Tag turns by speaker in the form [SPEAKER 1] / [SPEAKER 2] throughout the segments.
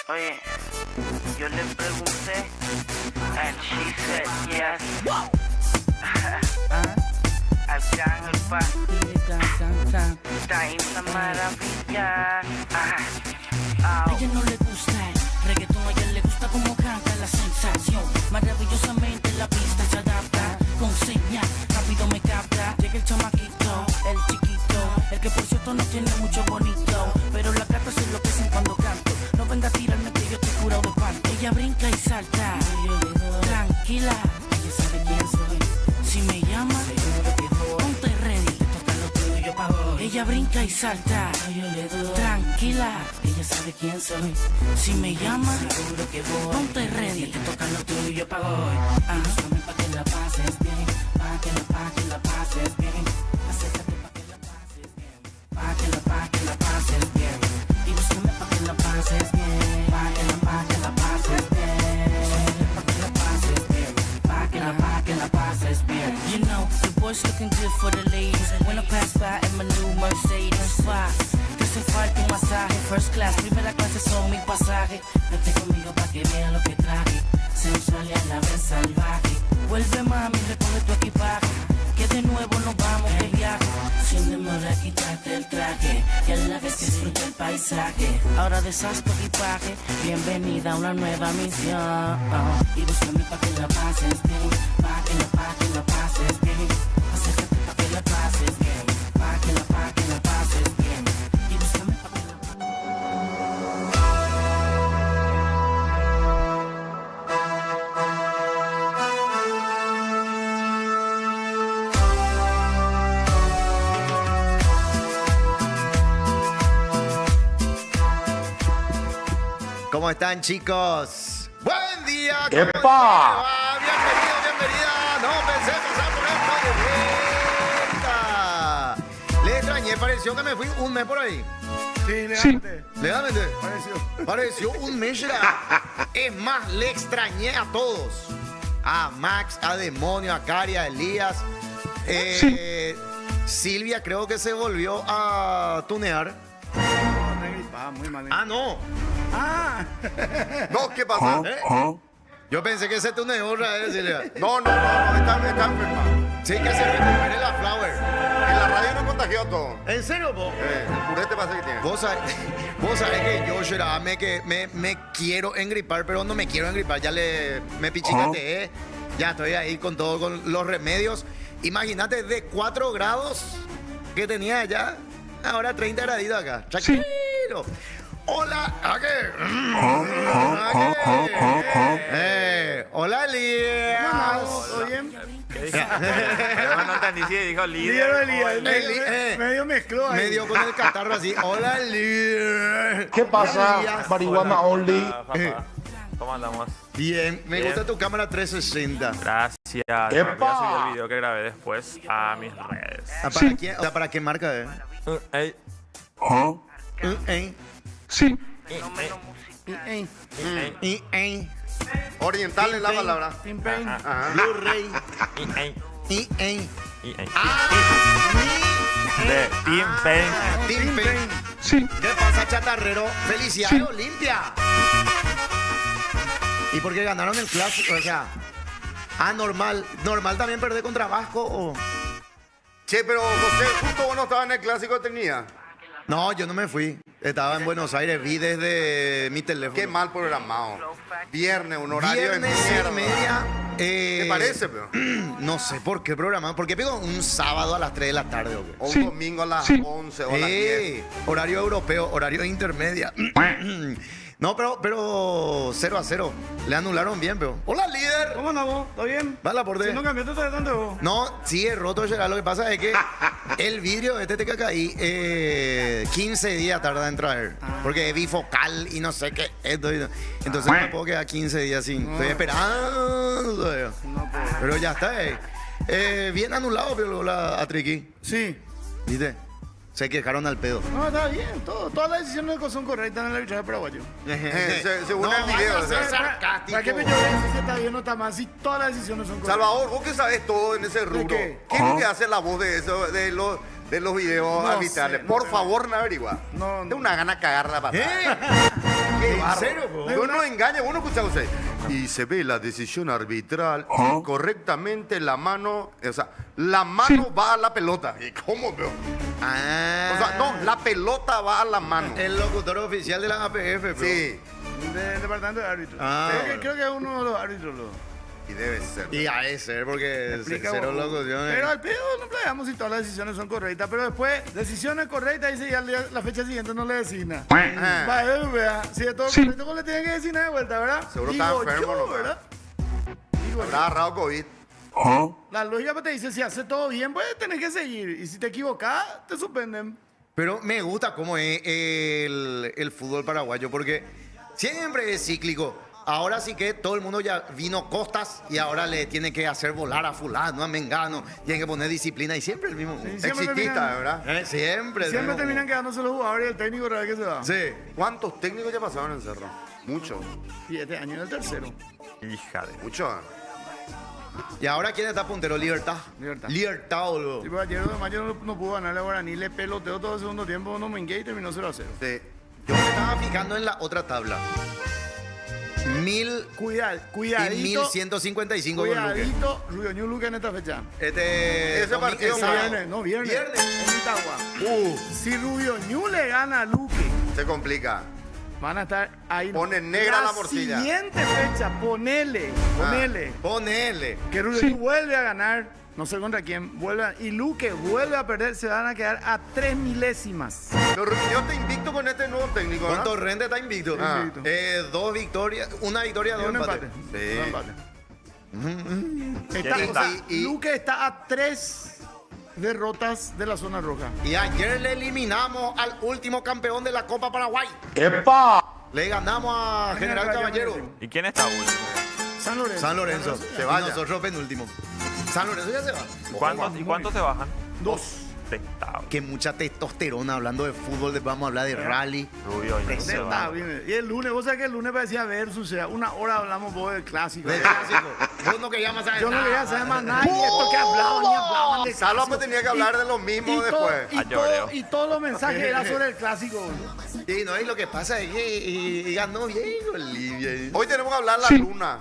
[SPEAKER 1] Oye, yo le pregunté and she said yes. Arcángel pa, está en la maravilla.
[SPEAKER 2] A ella no le gusta el reggaetón, a ella le gusta como canta la sensación. Maravillosamente la pista se adapta, con señal, rápido me capta. Llega el chamaquito, el chiquito, el que por cierto no tiene mucho bonito, pero las gatas se enloquecen cuando canto. No venga a tirarme que yo estoy curado de panto. Ella brinca y salta, tranquila, ella sabe quién soy. Si me llama, ponte ready, te toca lo tuyo pa' hoy. Ella brinca y salta, tranquila, ella sabe quién soy. Si me llama, seguro que voy. Ponte ready, te toca lo tuyo pa' hoy. Búscame pa' que la pases bien, pa' que la pases bien. Acércate pa' que la pases bien, pa' que la pases bien. Y búscame pa' que la pases bien, pa' que la pases bien. Pa' que la pases bien, pa' que la pases bien. You know, the boys looking good for the ladies. When I pass by in my new Mercedes, te hace falta un masaje. First class, primera clase son mi pasaje. Vete conmigo pa' que vean lo que traje. Sensual y a la vez salvaje. Vuelve mami, recoge tu equipaje, que de nuevo nos vamos de viaje. Sin demora quítate el traje y a la vez disfruta el paisaje. Ahora deshaz tu equipaje, bienvenida a una nueva misión. Y búscame pa' que la pases bien, pa' que la pases bien. Acércate pa' que la pases bien, pa' que la pases bien. Y búscame pa' que la
[SPEAKER 3] ¿Cómo están, chicos? ¡Buen día! ¿Cómo
[SPEAKER 4] ¡Epa!
[SPEAKER 3] les va? Bienvenido, bienvenida. No pensemos a poner de vuelta. Le extrañé, pareció que me fui un mes por ahí.
[SPEAKER 4] Sí.
[SPEAKER 3] Legalmente. Pareció un mes ya. Es más, le extrañé a todos. A Max, a Demonio, a Cari, a Elías. Silvia creo que se volvió a tunear.
[SPEAKER 4] Muy mal.
[SPEAKER 3] Ah, no.
[SPEAKER 4] No, ¿qué pasa?
[SPEAKER 3] Yo pensé que se tuneó otra vez, Silvia.
[SPEAKER 4] No, está enferma.
[SPEAKER 3] Sí, que se recupere la Flower.
[SPEAKER 4] En la radio no contagió todo.
[SPEAKER 3] ¿En serio, vos?
[SPEAKER 4] El purete pasa que tiene.
[SPEAKER 3] Vos sabés que yo, Shera, me quiero engripar, pero no me quiero engripar. Ya me pichicateé. Ya estoy ahí con todo, con los remedios. Imagínate, de 4 grados que tenía allá, ahora 30 graditos acá. Tranquilo. Hola, ¿a qué? Hola, Elías.
[SPEAKER 4] ¿Todo bien?
[SPEAKER 5] No entendí si dijo líder.
[SPEAKER 4] Medio mezcló ahí.
[SPEAKER 3] Medio con el catarro así. Hola, Elías.
[SPEAKER 6] ¿Qué pasa? Marihuana only.
[SPEAKER 5] ¿Cómo andamos?
[SPEAKER 3] Bien, me gusta tu cámara 360.
[SPEAKER 5] Gracias.
[SPEAKER 6] ¡Epa!
[SPEAKER 5] Voy a subir el video que grabé después a mis redes.
[SPEAKER 3] ¿Para quién? O sea, ¿para qué marca es?
[SPEAKER 5] Ey,
[SPEAKER 6] Sí.
[SPEAKER 4] Oriental es la palabra.
[SPEAKER 3] Blu-ray.
[SPEAKER 5] ey. De Team Pain.
[SPEAKER 3] Team Pain.
[SPEAKER 6] Sí.
[SPEAKER 3] ¿Qué pasa, chatarrero? ¡Felicidades, Olimpia! ¿Y por qué ganaron el clásico? O sea, normal. ¿Normal también perder contra Vasco o...?
[SPEAKER 4] Che, pero José, justo vos no estabas en el clásico de Trinidad.
[SPEAKER 3] No, yo no me fui. Estaba en Buenos Aires, vi desde mi teléfono.
[SPEAKER 4] Qué mal programado. Viernes, un horario de
[SPEAKER 3] Viernes
[SPEAKER 4] mierda.
[SPEAKER 3] 6:30.
[SPEAKER 4] ¿Te parece, pero?
[SPEAKER 3] No sé por qué programado. ¿Por qué pegó un sábado a las 3 de la tarde o qué?
[SPEAKER 4] O un
[SPEAKER 6] Sí.
[SPEAKER 4] domingo a las
[SPEAKER 6] Sí.
[SPEAKER 4] 11 o a las 10.
[SPEAKER 3] Horario europeo, horario intermedia. No, pero 0-0. Le anularon bien, pero. Hola, líder.
[SPEAKER 7] ¿Cómo andás vos? ¿Todo bien?
[SPEAKER 3] Va la por
[SPEAKER 7] Si no cambiaste todo de tanto vos.
[SPEAKER 3] No, sí, es roto, Gerard. Lo que pasa es que el vidrio de este TKKI 15 días tarda en traer. Porque es bifocal y no sé qué. Entonces no me puedo quedar 15 días sin. Estoy esperando todavía. Pero ya está. Bien anulado, pero a Triqui.
[SPEAKER 7] Sí.
[SPEAKER 3] ¿Viste? Se quejaron al pedo.
[SPEAKER 7] No, está bien. Todas las decisiones son correctas en el arbitraje paraguayo.
[SPEAKER 4] Según el video.
[SPEAKER 3] vaya a ser
[SPEAKER 4] o sea.
[SPEAKER 3] sarcástico.
[SPEAKER 7] ¿Para qué me lloré si está bien o está mal? Si todas las decisiones son correctas.
[SPEAKER 4] Salvador, vos que sabes todo en ese rubro.
[SPEAKER 7] qué?
[SPEAKER 4] ¿Qué es lo que hace la voz de eso, de de los videos
[SPEAKER 7] No
[SPEAKER 4] arbitrales.
[SPEAKER 7] sé, no
[SPEAKER 4] Por
[SPEAKER 7] sé.
[SPEAKER 4] favor, no averigua.
[SPEAKER 7] No, no.
[SPEAKER 4] Tengo una gana de cagar la patada.
[SPEAKER 3] ¿En
[SPEAKER 4] Bárbaro.
[SPEAKER 3] serio, po?
[SPEAKER 4] Yo no engaño, uno escucha usted. Y se ve la decisión arbitral y correctamente la mano, o sea, la mano va a la pelota. ¿Y cómo, bro?
[SPEAKER 3] Ah.
[SPEAKER 4] O sea, no, la pelota va a la mano.
[SPEAKER 3] El locutor oficial de la APF, bro.
[SPEAKER 4] Sí,
[SPEAKER 7] Del departamento de árbitros.
[SPEAKER 3] Ah, bueno.
[SPEAKER 7] Creo que es uno de los árbitros.
[SPEAKER 4] y debe ser.
[SPEAKER 3] Y a ese, porque
[SPEAKER 7] Explica
[SPEAKER 3] cero
[SPEAKER 7] vos.
[SPEAKER 3] locuciones.
[SPEAKER 7] Pero al pedo no plegamos si todas las decisiones son correctas. Pero después, decisiones correctas, dice ya la fecha siguiente no le designa.
[SPEAKER 4] Ah.
[SPEAKER 7] Va, vea. Si es todo correcto, pues le tienen que designar de vuelta, ¿verdad?
[SPEAKER 4] Seguro
[SPEAKER 7] Digo
[SPEAKER 4] está enfermo,
[SPEAKER 7] yo,
[SPEAKER 4] ¿no?
[SPEAKER 7] ¿verdad? Digo
[SPEAKER 4] Habrá
[SPEAKER 7] yo.
[SPEAKER 4] agarrado COVID.
[SPEAKER 7] La lógica te dice, si hace todo bien, pues tenés que seguir. Y si te equivocas, te suspenden.
[SPEAKER 3] Pero me gusta cómo es el fútbol paraguayo, porque siempre es cíclico. Ahora sí que todo el mundo ya vino costas y ahora le tiene que hacer volar a fulano, a Mengano. Tienen que poner disciplina y siempre el mismo.
[SPEAKER 7] Sí, siempre
[SPEAKER 4] Exitista,
[SPEAKER 7] terminan-
[SPEAKER 4] ¿verdad?
[SPEAKER 3] Siempre. el
[SPEAKER 7] Siempre
[SPEAKER 3] mismo.
[SPEAKER 7] terminan quedándose los jugadores y el técnico otra vez que se va.
[SPEAKER 3] Sí.
[SPEAKER 4] ¿Cuántos técnicos ya pasaron en Cerro? Muchos.
[SPEAKER 7] Y este año es el tercero.
[SPEAKER 5] Hija de.
[SPEAKER 4] Muchos.
[SPEAKER 3] ¿Y ahora quién está puntero? Libertad.
[SPEAKER 7] Libertad.
[SPEAKER 3] Libertad, boludo.
[SPEAKER 7] Sí, pues ayer de mayo no pudo ganarle a Guaraní, le peloteó todo el segundo tiempo, no mengué y terminó 0-0.
[SPEAKER 4] Sí.
[SPEAKER 3] Yo me estaba fijando en la otra tabla. 1000 y
[SPEAKER 7] Cuidadito.
[SPEAKER 3] 1155 con Luque.
[SPEAKER 7] Cuidadito, Rubio Ñu Luque en esta fecha.
[SPEAKER 4] Ese partido
[SPEAKER 3] es
[SPEAKER 4] sábado.
[SPEAKER 7] Viernes, no, viernes.
[SPEAKER 3] Viernes.
[SPEAKER 7] En Itagua. Si Rubio Ñu le gana a Luque,
[SPEAKER 4] Se complica.
[SPEAKER 7] van a estar ahí.
[SPEAKER 4] Pone negra la morcilla.
[SPEAKER 7] Siguiente fecha, ponele.
[SPEAKER 3] Ponele.
[SPEAKER 7] Que Rubio Ñu vuelve a ganar. No sé contra quién. Y Luque vuelve a perder. Se van a quedar a 3 milésimas.
[SPEAKER 4] Yo te invicto con este nuevo técnico,
[SPEAKER 3] Con
[SPEAKER 4] ¿verdad?
[SPEAKER 3] Torrente está invicto.
[SPEAKER 4] Ah.
[SPEAKER 7] Invicto.
[SPEAKER 3] 2 victorias, una victoria,
[SPEAKER 7] Y
[SPEAKER 3] 2
[SPEAKER 7] un
[SPEAKER 3] empates.
[SPEAKER 7] empate.
[SPEAKER 4] Sí.
[SPEAKER 7] Un empate.
[SPEAKER 5] ¿Quién está?
[SPEAKER 7] Luque está a 3 derrotas de la zona roja.
[SPEAKER 3] Y ayer le eliminamos al último campeón de la Copa Paraguay.
[SPEAKER 6] ¡Epa!
[SPEAKER 3] Le ganamos a General Caballero.
[SPEAKER 5] ¿Y quién está último?
[SPEAKER 7] San Lorenzo.
[SPEAKER 3] San Lorenzo.
[SPEAKER 4] Se
[SPEAKER 3] Y
[SPEAKER 4] vaya.
[SPEAKER 3] nosotros penúltimo. San Lorenzo ya se va.
[SPEAKER 5] ¿Y cuántos se bajan?
[SPEAKER 7] 2.
[SPEAKER 5] Testado.
[SPEAKER 3] Que mucha testosterona hablando de fútbol, vamos a hablar de rally.
[SPEAKER 5] Rubio y
[SPEAKER 7] Está bien. Y el lunes, vos sabés que el lunes parecía versus, o sea, una hora hablamos vos del clásico.
[SPEAKER 3] Del clásico. Vos no querías más saber
[SPEAKER 7] Yo no
[SPEAKER 3] nada.
[SPEAKER 7] quería saber más nada. Y esto que hablaban y hablaban de
[SPEAKER 4] Salva
[SPEAKER 7] clásico.
[SPEAKER 4] tenía que hablar de lo mismo
[SPEAKER 7] y
[SPEAKER 4] después.
[SPEAKER 5] Ah, lloreo.
[SPEAKER 7] y todos los mensajes eran sobre el clásico. boludo.
[SPEAKER 3] Y no, y lo que pasa es que y ganó bien Bolivia.
[SPEAKER 4] Hoy tenemos que hablar de la luna.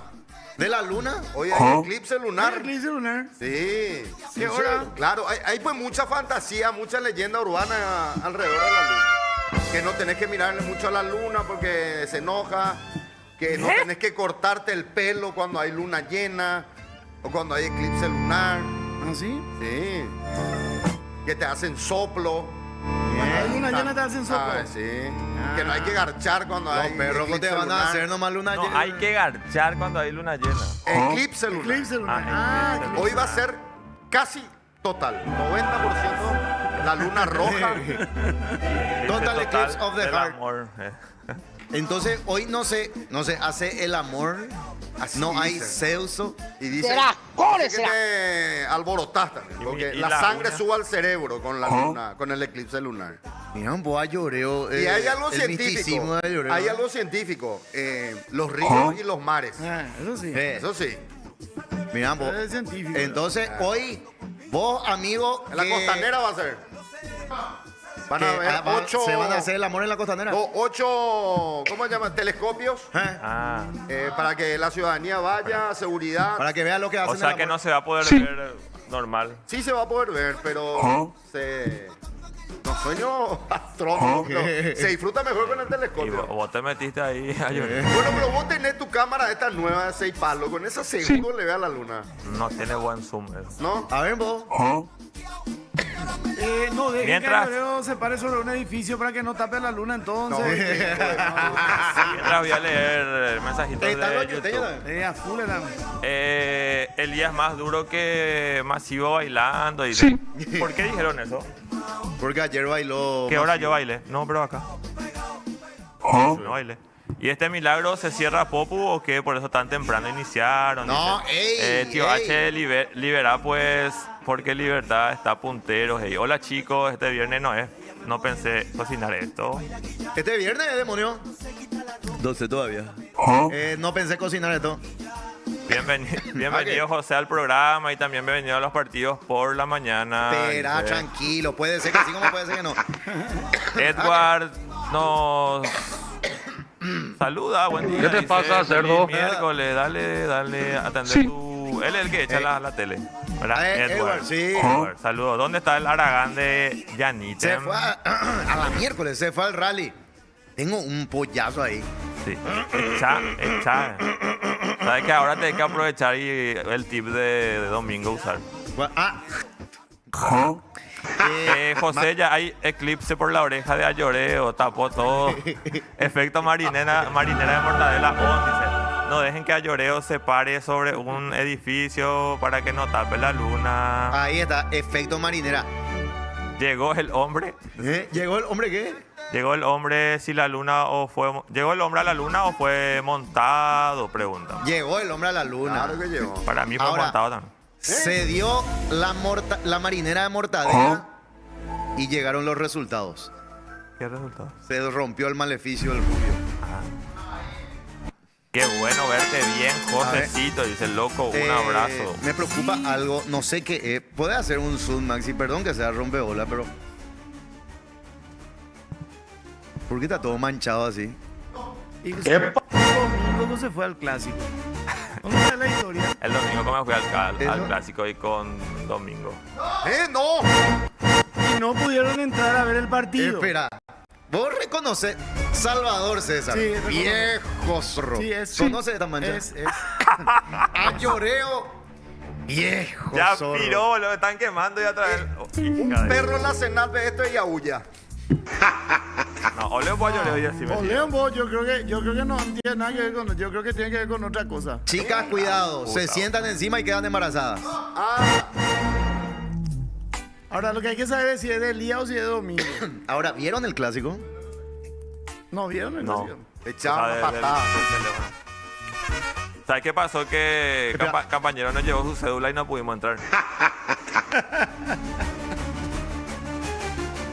[SPEAKER 3] ¿De la luna?
[SPEAKER 4] Hoy hay eclipse lunar.
[SPEAKER 7] El eclipse lunar.
[SPEAKER 4] Sí.
[SPEAKER 7] ¿Qué hora?
[SPEAKER 4] Claro, hay pues mucha fantasía, mucha leyenda urbana alrededor de la luna. Que no tenés que mirarle mucho a la luna porque se enoja. Que no tenés que cortarte el pelo cuando hay luna llena o cuando hay eclipse lunar.
[SPEAKER 7] ¿Ah, sí?
[SPEAKER 4] Sí. Que te hacen soplo.
[SPEAKER 7] Cuando hay luna llena te hacen soplo.
[SPEAKER 4] Ah, sí. Que no hay que garchar cuando
[SPEAKER 3] Los
[SPEAKER 4] hay
[SPEAKER 3] perros no te
[SPEAKER 4] eclipse
[SPEAKER 3] van a
[SPEAKER 4] lunar.
[SPEAKER 3] hacer nomás luna
[SPEAKER 5] No,
[SPEAKER 3] llena.
[SPEAKER 5] hay que garchar cuando hay luna llena.
[SPEAKER 4] Eclipse lunar.
[SPEAKER 7] Eclipse lunar.
[SPEAKER 5] Ah,
[SPEAKER 7] Ah,
[SPEAKER 5] eclipse
[SPEAKER 4] Hoy va a ser casi total. 90% la luna roja.
[SPEAKER 3] Total eclipse of the
[SPEAKER 5] del
[SPEAKER 3] heart.
[SPEAKER 5] amor.
[SPEAKER 3] Entonces, hoy no se hace el amor.
[SPEAKER 4] Así
[SPEAKER 3] no hay
[SPEAKER 4] dicen.
[SPEAKER 3] Celso.
[SPEAKER 4] Y dice,
[SPEAKER 8] Será, core
[SPEAKER 4] dice que
[SPEAKER 8] será.
[SPEAKER 4] te alborotas también, porque
[SPEAKER 5] y
[SPEAKER 4] la
[SPEAKER 5] la
[SPEAKER 4] sangre
[SPEAKER 5] luna?
[SPEAKER 4] sube al cerebro con la luna, con el eclipse lunar.
[SPEAKER 3] Mira, un poco a lloreo.
[SPEAKER 4] Y hay algo
[SPEAKER 3] el misticismo
[SPEAKER 4] científico.
[SPEAKER 3] de lloreo.
[SPEAKER 4] Hay algo científico. Los ríos y los mares.
[SPEAKER 7] Ah, eso sí.
[SPEAKER 3] Eso
[SPEAKER 4] Eso sí.
[SPEAKER 3] mira, vos.
[SPEAKER 7] Es científico.
[SPEAKER 3] Entonces, hoy, vos, amigo.
[SPEAKER 4] En la
[SPEAKER 3] que-
[SPEAKER 4] costanera va a ser. Van
[SPEAKER 3] que,
[SPEAKER 4] a ver
[SPEAKER 3] se van a hacer el amor en la costanera.
[SPEAKER 4] 8, ¿cómo se llama? Telescopios.
[SPEAKER 3] ¿Eh?
[SPEAKER 5] Ah,
[SPEAKER 4] Para que la ciudadanía vaya, seguridad.
[SPEAKER 3] Para que vean lo que hacen.
[SPEAKER 5] o sea
[SPEAKER 3] el
[SPEAKER 5] que
[SPEAKER 3] amor.
[SPEAKER 5] no se va a poder
[SPEAKER 6] Sí.
[SPEAKER 5] ver normal.
[SPEAKER 4] Sí se va a poder ver, pero no sueño astrónomo. Se disfruta mejor con el
[SPEAKER 5] Y
[SPEAKER 4] telescopio.
[SPEAKER 5] vos te metiste ahí a llorar.
[SPEAKER 4] Bueno, pero vos tenés tu cámara esta nueva de 6 palos. Con esa seguro le ve a la luna,
[SPEAKER 5] No tiene buen zoom eso.
[SPEAKER 4] ¿no?
[SPEAKER 3] A ver, vos.
[SPEAKER 7] No, dejen
[SPEAKER 5] Mientras-
[SPEAKER 7] que el lloreo se pare sobre un edificio para que no tape la luna entonces.
[SPEAKER 5] Mientras voy a leer el mensajito
[SPEAKER 3] Están los
[SPEAKER 5] de
[SPEAKER 3] yuteños
[SPEAKER 5] YouTube.
[SPEAKER 3] también.
[SPEAKER 7] A full eran.
[SPEAKER 5] El día es más duro que masivo bailando. Dice.
[SPEAKER 6] Sí.
[SPEAKER 5] ¿Por qué dijeron eso?
[SPEAKER 3] Porque ayer bailó.
[SPEAKER 5] ¿Qué hora yo bailé? No, pero acá. No bailé. ¿Y este milagro se cierra Popu o qué? Por eso tan temprano iniciaron.
[SPEAKER 3] No,
[SPEAKER 5] dice.
[SPEAKER 3] ey,
[SPEAKER 5] Tío
[SPEAKER 3] ey.
[SPEAKER 5] H libera pues porque Libertad está puntero. Hey. Hola chicos, este viernes no pensé cocinar esto.
[SPEAKER 3] Este viernes, demonio. 12 todavía. No pensé cocinar esto.
[SPEAKER 5] Bienvenido José al programa y también bienvenido a los partidos por la mañana.
[SPEAKER 3] Espera,
[SPEAKER 5] Dice,
[SPEAKER 3] tranquilo. Puede ser que sí como puede ser que no.
[SPEAKER 5] Edward nos saluda, buen día.
[SPEAKER 6] ¿Qué te
[SPEAKER 5] dice,
[SPEAKER 6] pasa,
[SPEAKER 5] "Feliz
[SPEAKER 6] cerdo?"
[SPEAKER 5] miércoles, dale, atender
[SPEAKER 6] Sí.
[SPEAKER 5] tu... Él es el que echa la tele, ¿verdad?
[SPEAKER 3] Edward, sí.
[SPEAKER 5] Edward, saludos. ¿Dónde está el Aragán de Yanite?
[SPEAKER 3] Se fue a la miércoles, se fue al rally. Tengo un pollazo ahí.
[SPEAKER 5] Sí. Echa. Sabes que ahora te hay que aprovechar y el tip de domingo usar. José, ya hay eclipse por la oreja de Ayoreo, tapó todo. Efecto marinera de Mortadela on, dice. No dejen que Ayoreo se pare sobre un edificio para que no tape la luna.
[SPEAKER 3] Ahí está, efecto marinera.
[SPEAKER 5] Llegó el hombre.
[SPEAKER 3] ¿Llegó el hombre qué?
[SPEAKER 5] Llegó el hombre si la luna o fue... ¿Llegó el hombre a la luna o fue montado? Pregunta.
[SPEAKER 3] Llegó el hombre a la luna.
[SPEAKER 4] Claro que llegó.
[SPEAKER 5] Para mí fue
[SPEAKER 3] Ahora,
[SPEAKER 5] montado también.
[SPEAKER 3] Se dio la marinera de Mortadela y llegaron los resultados.
[SPEAKER 5] ¿Qué resultado?
[SPEAKER 3] Se rompió el maleficio del rubio.
[SPEAKER 5] Qué bueno verte bien, Josecito, dice el loco. Un abrazo.
[SPEAKER 3] Me preocupa algo, no sé qué es. Puede hacer un zoom, Maxi, perdón que sea rompeola, pero... ¿Por qué está todo manchado así?
[SPEAKER 7] Y el domingo se fue al clásico. ¿Dónde está la historia?
[SPEAKER 5] El domingo que me fui al
[SPEAKER 3] ¿Eso?
[SPEAKER 5] clásico y con Domingo.
[SPEAKER 4] ¡No!
[SPEAKER 7] Y no pudieron entrar a ver el partido.
[SPEAKER 3] Espera, vos reconoces Salvador César,
[SPEAKER 7] Sí, reconozco.
[SPEAKER 3] viejo zorro.
[SPEAKER 7] Sí, es.
[SPEAKER 3] ¿Conoce esta mancha?
[SPEAKER 7] Es.
[SPEAKER 3] A Lloreo, viejo
[SPEAKER 5] Ya
[SPEAKER 3] zorro.
[SPEAKER 5] piró, lo están quemando y otra vez.
[SPEAKER 4] Un perro en la cenal ve esto y aúlla.
[SPEAKER 5] No, ole un pollo, le doy así.
[SPEAKER 7] O León, vos, yo creo que no tiene nada que ver con... Yo creo que tiene que ver con otra cosa.
[SPEAKER 3] Chicas, cuidado, se sientan encima y quedan embarazadas.
[SPEAKER 7] Ahora, lo que hay que saber es si es de día o si es de domingo.
[SPEAKER 3] Ahora, ¿vieron el clásico?
[SPEAKER 7] ¿No vieron el
[SPEAKER 5] No.
[SPEAKER 7] clásico?
[SPEAKER 4] Echaba una patada.
[SPEAKER 5] ¿Sabes qué pasó? Que
[SPEAKER 3] Espera.
[SPEAKER 5] Campañero nos llevó su cédula y no pudimos entrar.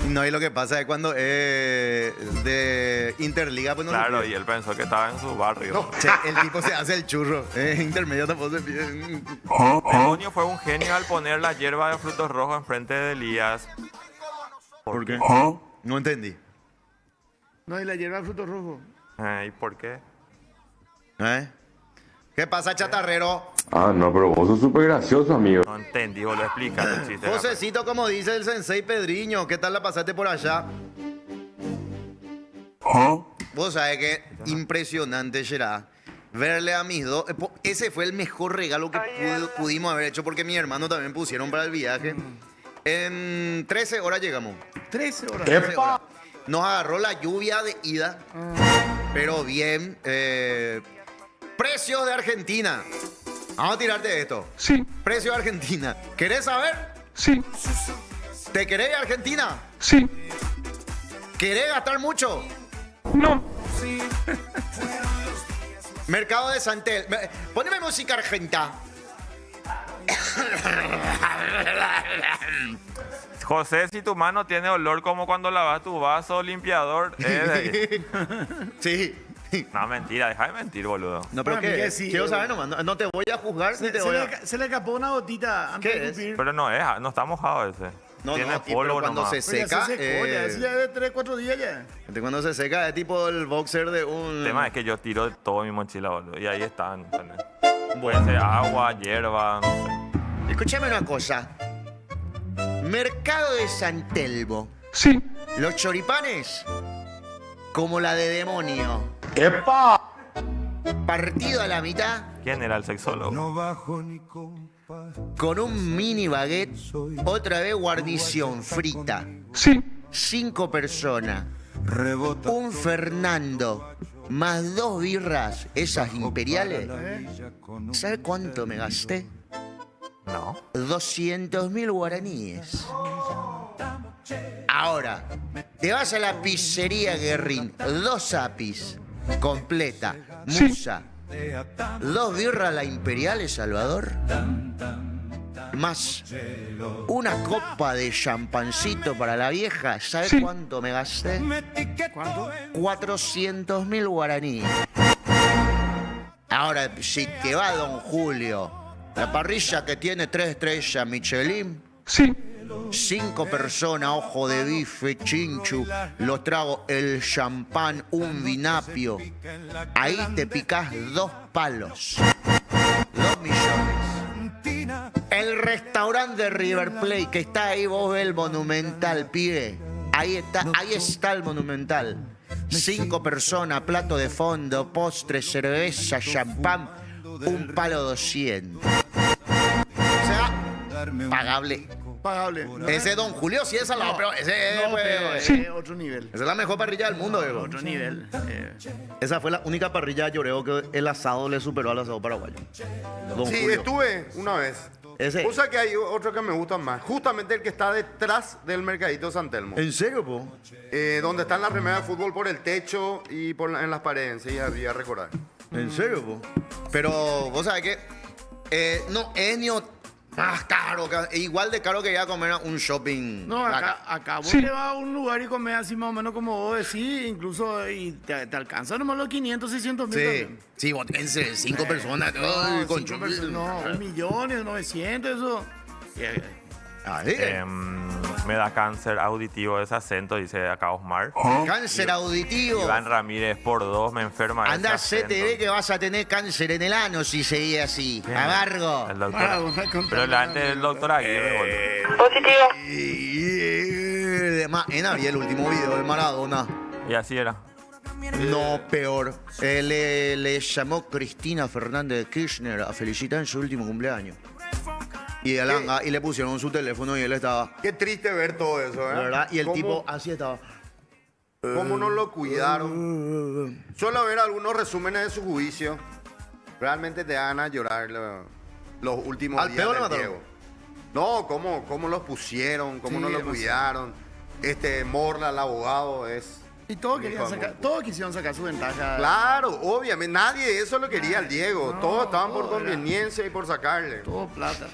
[SPEAKER 3] No, y lo que pasa es cuando de Interliga, pues no se
[SPEAKER 5] Claro,
[SPEAKER 3] pide.
[SPEAKER 5] y él pensó que estaba en su barrio.
[SPEAKER 3] Che, el tipo se hace el churro. Intermedio tampoco se pide.
[SPEAKER 5] Demonio fue un genio al poner la hierba de frutos rojos enfrente de Elías.
[SPEAKER 3] ¿Por qué? No entendí.
[SPEAKER 7] No, y la hierba de frutos rojos.
[SPEAKER 5] ¿Y por qué?
[SPEAKER 3] ¿Qué pasa, chatarrero?
[SPEAKER 6] Ah, no, pero vos sos súper gracioso, amigo.
[SPEAKER 5] No entendí, vos lo explicas el chiste.
[SPEAKER 3] Josecito, como dice el sensei Pedriño, ¿qué tal la pasaste por allá? Vos sabés que impresionante será verle a mis dos. Ese fue el mejor regalo que pudimos haber hecho porque mi hermano también pusieron para el viaje. En 13 horas llegamos.
[SPEAKER 7] 13 horas.
[SPEAKER 3] 13 horas. Nos agarró la lluvia de ida, pero bien. Precios de Argentina. Vamos a tirarte de esto.
[SPEAKER 6] Sí,
[SPEAKER 3] Precio de Argentina. ¿Querés saber?
[SPEAKER 6] sí,
[SPEAKER 3] ¿Te querés ir a Argentina?
[SPEAKER 6] sí,
[SPEAKER 3] ¿Querés gastar mucho?
[SPEAKER 6] no,
[SPEAKER 3] Mercado de Santel. Poneme música argentina.
[SPEAKER 5] José, si tu mano tiene olor como cuando lavas tu vaso limpiador.
[SPEAKER 3] Sí.
[SPEAKER 5] No, mentira, deja de mentir, boludo.
[SPEAKER 3] No, pero
[SPEAKER 7] Para mí
[SPEAKER 3] ¿qué?
[SPEAKER 7] que sí,
[SPEAKER 3] Quiero
[SPEAKER 7] boludo.
[SPEAKER 3] saber nomás. No te voy a juzgar ni te voy a...
[SPEAKER 7] Se le escapó una gotita antes
[SPEAKER 3] ¿Qué
[SPEAKER 7] de
[SPEAKER 3] es?
[SPEAKER 7] escupir.
[SPEAKER 5] Pero no está mojado ese.
[SPEAKER 3] No,
[SPEAKER 5] Tiene
[SPEAKER 3] no, pero
[SPEAKER 5] polvo
[SPEAKER 3] cuando
[SPEAKER 5] nomás.
[SPEAKER 3] se
[SPEAKER 7] Pues ya
[SPEAKER 3] seca...
[SPEAKER 7] se secó, ya. Eso ya de 3, 4 días ya.
[SPEAKER 3] Cuando se seca es tipo el boxer de un...
[SPEAKER 5] El tema es que yo tiro todo mi mochila, boludo. Y ahí están. ¿Entendés? Puede ser agua, hierba, no sé.
[SPEAKER 3] Escúchame una cosa. Mercado de San Telmo.
[SPEAKER 6] sí.
[SPEAKER 3] Los choripanes, como la de demonio.
[SPEAKER 6] ¡Epa!
[SPEAKER 3] Partido a la mitad,
[SPEAKER 5] ¿Quién era el sexólogo?
[SPEAKER 3] con un mini baguette, otra vez guarnición frita.
[SPEAKER 6] Sí,
[SPEAKER 3] 5 personas. Un Fernando, más 2 birras, esas imperiales. ¿Sabe cuánto me gasté?
[SPEAKER 5] No.
[SPEAKER 3] 200.000 guaraníes. Ahora, te vas a la pizzería Guerrín, 2 apis, completa,
[SPEAKER 6] Sí.
[SPEAKER 3] musa, 2 birras la imperiales, Salvador, más una copa de champancito para la vieja. ¿Sabes
[SPEAKER 6] Sí.
[SPEAKER 3] cuánto me gasté?
[SPEAKER 7] ¿Cuánto?
[SPEAKER 3] 400.000 guaraníes. Ahora, si te va Don Julio, la parrilla que tiene 3 estrellas Michelin,
[SPEAKER 6] Sí.
[SPEAKER 3] 5 personas, ojo de bife, chinchu, los tragos, el champán, un vinapio. Ahí te picás 2 palos. 2 millones. El restaurante de River Plate, que está ahí, vos ves el Monumental, pibe. Ahí está el Monumental. 5 personas, plato de fondo, postre, cerveza, champán, un palo 200. O sea, pagable.
[SPEAKER 7] Pagable.
[SPEAKER 3] Ese Don Julio sí es salado, pero ese
[SPEAKER 7] No, pero es otro nivel.
[SPEAKER 3] esa es la mejor parrilla del mundo, Diego.
[SPEAKER 7] Otro nivel.
[SPEAKER 3] Esa fue la única parrilla de Lloreo que el asado le superó al asado paraguayo. Don
[SPEAKER 4] Sí,
[SPEAKER 3] Julio.
[SPEAKER 4] estuve una vez.
[SPEAKER 3] Ese.
[SPEAKER 4] Cosa que hay otro que me gusta más. Justamente el que está detrás del Mercadito San Telmo.
[SPEAKER 3] ¿En serio, po?
[SPEAKER 4] Donde están las remeras de fútbol por el techo y en las paredes. Sí, había recordar.
[SPEAKER 3] ¿En serio, po? Pero, vos sabés que no es ni más caro, igual de caro que ir a comer a un shopping.
[SPEAKER 7] No, acá vos te vas a un lugar y comes así más o menos como vos decís, incluso y te alcanza nomás los 500, 600 mil.
[SPEAKER 3] Sí,
[SPEAKER 7] también.
[SPEAKER 3] sí, vos tenés 5 personas. Ay, con
[SPEAKER 7] 5 personas, no, 1.900.000, eso.
[SPEAKER 3] Ahí.
[SPEAKER 5] Me da cáncer auditivo ese acento, dice acá Osmar.
[SPEAKER 3] Cáncer auditivo.
[SPEAKER 5] Iván Ramírez por 2 me enferma. ese
[SPEAKER 3] Anda,
[SPEAKER 5] acento.
[SPEAKER 3] CTV que vas a tener cáncer en el ano si seguís así. Amargo.
[SPEAKER 5] El doctor.
[SPEAKER 7] Maradona contra
[SPEAKER 5] Pero la antes del doctor Aguirre, boludo.
[SPEAKER 3] En vi el último video de Maradona.
[SPEAKER 5] Y así era.
[SPEAKER 3] No, peor. Le llamó Cristina Fernández de Kirchner a felicitar en su último cumpleaños. Y le pusieron su teléfono y él estaba,
[SPEAKER 4] Qué triste ver todo eso, ¿eh?
[SPEAKER 3] de verdad. Y el
[SPEAKER 4] ¿Cómo-
[SPEAKER 3] tipo así estaba.
[SPEAKER 4] ¿Cómo no lo cuidaron? Suelo ver algunos resúmenes de su juicio. Realmente te dan a llorar los últimos
[SPEAKER 3] ¿Al
[SPEAKER 4] días
[SPEAKER 3] pedo le
[SPEAKER 4] del
[SPEAKER 3] mataron?
[SPEAKER 4] Diego. No, cómo los pusieron, cómo
[SPEAKER 7] Sí,
[SPEAKER 4] no lo
[SPEAKER 7] demasiado.
[SPEAKER 4] cuidaron. Morla, el abogado, es...
[SPEAKER 7] Y todos
[SPEAKER 4] Hijo
[SPEAKER 7] querían
[SPEAKER 4] de
[SPEAKER 7] sacar,
[SPEAKER 4] puta.
[SPEAKER 7] todos quisieron sacar su ventaja.
[SPEAKER 4] Claro, obviamente. Nadie eso lo quería al Diego. Todos estaban por
[SPEAKER 7] todo era-
[SPEAKER 4] conveniencia y por sacarle.
[SPEAKER 7] Todo plata.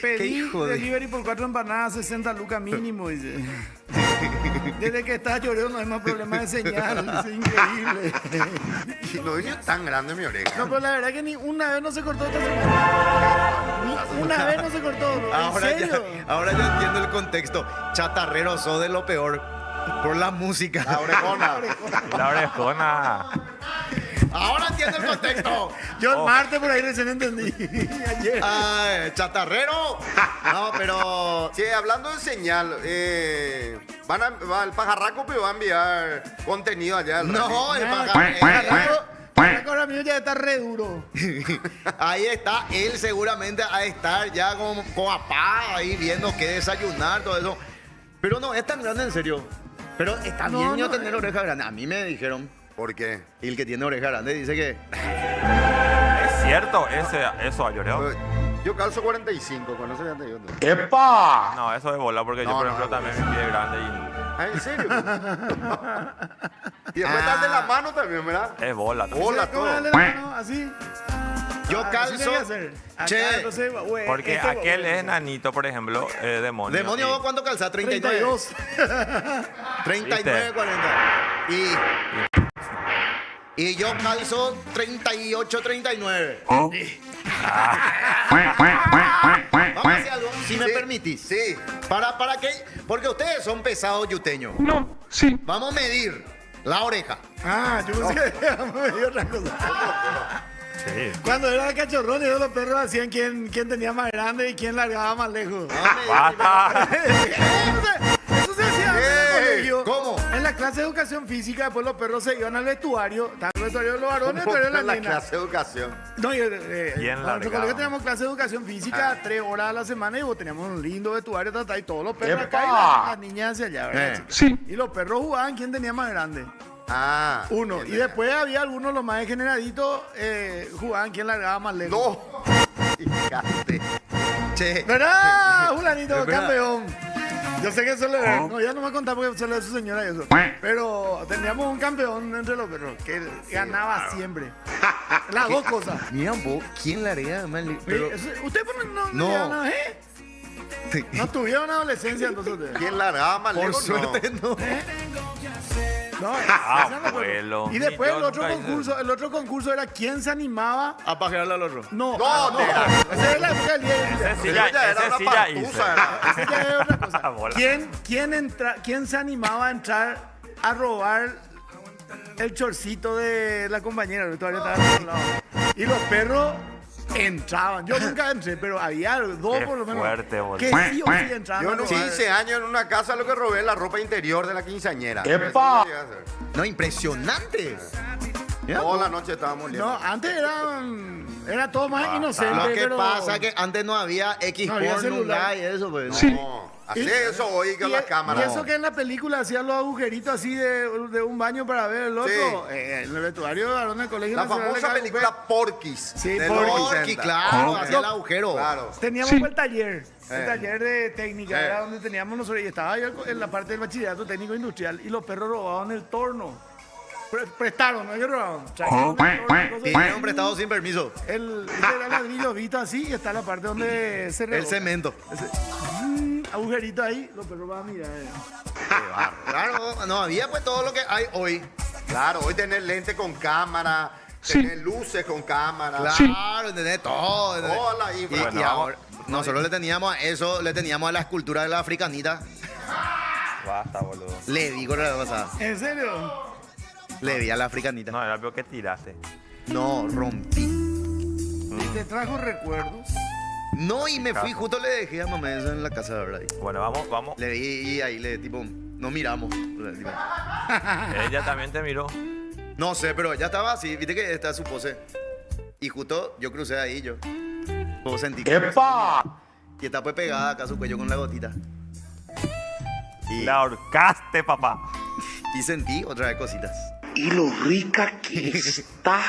[SPEAKER 7] Pedí
[SPEAKER 3] hijo de-
[SPEAKER 7] delivery por 4 empanadas, 60 lucas mínimo, dice. Desde que estás llorando no hay más problema de señal, es increíble.
[SPEAKER 4] Y no es tan grande mi oreja.
[SPEAKER 7] No, pero la verdad que ni una vez no se cortó esta semana. Ni una vez no se cortó. ¿En serio?
[SPEAKER 3] Ahora ya entiendo el contexto. Chatarrero, sos de lo peor. Por la música.
[SPEAKER 4] La orejona.
[SPEAKER 5] La orejona.
[SPEAKER 3] Ahora entiendo el contexto.
[SPEAKER 7] Yo el martes por ahí recién entendí. Ayer.
[SPEAKER 3] Ay, chatarrero. No, pero.
[SPEAKER 4] Sí, hablando de señal, el pajarraco me va a enviar contenido allá. al
[SPEAKER 3] No,
[SPEAKER 4] rally.
[SPEAKER 3] el
[SPEAKER 7] Pajarraco ahora mismo ya está re duro.
[SPEAKER 3] Ahí está, él seguramente a estar ya con papá ahí viendo qué desayunar, todo eso. Pero no, es tan grande en serio. Pero está
[SPEAKER 7] No,
[SPEAKER 3] bien yo
[SPEAKER 7] no,
[SPEAKER 3] tener oreja grande. A mí me dijeron,
[SPEAKER 4] ¿Por qué?
[SPEAKER 3] y el que tiene oreja grande dice que.
[SPEAKER 5] Es cierto, eso a lloreo.
[SPEAKER 4] Yo calzo 45, con eso ya te digo.
[SPEAKER 6] ¡Epa!
[SPEAKER 5] No, eso es bola, porque yo,
[SPEAKER 4] No,
[SPEAKER 5] por
[SPEAKER 4] no,
[SPEAKER 5] ejemplo,
[SPEAKER 4] no.
[SPEAKER 5] también me pide grande
[SPEAKER 4] Ah, ¿en serio? Y después estás de la mano también, ¿verdad?
[SPEAKER 5] y es bola también.
[SPEAKER 4] Hola,
[SPEAKER 7] ¿Cómo
[SPEAKER 4] todo.
[SPEAKER 7] darle la mano? Así.
[SPEAKER 3] Yo
[SPEAKER 7] Así
[SPEAKER 3] calzo.
[SPEAKER 7] tenía que hacer. Acá,
[SPEAKER 3] Che,
[SPEAKER 7] entonces, güey,
[SPEAKER 5] Porque
[SPEAKER 7] este,
[SPEAKER 5] aquel
[SPEAKER 7] güey,
[SPEAKER 5] es enanito, por ejemplo, demonio.
[SPEAKER 3] Demonio,
[SPEAKER 5] y-
[SPEAKER 3] ¿vos cuánto calzás? 39.
[SPEAKER 7] 32.
[SPEAKER 3] 39,
[SPEAKER 5] ¿Viste?
[SPEAKER 3] 40. Y yo calzo 38, 39. Vamos a hacer algo, si me
[SPEAKER 4] Sí,
[SPEAKER 3] permitís.
[SPEAKER 4] Sí.
[SPEAKER 3] ¿Para qué? Porque ustedes son pesados yuteños.
[SPEAKER 6] No, sí.
[SPEAKER 3] Vamos a medir la oreja.
[SPEAKER 7] Ah, yo pensé que me dio otra cosa.
[SPEAKER 5] Sí.
[SPEAKER 7] Cuando era cachorrón, los perros hacían quién tenía más grande y quién largaba más lejos.
[SPEAKER 5] Basta.
[SPEAKER 7] Eso se hacía antes en el colegio.
[SPEAKER 3] ¿Cómo?
[SPEAKER 7] En la clase de educación física, después los perros se iban al vestuario. Estaba el vestuario de los varones, el vestuario de
[SPEAKER 4] En
[SPEAKER 7] las
[SPEAKER 4] la
[SPEAKER 7] nenas.
[SPEAKER 4] clase de educación.
[SPEAKER 7] No,
[SPEAKER 5] Bien
[SPEAKER 7] en nuestro
[SPEAKER 5] largado.
[SPEAKER 7] colegio teníamos clase de educación física 3 horas a la semana y teníamos un lindo vestuario y todos los perros acá y las niñas hacia allá, ¿verdad?
[SPEAKER 6] Sí.
[SPEAKER 7] Y los perros jugaban quién tenía más grande.
[SPEAKER 4] Ah.
[SPEAKER 7] Uno. Y después había algunos, los más degeneraditos, jugaban quién largaba más lejos.
[SPEAKER 4] No. Fíjate.
[SPEAKER 3] Che.
[SPEAKER 7] ¿Verdad, Julanito?
[SPEAKER 3] Es verdad.
[SPEAKER 7] Campeón. Yo sé que eso le... No, ya no me voy a contar porque eso le de su señora y eso. Pero teníamos un campeón entre los perros que ganaba siempre. Las dos cosas.
[SPEAKER 3] Mira vos, ¿quién la haría más?
[SPEAKER 7] ¿Usted no
[SPEAKER 3] No.
[SPEAKER 7] llegaron a No tuvieron adolescencia entonces ustedes.
[SPEAKER 4] ¿Quién largaba más
[SPEAKER 3] Por
[SPEAKER 4] lejos? No.
[SPEAKER 3] suerte no.
[SPEAKER 7] No, esa no fue.
[SPEAKER 5] Abuelo.
[SPEAKER 7] Y después
[SPEAKER 5] Ni
[SPEAKER 7] el
[SPEAKER 5] yo
[SPEAKER 7] otro
[SPEAKER 5] nunca hice
[SPEAKER 7] concurso, el otro concurso era quién se animaba.
[SPEAKER 3] A pajearle al otro.
[SPEAKER 7] No,
[SPEAKER 4] No,
[SPEAKER 7] no,
[SPEAKER 4] era-
[SPEAKER 7] esa es la época del día.
[SPEAKER 5] Ese sí
[SPEAKER 4] Ella
[SPEAKER 5] ya,
[SPEAKER 4] era
[SPEAKER 5] ese
[SPEAKER 4] una
[SPEAKER 5] sí ya
[SPEAKER 4] partusa,
[SPEAKER 5] hice.
[SPEAKER 4] era.
[SPEAKER 7] Esa ya es otra cosa.
[SPEAKER 5] Bola.
[SPEAKER 7] ¿Quién se animaba a entrar a robar el chorcito de la compañera? Que todavía estaba en otro lado. Y los perros entraban. Yo nunca entré, pero había dos
[SPEAKER 5] Qué
[SPEAKER 7] por lo menos.
[SPEAKER 5] fuerte, boludo.
[SPEAKER 7] Que sí o sí entraban.
[SPEAKER 4] Yo
[SPEAKER 7] a
[SPEAKER 4] no
[SPEAKER 7] robar.
[SPEAKER 4] 15 años en una casa lo que robé la ropa interior de la quinceañera.
[SPEAKER 6] ¡Epa!
[SPEAKER 4] Eso no llegué a hacer.
[SPEAKER 3] No, impresionante. Mira,
[SPEAKER 4] Toda la noche estábamos
[SPEAKER 7] No,
[SPEAKER 4] liando.
[SPEAKER 7] antes era todo más inocente.
[SPEAKER 3] lo que
[SPEAKER 7] pero-
[SPEAKER 3] pasa es que antes no había X
[SPEAKER 7] No había
[SPEAKER 3] porn
[SPEAKER 7] celular.
[SPEAKER 3] nunca y eso, pues.
[SPEAKER 6] Sí.
[SPEAKER 4] No, hace eso hoy con
[SPEAKER 7] Y-
[SPEAKER 4] las cámaras.
[SPEAKER 7] Y eso que en la película hacían los agujeritos así de un baño para ver el otro.
[SPEAKER 4] Sí.
[SPEAKER 7] En el vestuario de varón del Colegio
[SPEAKER 4] La
[SPEAKER 7] Nacional de
[SPEAKER 4] famosa
[SPEAKER 7] Caguapé,
[SPEAKER 4] película Porky's.
[SPEAKER 7] Sí,
[SPEAKER 4] de
[SPEAKER 7] Porky.
[SPEAKER 4] los
[SPEAKER 3] Porky,
[SPEAKER 4] 80.
[SPEAKER 3] claro,
[SPEAKER 6] Ah.
[SPEAKER 3] hacía el agujero.
[SPEAKER 4] Claro.
[SPEAKER 7] Teníamos el taller. El taller de técnica,
[SPEAKER 4] Sí.
[SPEAKER 7] era donde teníamos nosotros. Y estaba yo en la parte del bachillerato técnico industrial. Y los perros robaban el torno. Prestaron, no ellos robaban. Trajeron el torno, cosas
[SPEAKER 3] Pidieron
[SPEAKER 7] así.
[SPEAKER 3] prestado sin permiso.
[SPEAKER 7] Este era ladrillo visto así y está la parte donde se
[SPEAKER 3] El
[SPEAKER 7] rebota.
[SPEAKER 3] cemento.
[SPEAKER 7] Agujerito ahí, los perros van a mirar.
[SPEAKER 3] Claro, no había pues todo lo que hay hoy.
[SPEAKER 4] Claro, hoy tener lente con cámara,
[SPEAKER 6] Sí.
[SPEAKER 4] tener luces con cámara.
[SPEAKER 3] Claro, ¿entendés? Todo. ¿entendés?
[SPEAKER 4] Toda la
[SPEAKER 3] Y,
[SPEAKER 4] infra.
[SPEAKER 3] y
[SPEAKER 5] Bueno,
[SPEAKER 3] ahora, nosotros le teníamos a eso, le teníamos a la escultura de la africanita.
[SPEAKER 5] Basta, boludo.
[SPEAKER 3] Le digo la vez pasada.
[SPEAKER 7] ¿En serio?
[SPEAKER 3] Le di a la africanita.
[SPEAKER 5] No, era lo que tiraste.
[SPEAKER 3] No, rompí.
[SPEAKER 7] Y te trajo recuerdos.
[SPEAKER 3] No, y me fui, justo le dejé a mamá eso en la casa, ¿verdad?
[SPEAKER 5] Bueno, vamos.
[SPEAKER 3] Le vi y ahí le, tipo, nos miramos. Tipo,
[SPEAKER 5] Ella también te miró.
[SPEAKER 3] no sé, pero ella estaba así, viste que está su pose. Y justo yo crucé ahí, yo. Puedo sentir que-
[SPEAKER 6] ¡Epa!
[SPEAKER 3] Y está pues pegada acá a su cuello con la gotita. Y,
[SPEAKER 5] La ahorcaste, papá.
[SPEAKER 3] y sentí otra vez cositas.
[SPEAKER 6] Y lo rica que está.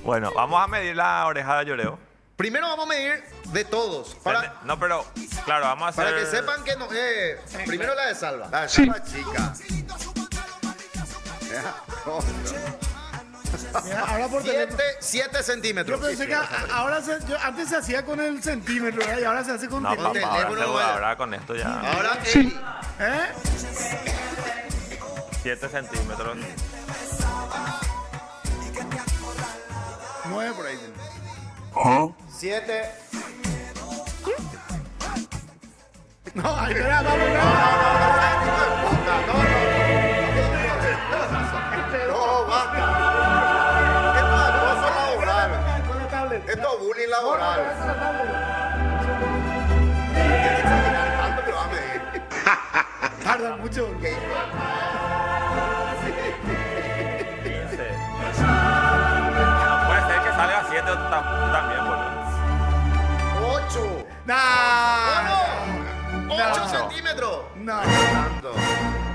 [SPEAKER 5] Bueno, vamos a medir la oreja de lloreo.
[SPEAKER 3] Primero vamos a medir de todos. Para,
[SPEAKER 5] No, pero, claro, vamos a hacer...
[SPEAKER 3] para que sepan que no. Primero la de Salva.
[SPEAKER 4] La
[SPEAKER 6] Sí.
[SPEAKER 4] la chica.
[SPEAKER 7] Mira, ahora por teléfono.
[SPEAKER 3] 7 centímetros.
[SPEAKER 7] Yo pensé que antes se hacía con el centímetro, ¿verdad? Y ahora se hace con
[SPEAKER 5] No,
[SPEAKER 7] teléfono.
[SPEAKER 5] papá, ahora,
[SPEAKER 3] teléfono,
[SPEAKER 5] ahora con esto ya...
[SPEAKER 3] Ahora,
[SPEAKER 6] Sí.
[SPEAKER 7] ¿Eh?
[SPEAKER 5] 7 centímetros.
[SPEAKER 7] 9 por ahí.
[SPEAKER 3] 7.
[SPEAKER 7] No, ahí espera, vamos,
[SPEAKER 4] No, basta. Esto es acoso laboral.
[SPEAKER 7] con la tablet.
[SPEAKER 4] Esto es bullying laboral. Tanto que lo va a medir.
[SPEAKER 7] Tarda mucho.
[SPEAKER 5] 15. No puede ser que salga 7 también, boludo.
[SPEAKER 3] 8.
[SPEAKER 7] No.
[SPEAKER 3] 8
[SPEAKER 5] No.
[SPEAKER 3] centímetros.
[SPEAKER 7] No.
[SPEAKER 4] Tanto.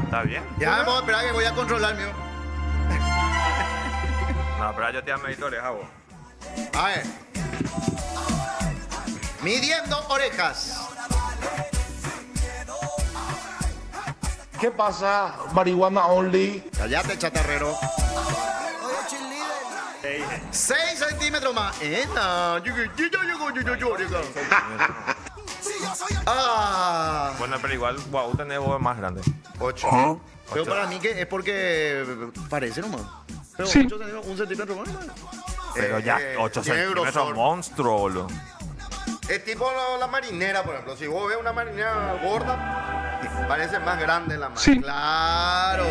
[SPEAKER 5] ¿Está bien?
[SPEAKER 3] Ya vamos a esperar que voy a controlar mío.
[SPEAKER 5] No, pero yo te voy a medir tu oreja, vos.
[SPEAKER 3] A ver. Midiendo orejas.
[SPEAKER 6] ¿Qué pasa? Marihuana only.
[SPEAKER 3] Cállate, chatarrero. 6 centímetros más. No. Ah.
[SPEAKER 5] Bueno, pero igual, wow, tenés vos más grande.
[SPEAKER 4] 8.
[SPEAKER 3] Pero para mí que es porque parece nomás. Pero
[SPEAKER 6] Sí.
[SPEAKER 3] 8 centímetros, 1 centímetro más.
[SPEAKER 5] Pero ya, 8
[SPEAKER 4] tiene
[SPEAKER 5] centímetros,
[SPEAKER 4] grosor.
[SPEAKER 5] monstruo, boludo.
[SPEAKER 4] Es tipo la marinera, por ejemplo. Si vos ves una marinera gorda, parece más grande la marinera.
[SPEAKER 6] Sí.
[SPEAKER 3] Claro.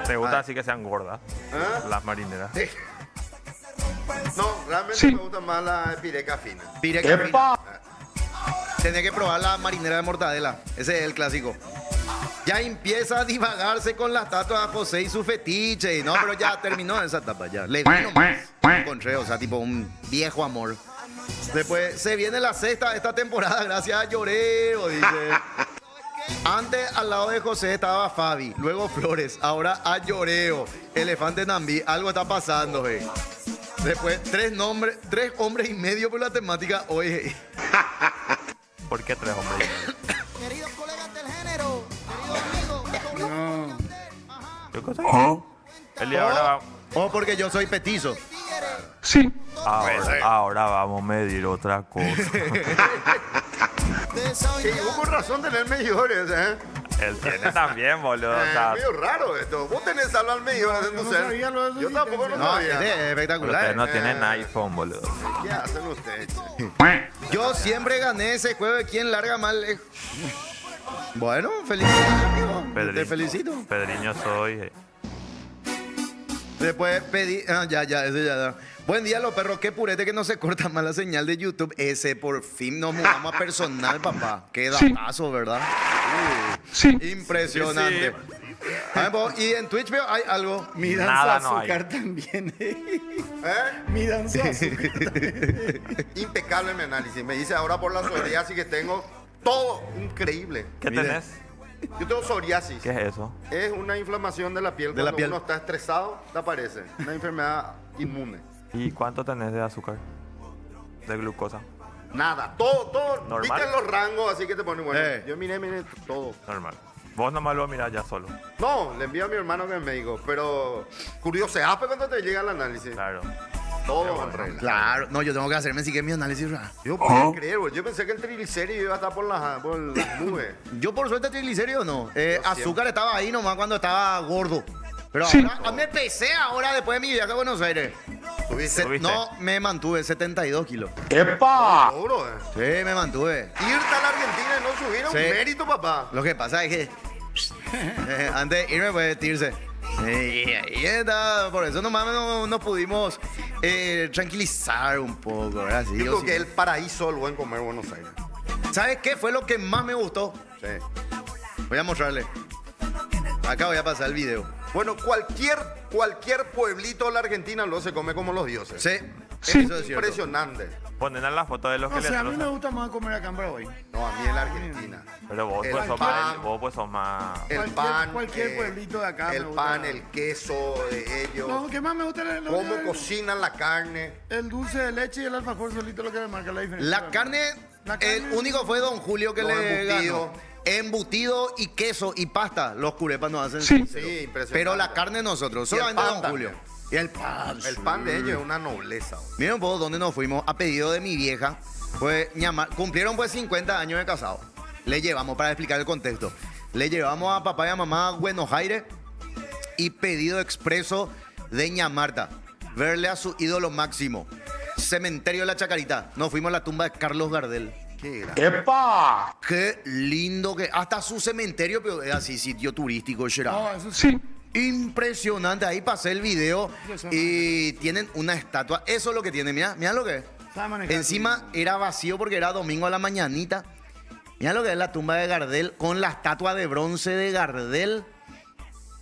[SPEAKER 5] ¿Te gusta así que sean gordas?
[SPEAKER 4] ¿Ah?
[SPEAKER 5] Las marineras.
[SPEAKER 4] No, realmente
[SPEAKER 6] Sí.
[SPEAKER 4] me gusta más la pireca fina.
[SPEAKER 3] Pireca fina.
[SPEAKER 6] ¡Epa!
[SPEAKER 3] Tenés que probar la marinera de mortadela. Ese es el clásico. Ya empieza a divagarse con la estatua de José y su fetiche. Y no, pero ya terminó esa etapa. Ya le di nomás. Encontré, o sea, tipo un viejo amor. Después se viene la sexta de esta temporada gracias a Lloreo, dice. Antes al lado de José estaba Fabi, luego Flores, ahora a Lloreo. Elefante Nambí, algo está pasando, ve. Después 3 hombres y medio por la temática hoy.
[SPEAKER 5] ¿Por qué 3 hombres?
[SPEAKER 8] Queridos colegas del género, queridos amigos,
[SPEAKER 5] ¿Yo qué sé? El día ahora,
[SPEAKER 3] O porque yo soy petizo.
[SPEAKER 6] Sí.
[SPEAKER 5] ahora vamos a medir otra cosa.
[SPEAKER 8] ustedes saben
[SPEAKER 4] Sí,
[SPEAKER 8] ya.
[SPEAKER 4] hubo con razón tener medidores, ¿eh?
[SPEAKER 5] Él tiene también, boludo. O
[SPEAKER 4] Es
[SPEAKER 5] sea,
[SPEAKER 4] medio raro esto. Vos tenés salvo al medio en tu
[SPEAKER 7] no
[SPEAKER 4] cel.
[SPEAKER 7] sabía lo de
[SPEAKER 4] Yo tampoco no
[SPEAKER 7] resistencia.
[SPEAKER 3] No,
[SPEAKER 4] sabía.
[SPEAKER 3] este es
[SPEAKER 5] pero
[SPEAKER 3] espectacular.
[SPEAKER 5] ustedes no tienen iPhone, boludo.
[SPEAKER 4] ¿Qué hacen ustedes? che?
[SPEAKER 3] Yo siempre gané ese juego de quién larga más lejos. Bueno, felicidades, amigo. Te felicito.
[SPEAKER 5] Pedriño soy.
[SPEAKER 3] Después pedí. Ya, ese ya da. Buen día, los perros. Qué purete que no se corta más la señal de YouTube. Ese, por fin nos mudamos a personal, papá. Qué datazo, ¿verdad?
[SPEAKER 6] Sí.
[SPEAKER 3] Impresionante. A ver, vos, y en Twitch veo, hay algo.
[SPEAKER 7] Midan
[SPEAKER 5] Nada
[SPEAKER 7] su
[SPEAKER 5] no hay.
[SPEAKER 7] azúcar también.
[SPEAKER 4] ¿Eh?
[SPEAKER 7] Midan su azúcar también.
[SPEAKER 4] Impecable mi análisis. Me dice ahora por la psoriasis que tengo todo increíble.
[SPEAKER 5] ¿Qué
[SPEAKER 3] Mira.
[SPEAKER 5] tenés?
[SPEAKER 4] Yo tengo psoriasis.
[SPEAKER 5] ¿Qué es eso?
[SPEAKER 4] Es una inflamación de la piel.
[SPEAKER 3] De la
[SPEAKER 4] Cuando
[SPEAKER 3] piel.
[SPEAKER 4] uno está estresado, te aparece. Una enfermedad inmune.
[SPEAKER 5] ¿Y cuánto tenés de azúcar? De glucosa.
[SPEAKER 4] Nada, todo.
[SPEAKER 5] Normal.
[SPEAKER 4] Viste los rangos, así que te pone bueno.
[SPEAKER 3] Eh.
[SPEAKER 4] Yo miré todo.
[SPEAKER 5] Normal. Vos nomás lo mirás ya solo.
[SPEAKER 4] No, le envío a mi hermano que es médico, pero curioseape cuando te llega el análisis.
[SPEAKER 5] Claro.
[SPEAKER 4] Todo en regla.
[SPEAKER 3] Claro, no, yo tengo que hacerme sí que mi análisis. ¿verdad?
[SPEAKER 4] Yo puedo creer, güey. Yo pensé que el triglicérido iba a estar por las nubes.
[SPEAKER 3] Yo, por suerte, triglicéridos no.
[SPEAKER 4] siempre.
[SPEAKER 3] Azúcar estaba ahí nomás cuando estaba gordo. Pero
[SPEAKER 6] Sí.
[SPEAKER 3] ahora me pesé ahora después de mi viaje a Buenos Aires.
[SPEAKER 4] ¿Tuviste?
[SPEAKER 5] ¿Tuviste?
[SPEAKER 3] No, me mantuve 72 kilos.
[SPEAKER 6] ¡Epa!
[SPEAKER 4] Seguro,
[SPEAKER 3] Sí, me mantuve.
[SPEAKER 4] Irte a la Argentina y no subir a un
[SPEAKER 3] Sí.
[SPEAKER 4] mérito, papá.
[SPEAKER 3] Lo que pasa es que antes de irme, pues, irse. Y ahí está, por eso nomás no pudimos tranquilizar un poco, ¿verdad? Sí,
[SPEAKER 4] Yo
[SPEAKER 3] o
[SPEAKER 4] creo
[SPEAKER 3] sí.
[SPEAKER 4] que es el paraíso del buen comer Buenos Aires.
[SPEAKER 3] ¿Sabes qué fue lo que más me gustó?
[SPEAKER 4] Sí.
[SPEAKER 3] Voy a mostrarle. Acá voy a pasar el video.
[SPEAKER 4] Bueno, cualquier pueblito de la Argentina lo se come como los dioses.
[SPEAKER 3] Sí,
[SPEAKER 6] Sí.
[SPEAKER 3] eso es cierto.
[SPEAKER 4] Impresionante.
[SPEAKER 5] Ponen la foto de los
[SPEAKER 7] O
[SPEAKER 5] que
[SPEAKER 7] sea, a
[SPEAKER 5] le
[SPEAKER 7] mí me
[SPEAKER 5] trozan.
[SPEAKER 7] gusta más comer acá en Paraguay.
[SPEAKER 4] No, a mí en la Argentina.
[SPEAKER 5] Pero vos
[SPEAKER 4] El
[SPEAKER 5] pues sos
[SPEAKER 4] pan.
[SPEAKER 5] más. Vos pues sos más.
[SPEAKER 4] El pan.
[SPEAKER 7] Cualquier pueblito de acá me
[SPEAKER 4] El
[SPEAKER 7] gusta.
[SPEAKER 4] pan, el queso de ellos.
[SPEAKER 7] Lo que más me gusta es
[SPEAKER 4] Cómo cocinan la carne.
[SPEAKER 7] el dulce de leche y el alfajor solito lo que me marca la diferencia.
[SPEAKER 3] La carne,
[SPEAKER 7] La carne-
[SPEAKER 3] el único fue Don Julio que
[SPEAKER 4] Los
[SPEAKER 3] le
[SPEAKER 4] embutidos.
[SPEAKER 3] ganó. Embutido y queso y pasta. Los curepas nos hacen
[SPEAKER 6] Sí.
[SPEAKER 3] sincero.
[SPEAKER 4] Sí, impresionante.
[SPEAKER 3] Pero la carne nosotros,
[SPEAKER 4] Y el
[SPEAKER 3] solamente
[SPEAKER 4] pan
[SPEAKER 3] Don
[SPEAKER 4] también.
[SPEAKER 3] Julio. Y el pan.
[SPEAKER 4] El pan de ellos es una nobleza.
[SPEAKER 3] Miren un poco dónde nos fuimos. A pedido de mi vieja. Pues cumplieron pues 50 años de casado. Le llevamos, para explicar el contexto, le llevamos a papá y a mamá a Buenos Aires y pedido expreso de ña Marta. Verle a su ídolo máximo. Cementerio de la Chacarita. Nos fuimos a la tumba de Carlos Gardel.
[SPEAKER 4] Qué gran-
[SPEAKER 6] ¡Epa!
[SPEAKER 3] Qué lindo que... Hasta su cementerio, pero es así, sitio turístico, Gerard.
[SPEAKER 7] No, eso sí.
[SPEAKER 6] Sí.
[SPEAKER 3] Impresionante. Ahí pasé el video y tienen una estatua. Eso es lo que tiene. Mira, mira lo que es.
[SPEAKER 7] Sabe manejar.
[SPEAKER 3] Encima era vacío porque era domingo a la mañanita. Mira lo que es la tumba de Gardel con la estatua de bronce de Gardel.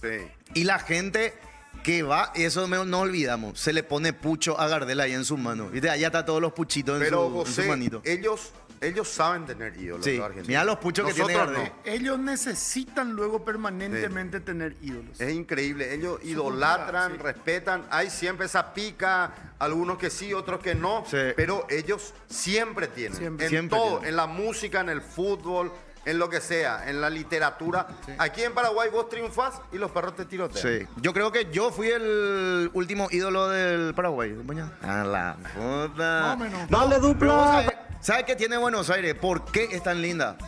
[SPEAKER 4] Sí.
[SPEAKER 3] Y la gente que va, eso no olvidamos, se le pone pucho a Gardel ahí en su mano. ¿Viste? Allá está todos los puchitos
[SPEAKER 4] Pero
[SPEAKER 3] en su
[SPEAKER 4] José,
[SPEAKER 3] manito.
[SPEAKER 4] ellos saben tener ídolos.
[SPEAKER 3] Sí,
[SPEAKER 4] los argentinos.
[SPEAKER 3] mira los puchos que tiene
[SPEAKER 4] Nosotros
[SPEAKER 3] Gardel.
[SPEAKER 4] no.
[SPEAKER 7] Ellos necesitan luego permanentemente tener ídolos.
[SPEAKER 4] Es increíble. Ellos idolatran,
[SPEAKER 7] cultura, sí.
[SPEAKER 4] respetan. Hay siempre esa pica. Algunos que sí, otros que no.
[SPEAKER 3] Sí.
[SPEAKER 4] Pero ellos siempre tienen.
[SPEAKER 7] Siempre.
[SPEAKER 4] En
[SPEAKER 3] Siempre
[SPEAKER 4] todo.
[SPEAKER 3] tienen.
[SPEAKER 4] En la música, en el fútbol, en lo que sea. En la literatura. Aquí en Paraguay vos triunfas y los perros te tirotean.
[SPEAKER 3] Sí, yo creo que yo fui el último ídolo del Paraguay. A la puta.
[SPEAKER 7] Más o menos.
[SPEAKER 6] Dale dupla.
[SPEAKER 3] ¿Sabe qué tiene Buenos Aires? ¿Por qué es tan linda?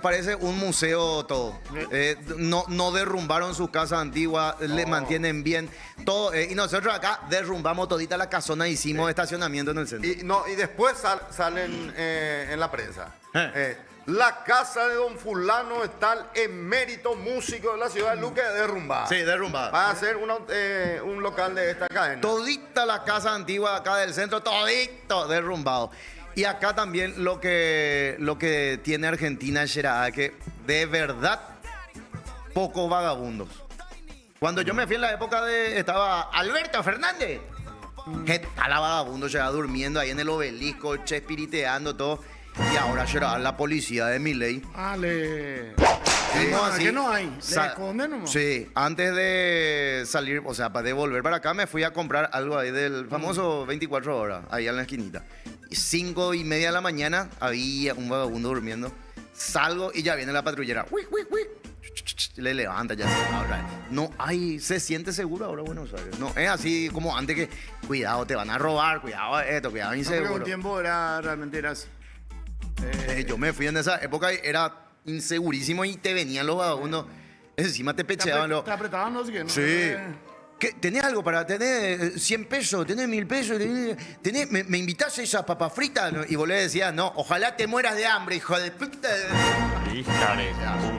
[SPEAKER 3] Parece un museo todo. No derrumbaron sus casas antiguas, le mantienen bien todo. Y nosotros acá derrumbamos todita la casona, hicimos estacionamiento en el centro.
[SPEAKER 4] Y después salen en la prensa. La casa de don fulano está el emérito músico de la ciudad de Luque derrumbada.
[SPEAKER 3] Sí, derrumbada.
[SPEAKER 4] Va a ser un local de esta cadena.
[SPEAKER 3] Todita la casa antigua acá del centro, todito derrumbado. Y acá también lo que tiene Argentina es que de verdad pocos vagabundos. Cuando yo me fui en la época estaba Alberto Fernández. Que tal vagabundo llegaba durmiendo ahí en el obelisco, chespiriteando todo. Y ahora llega la policía de Milei.
[SPEAKER 7] Ale.
[SPEAKER 3] Fuimos así.
[SPEAKER 7] ¿Qué no hay? ¿Le esconden nomás?
[SPEAKER 3] Sí, antes de salir, o sea, de volver para acá, me fui a comprar algo ahí del famoso 24 horas, ahí en la esquinita. Y 5:30 de la mañana había un vagabundo durmiendo. Salgo y ya viene la patrullera. Uy, uy, uy. Le levanta ya. No hay, se siente seguro ahora Buenos Aires. No, es así como antes que, cuidado, te van a robar, cuidado esto, cuidado
[SPEAKER 7] No, pero un
[SPEAKER 3] inseguro.
[SPEAKER 7] tiempo realmente era así.
[SPEAKER 3] Yo me fui en esa época y era insegurísimo y te venían los vagabundos. Encima te pecheaban los...
[SPEAKER 7] Te apretaban los que no.
[SPEAKER 3] Sí. ¿Qué? ¿Tenés algo para tener 100 pesos? ¿Tenés 1000 pesos? ¿Me invitás a esas papas fritas? ¿No? Y vos le decías, no, ojalá te mueras de hambre, hijo de puta.
[SPEAKER 5] Hija de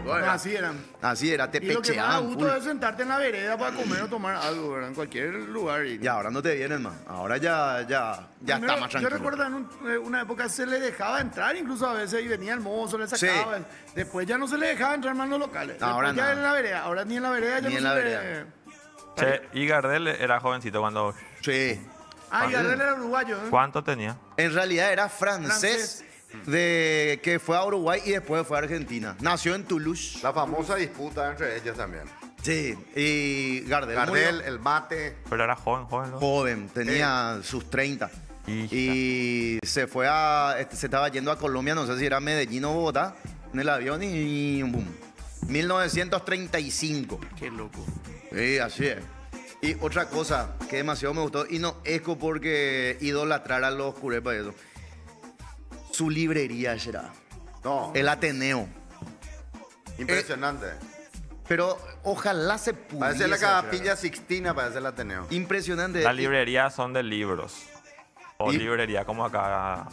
[SPEAKER 7] No, así eran.
[SPEAKER 3] Así era, te
[SPEAKER 7] Y lo que más da
[SPEAKER 3] pecheaban.
[SPEAKER 7] gusto
[SPEAKER 3] full.
[SPEAKER 7] es sentarte en la vereda para comer o tomar algo, ¿verdad? En cualquier lugar.
[SPEAKER 3] Y ahora no te vienen más. Ahora ya está
[SPEAKER 7] Primero,
[SPEAKER 3] más
[SPEAKER 7] yo
[SPEAKER 3] tranquilo.
[SPEAKER 7] recuerdo en una época se le dejaba entrar incluso a veces y venía el mozo, le sacaba.
[SPEAKER 3] Sí.
[SPEAKER 7] Después ya no se le dejaba entrar más en los locales.
[SPEAKER 3] Ahora
[SPEAKER 7] Después ya
[SPEAKER 3] no.
[SPEAKER 7] en la vereda. Ahora ni en la vereda ya
[SPEAKER 3] Ni
[SPEAKER 7] no
[SPEAKER 3] en
[SPEAKER 7] se
[SPEAKER 3] la
[SPEAKER 7] le...
[SPEAKER 3] vereda.
[SPEAKER 5] Che, y Gardel era jovencito cuando...
[SPEAKER 3] Sí.
[SPEAKER 7] Ah, y Gardel era uruguayo, ¿eh?
[SPEAKER 5] ¿Cuánto tenía?
[SPEAKER 3] En realidad era francés, de que fue a Uruguay y después fue a Argentina. Nació en Toulouse.
[SPEAKER 4] La famosa disputa entre ellos también.
[SPEAKER 3] Sí. Y Gardel,
[SPEAKER 4] Gardel,
[SPEAKER 3] murió
[SPEAKER 4] el mate.
[SPEAKER 5] Pero era joven, ¿no?
[SPEAKER 3] joven, tenía sus 30.
[SPEAKER 5] Hija.
[SPEAKER 3] Y se fue se estaba yendo a Colombia, no sé si era Medellín o Bogotá, en el avión y boom. 1935.
[SPEAKER 7] Qué loco.
[SPEAKER 3] Sí, así es. Y otra cosa que demasiado me gustó, y no es porque idolatrar a los curepas y eso. Su librería será.
[SPEAKER 4] No,
[SPEAKER 3] El Ateneo.
[SPEAKER 4] impresionante.
[SPEAKER 3] Pero ojalá se pudiese.
[SPEAKER 4] Parece la
[SPEAKER 3] hacer,
[SPEAKER 4] Capilla Sixtina, parece el Ateneo.
[SPEAKER 3] impresionante.
[SPEAKER 5] Las librerías son de libros. O
[SPEAKER 3] Y-
[SPEAKER 5] librería como acá.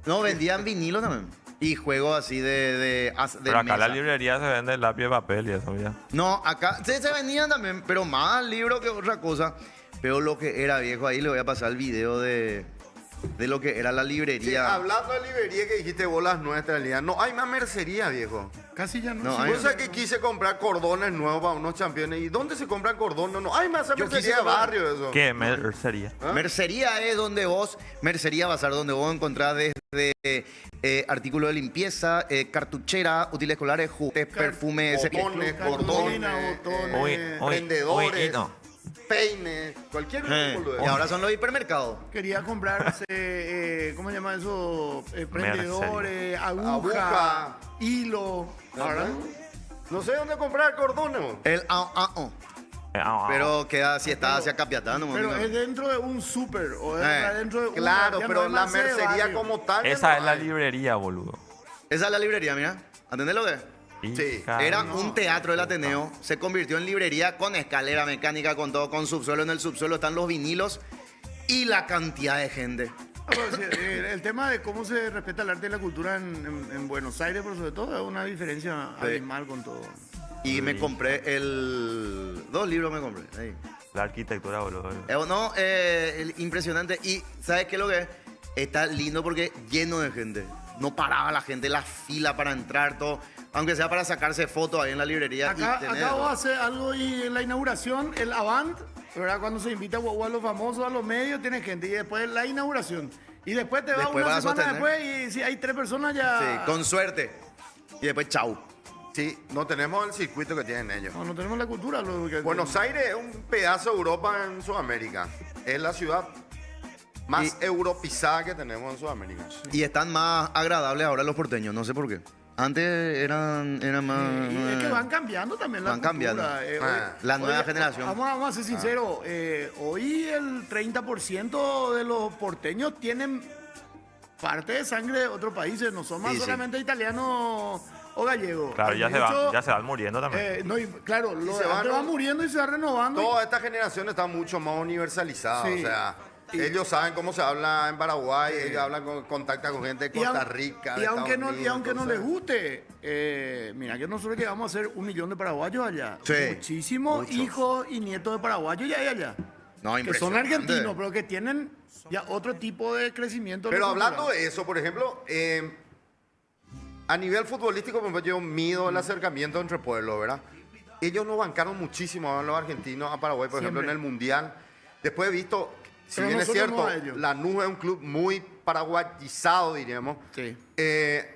[SPEAKER 3] No, vendían vinilo también. Y juegos así de
[SPEAKER 5] Pero acá
[SPEAKER 3] mesa.
[SPEAKER 5] la librería se vende lápiz de papel y eso, ya.
[SPEAKER 3] No, acá se vendían también, pero más libros que otra cosa. Pero lo que era, viejo, ahí le voy a pasar el video de lo que era la
[SPEAKER 4] Sí,
[SPEAKER 3] librería.
[SPEAKER 4] hablando de librería que dijiste vos las nuestras, Lía, no hay más mercería, viejo.
[SPEAKER 7] Casi ya no.
[SPEAKER 3] No,
[SPEAKER 7] sí,
[SPEAKER 3] hay-
[SPEAKER 4] Vos sabés que quise comprar cordones nuevos para unos campeones. ¿Y dónde se compran cordones? No hay más esa
[SPEAKER 3] Yo
[SPEAKER 4] mercería
[SPEAKER 3] quise
[SPEAKER 4] de
[SPEAKER 3] comprar-
[SPEAKER 4] barrio, eso.
[SPEAKER 5] ¿Qué mercería?
[SPEAKER 4] ¿Ah?
[SPEAKER 3] Mercería es donde vos, Mercería Bazar, donde vos encontrás desde artículos de limpieza, cartuchera, útiles escolares, juguetes, perfumes,
[SPEAKER 4] botones,
[SPEAKER 7] Cartulina,
[SPEAKER 4] botones,
[SPEAKER 7] botones.
[SPEAKER 5] Uy,
[SPEAKER 4] prendedores,
[SPEAKER 5] uy, no.
[SPEAKER 4] peines, cualquier
[SPEAKER 3] y ahora son los hipermercados.
[SPEAKER 7] Quería comprar, ¿cómo se llama eso? Prendedores, aguja,
[SPEAKER 4] Aguja.
[SPEAKER 7] hilo. Ahora,
[SPEAKER 4] No sé dónde comprar cordones. Vos.
[SPEAKER 3] El pero queda si está hacia Capiatá, no
[SPEAKER 7] pero
[SPEAKER 3] amigo.
[SPEAKER 7] es dentro de un súper o es dentro de un...
[SPEAKER 4] Claro,
[SPEAKER 7] ya
[SPEAKER 4] pero
[SPEAKER 7] no es
[SPEAKER 4] la
[SPEAKER 7] más de
[SPEAKER 4] mercería
[SPEAKER 7] barrio.
[SPEAKER 4] como tal. ya
[SPEAKER 5] Esa
[SPEAKER 4] no
[SPEAKER 5] es la
[SPEAKER 4] hay.
[SPEAKER 5] librería, boludo.
[SPEAKER 3] Esa es la librería, mira. ¿Entendés lo que es?
[SPEAKER 4] Sí.
[SPEAKER 5] Hija
[SPEAKER 3] Era
[SPEAKER 5] de-
[SPEAKER 3] un teatro del Ateneo, se convirtió en librería con escalera mecánica, con todo, con subsuelo. En el subsuelo están los vinilos y la cantidad de gente.
[SPEAKER 7] Pero sí, el tema de cómo se respeta el arte y la cultura en Buenos Aires, pero sobre todo, es una diferencia abismal con todo.
[SPEAKER 3] Y me compré dos libros me compré. Ahí.
[SPEAKER 5] La arquitectura, boludo.
[SPEAKER 3] No, impresionante. Y ¿sabes qué es lo que es? Está lindo porque lleno de gente. No paraba la gente, la fila para entrar, todo. Aunque sea para sacarse fotos ahí en la librería. y tener-
[SPEAKER 7] Acá vos haces algo y en la inauguración, el Avant, ¿verdad? Cuando se invita a los famosos, a los medios, tiene gente. Y después la inauguración. Y después te vas
[SPEAKER 3] Después
[SPEAKER 7] una
[SPEAKER 3] vas a
[SPEAKER 7] semana
[SPEAKER 3] sostener.
[SPEAKER 7] después y si hay 3 personas ya...
[SPEAKER 3] Sí, con suerte. Y después, chau.
[SPEAKER 4] Sí, no tenemos el circuito que tienen ellos.
[SPEAKER 7] No tenemos la cultura.
[SPEAKER 4] Buenos Aires es un pedazo de Europa en Sudamérica. Es la ciudad más europizada que tenemos en Sudamérica.
[SPEAKER 3] Y están más agradables ahora los porteños, no sé por qué. Antes eran más...
[SPEAKER 7] Y es que van cambiando también la
[SPEAKER 3] Van
[SPEAKER 7] cultura.
[SPEAKER 3] cambiando.
[SPEAKER 4] Ah.
[SPEAKER 3] La nueva generación.
[SPEAKER 7] Vamos a ser sinceros. Hoy el 30% de los porteños tienen parte de sangre de otros países. No son más
[SPEAKER 3] Sí, sí.
[SPEAKER 7] solamente italianos o gallegos.
[SPEAKER 5] Claro,
[SPEAKER 7] Hay
[SPEAKER 5] ya
[SPEAKER 7] mucho-
[SPEAKER 5] se van muriendo también.
[SPEAKER 7] no, y claro, los
[SPEAKER 4] se
[SPEAKER 7] de
[SPEAKER 4] van,
[SPEAKER 7] antes
[SPEAKER 4] ¿no?
[SPEAKER 7] van muriendo y se va renovando.
[SPEAKER 4] Toda esta generación está mucho más universalizada.
[SPEAKER 7] Sí.
[SPEAKER 4] O sea, ellos saben cómo se habla en Paraguay, ellos hablan contactan con gente de
[SPEAKER 7] Y
[SPEAKER 4] Costa
[SPEAKER 7] aun-
[SPEAKER 4] Rica.
[SPEAKER 7] Y
[SPEAKER 4] de
[SPEAKER 7] aunque,
[SPEAKER 4] Estados
[SPEAKER 7] no, y
[SPEAKER 4] Unidos,
[SPEAKER 7] aunque no
[SPEAKER 4] entonces-
[SPEAKER 7] les guste, mira que nosotros llegamos a ser 1 millón de paraguayos allá.
[SPEAKER 3] Sí,
[SPEAKER 7] Muchísimos
[SPEAKER 3] muchos.
[SPEAKER 7] hijos y nietos de paraguayos ya hay allá.
[SPEAKER 3] No,
[SPEAKER 7] Que son
[SPEAKER 3] impresionante.
[SPEAKER 7] argentinos, pero que tienen ya otro tipo de crecimiento.
[SPEAKER 4] Pero
[SPEAKER 7] cultural.
[SPEAKER 4] hablando de eso, por ejemplo, a nivel futbolístico, por ejemplo, yo mido el acercamiento entre pueblos, ¿verdad? Ellos nos bancaron muchísimo a los argentinos, a Paraguay, por ejemplo, en
[SPEAKER 7] Siempre.
[SPEAKER 4] el Mundial. Después he visto, si
[SPEAKER 7] Pero
[SPEAKER 4] bien es
[SPEAKER 7] nosotros
[SPEAKER 4] cierto,
[SPEAKER 7] no a ellos.
[SPEAKER 4] Lanús es un club muy paraguayizado, diríamos.
[SPEAKER 7] Sí.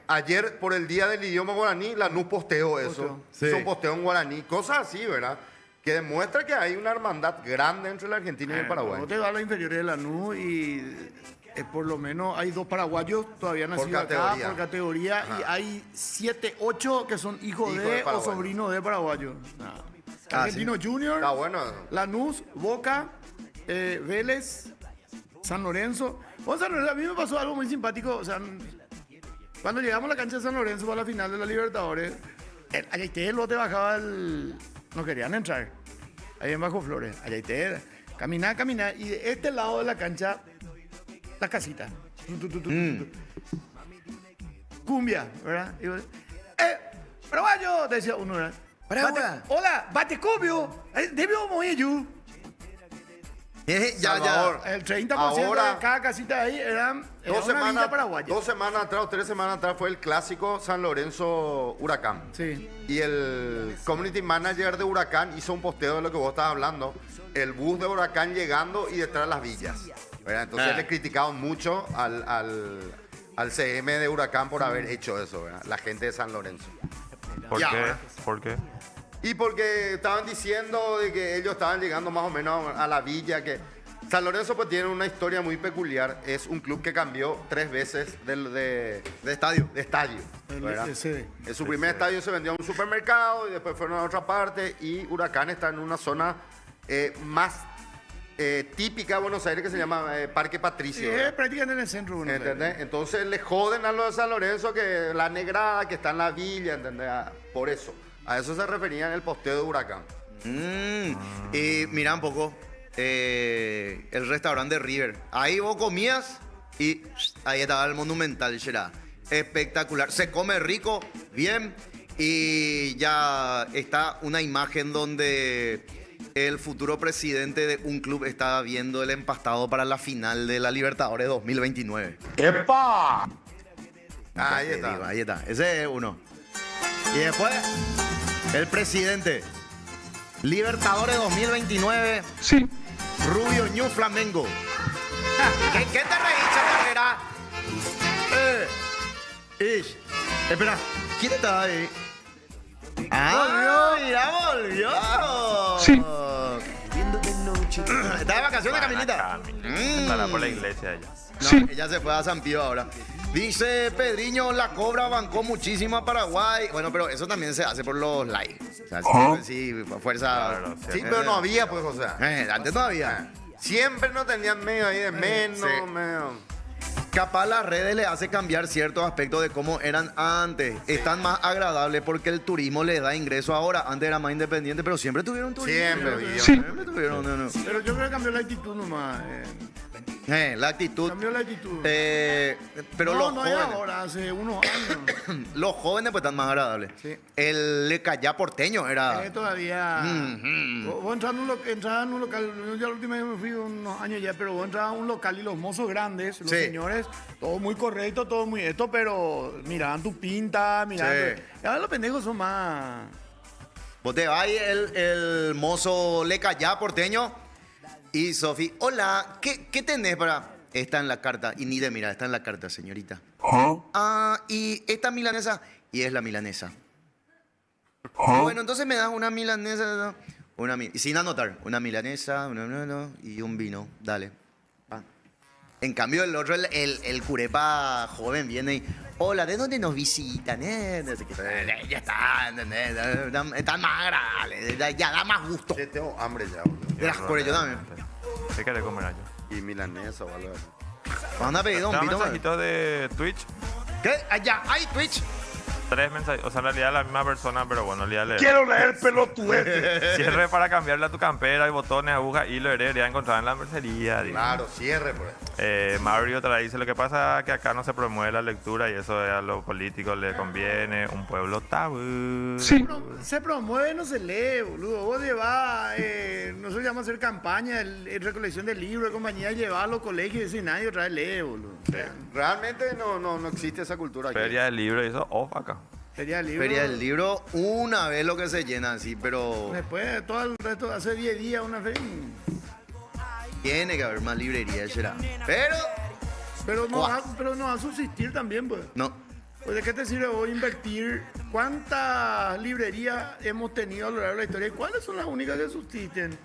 [SPEAKER 4] Ayer, por el Día del Idioma Guaraní, Lanús posteó eso.
[SPEAKER 7] Posteó.
[SPEAKER 3] Sí.
[SPEAKER 4] Hizo un posteo en guaraní, cosas así, ¿verdad? Que demuestra que hay una hermandad grande entre la Argentina y el Paraguay.
[SPEAKER 7] Vos te vas a la inferiores de Lanús y por lo menos hay 2 paraguayos todavía nacidos acá
[SPEAKER 4] categoría.
[SPEAKER 7] por categoría
[SPEAKER 4] Ajá.
[SPEAKER 7] y hay 7, 8 que son hijos
[SPEAKER 4] Hijos
[SPEAKER 7] de
[SPEAKER 4] de
[SPEAKER 7] o
[SPEAKER 4] paraguayos.
[SPEAKER 7] sobrinos de paraguayos. Argentino Junior,
[SPEAKER 4] Está bueno.
[SPEAKER 7] Lanús, Boca, Vélez, San Lorenzo. Bueno, San Lorenzo, a mí me pasó algo muy simpático. O sea, Cuando llegamos a la cancha de San Lorenzo para la final de la Libertadores, Ayaité el bote bajaba el... No querían entrar. Ahí en Bajo Flores. Ayaité, caminar. Y de este lado de la cancha, la casita. Cumbia, ¿verdad? Y, Paraguayo, te decía uno, ¿verdad?
[SPEAKER 3] Paraguay.
[SPEAKER 7] Hola, bate cubio. Debió morir yo.
[SPEAKER 4] Salvador,
[SPEAKER 7] El 30%
[SPEAKER 4] ahora,
[SPEAKER 7] de cada casita ahí era una villa paraguaya.
[SPEAKER 4] 2 semanas atrás o 3 semanas atrás fue el clásico San Lorenzo Huracán.
[SPEAKER 7] Sí.
[SPEAKER 4] Y el community manager de Huracán hizo un posteo de lo que vos estabas hablando. El bus de Huracán llegando y detrás las villas. ¿Verdad? Entonces le criticaban mucho al CM de Huracán por haber hecho eso, ¿verdad? La gente de San Lorenzo.
[SPEAKER 5] ¿Por
[SPEAKER 4] Y
[SPEAKER 5] qué?
[SPEAKER 4] ahora-
[SPEAKER 5] ¿Por qué?
[SPEAKER 4] Y porque estaban diciendo de que ellos estaban llegando más o menos a la villa, que San Lorenzo pues tiene una historia muy peculiar. Es un club que cambió 3 veces de estadio. ¿verdad? En su primer estadio se vendió a un supermercado y después fueron a otra parte, y Huracán está en una zona más típica de Buenos Aires que se llama Parque Patricio.
[SPEAKER 7] Sí,
[SPEAKER 4] ¿verdad?
[SPEAKER 7] es prácticamente en el centro. Buenos Aires.
[SPEAKER 4] ¿Entendés? Entonces le joden a los de San Lorenzo que la negrada que está en la villa, ¿entendés? Por eso. A eso se refería en el posteo de Huracán.
[SPEAKER 3] Y mira un poco el restaurante River. Ahí vos comías y ahí estaba el Monumental, será espectacular. Se come rico, bien, y ya está una imagen donde el futuro presidente de un club estaba viendo el empastado para la final de la Libertadores 2029.
[SPEAKER 6] ¡Epa!
[SPEAKER 4] Ahí
[SPEAKER 3] Te
[SPEAKER 4] está.
[SPEAKER 3] digo, ahí está. Ese es uno. Y después, el presidente. Libertadores 2029.
[SPEAKER 6] Sí.
[SPEAKER 3] Rubio Ñu Flamengo. ¿Qué te reís, Chacarrera? Espera, ¿quién está ahí? ¡Ah! ¡Mira, volvió!
[SPEAKER 6] Sí.
[SPEAKER 3] ¿Está de vacaciones, Camilita?
[SPEAKER 5] Cami. Estará por la iglesia ella.
[SPEAKER 3] No,
[SPEAKER 6] Sí.
[SPEAKER 3] ella se fue a San Pío ahora. Dice Pedriño, la Cobra bancó muchísimo a Paraguay. Bueno, pero eso también se hace por los likes. O sea, sí, fuerza.
[SPEAKER 5] Claro,
[SPEAKER 4] Sí, pero no había, pues, o sea.
[SPEAKER 3] Antes no había.
[SPEAKER 4] Siempre no tenían medio ahí de menos,
[SPEAKER 3] Sí.
[SPEAKER 4] medio.
[SPEAKER 3] Capaz las redes le hace cambiar ciertos aspectos de cómo eran antes. Están más agradables porque el turismo les da ingreso ahora. Antes era más independiente, pero siempre tuvieron turismo.
[SPEAKER 4] Siempre,
[SPEAKER 6] Sí.
[SPEAKER 3] Siempre tuvieron, no.
[SPEAKER 7] Pero yo creo que cambió la actitud nomás.
[SPEAKER 3] La actitud.
[SPEAKER 7] Cambió la actitud.
[SPEAKER 3] Pero
[SPEAKER 7] no,
[SPEAKER 3] los
[SPEAKER 7] no es
[SPEAKER 3] jóvenes.
[SPEAKER 7] ahora, hace unos años.
[SPEAKER 3] Los jóvenes pues están más agradables.
[SPEAKER 7] Sí.
[SPEAKER 3] El Lecayá porteño era.
[SPEAKER 7] Todavía. Vos entrabas en un local. Yo ya la última vez me fui unos años ya, pero vos entrabas a un local y los mozos grandes, los
[SPEAKER 3] Sí.
[SPEAKER 7] señores, todo muy correcto, todo muy esto, pero miraban tu pinta, miraban.
[SPEAKER 3] Sí.
[SPEAKER 7] Y ahora los pendejos son más.
[SPEAKER 3] Vos te vas y el mozo Lecayá porteño. Y Sofi, hola, ¿qué tenés para...? Está en la carta. Y ni de mira, está en la carta, señorita. Y esta milanesa. Y es la milanesa. Bueno, entonces me das una milanesa. Y sin anotar. Una milanesa, y un vino. Dale. Ah. En cambio, el otro, el curepa joven, viene y... Hola, ¿de dónde nos visitan? No sé qué. Ya está, ¿entendés? Están más agradables. Ya da más gusto.
[SPEAKER 4] Sí, tengo hambre ya, boludo.
[SPEAKER 3] Verás, por ello también.
[SPEAKER 5] ¿Qué querés comer yo?
[SPEAKER 4] Y milanesa o algo así.
[SPEAKER 3] Van a pedir un
[SPEAKER 5] Te da
[SPEAKER 3] pito.
[SPEAKER 5] mensajitos de Twitch.
[SPEAKER 3] ¿Qué? Allá hay Twitch.
[SPEAKER 5] 3 mensajes. O sea, en realidad la misma persona, pero bueno, le voy a leer.
[SPEAKER 6] Quiero leer pelotudete.
[SPEAKER 5] Cierre para cambiarle a tu campera y botones, aguja, hilo, heredia encontrar en la mercería. digo.
[SPEAKER 4] Claro, cierre, pues.
[SPEAKER 5] Mario otra vez dice, lo que pasa es que acá no se promueve la lectura y eso a los políticos les conviene. Un pueblo tabú.
[SPEAKER 6] Sí.
[SPEAKER 7] Se promueve, no se lee, boludo. Vos llevás, nosotros llamamos a hacer campaña, recolección de libros, de compañía, llevar a los colegios y decir nadie otra vez lee, boludo.
[SPEAKER 4] Realmente no existe esa cultura aquí.
[SPEAKER 5] Feria del libro y eso, off acá.
[SPEAKER 7] Feria del libro.
[SPEAKER 3] Feria del libro, una vez lo que se llena así, pero
[SPEAKER 7] Después, todo el resto, hace 10 días una feria.
[SPEAKER 3] tiene que haber más librería, será.
[SPEAKER 7] Pero no va a subsistir también, pues.
[SPEAKER 3] No.
[SPEAKER 7] Pues, ¿de qué te sirve hoy invertir? ¿Cuántas librerías hemos tenido a lo largo de la historia? ¿Y cuáles son las únicas que subsisten?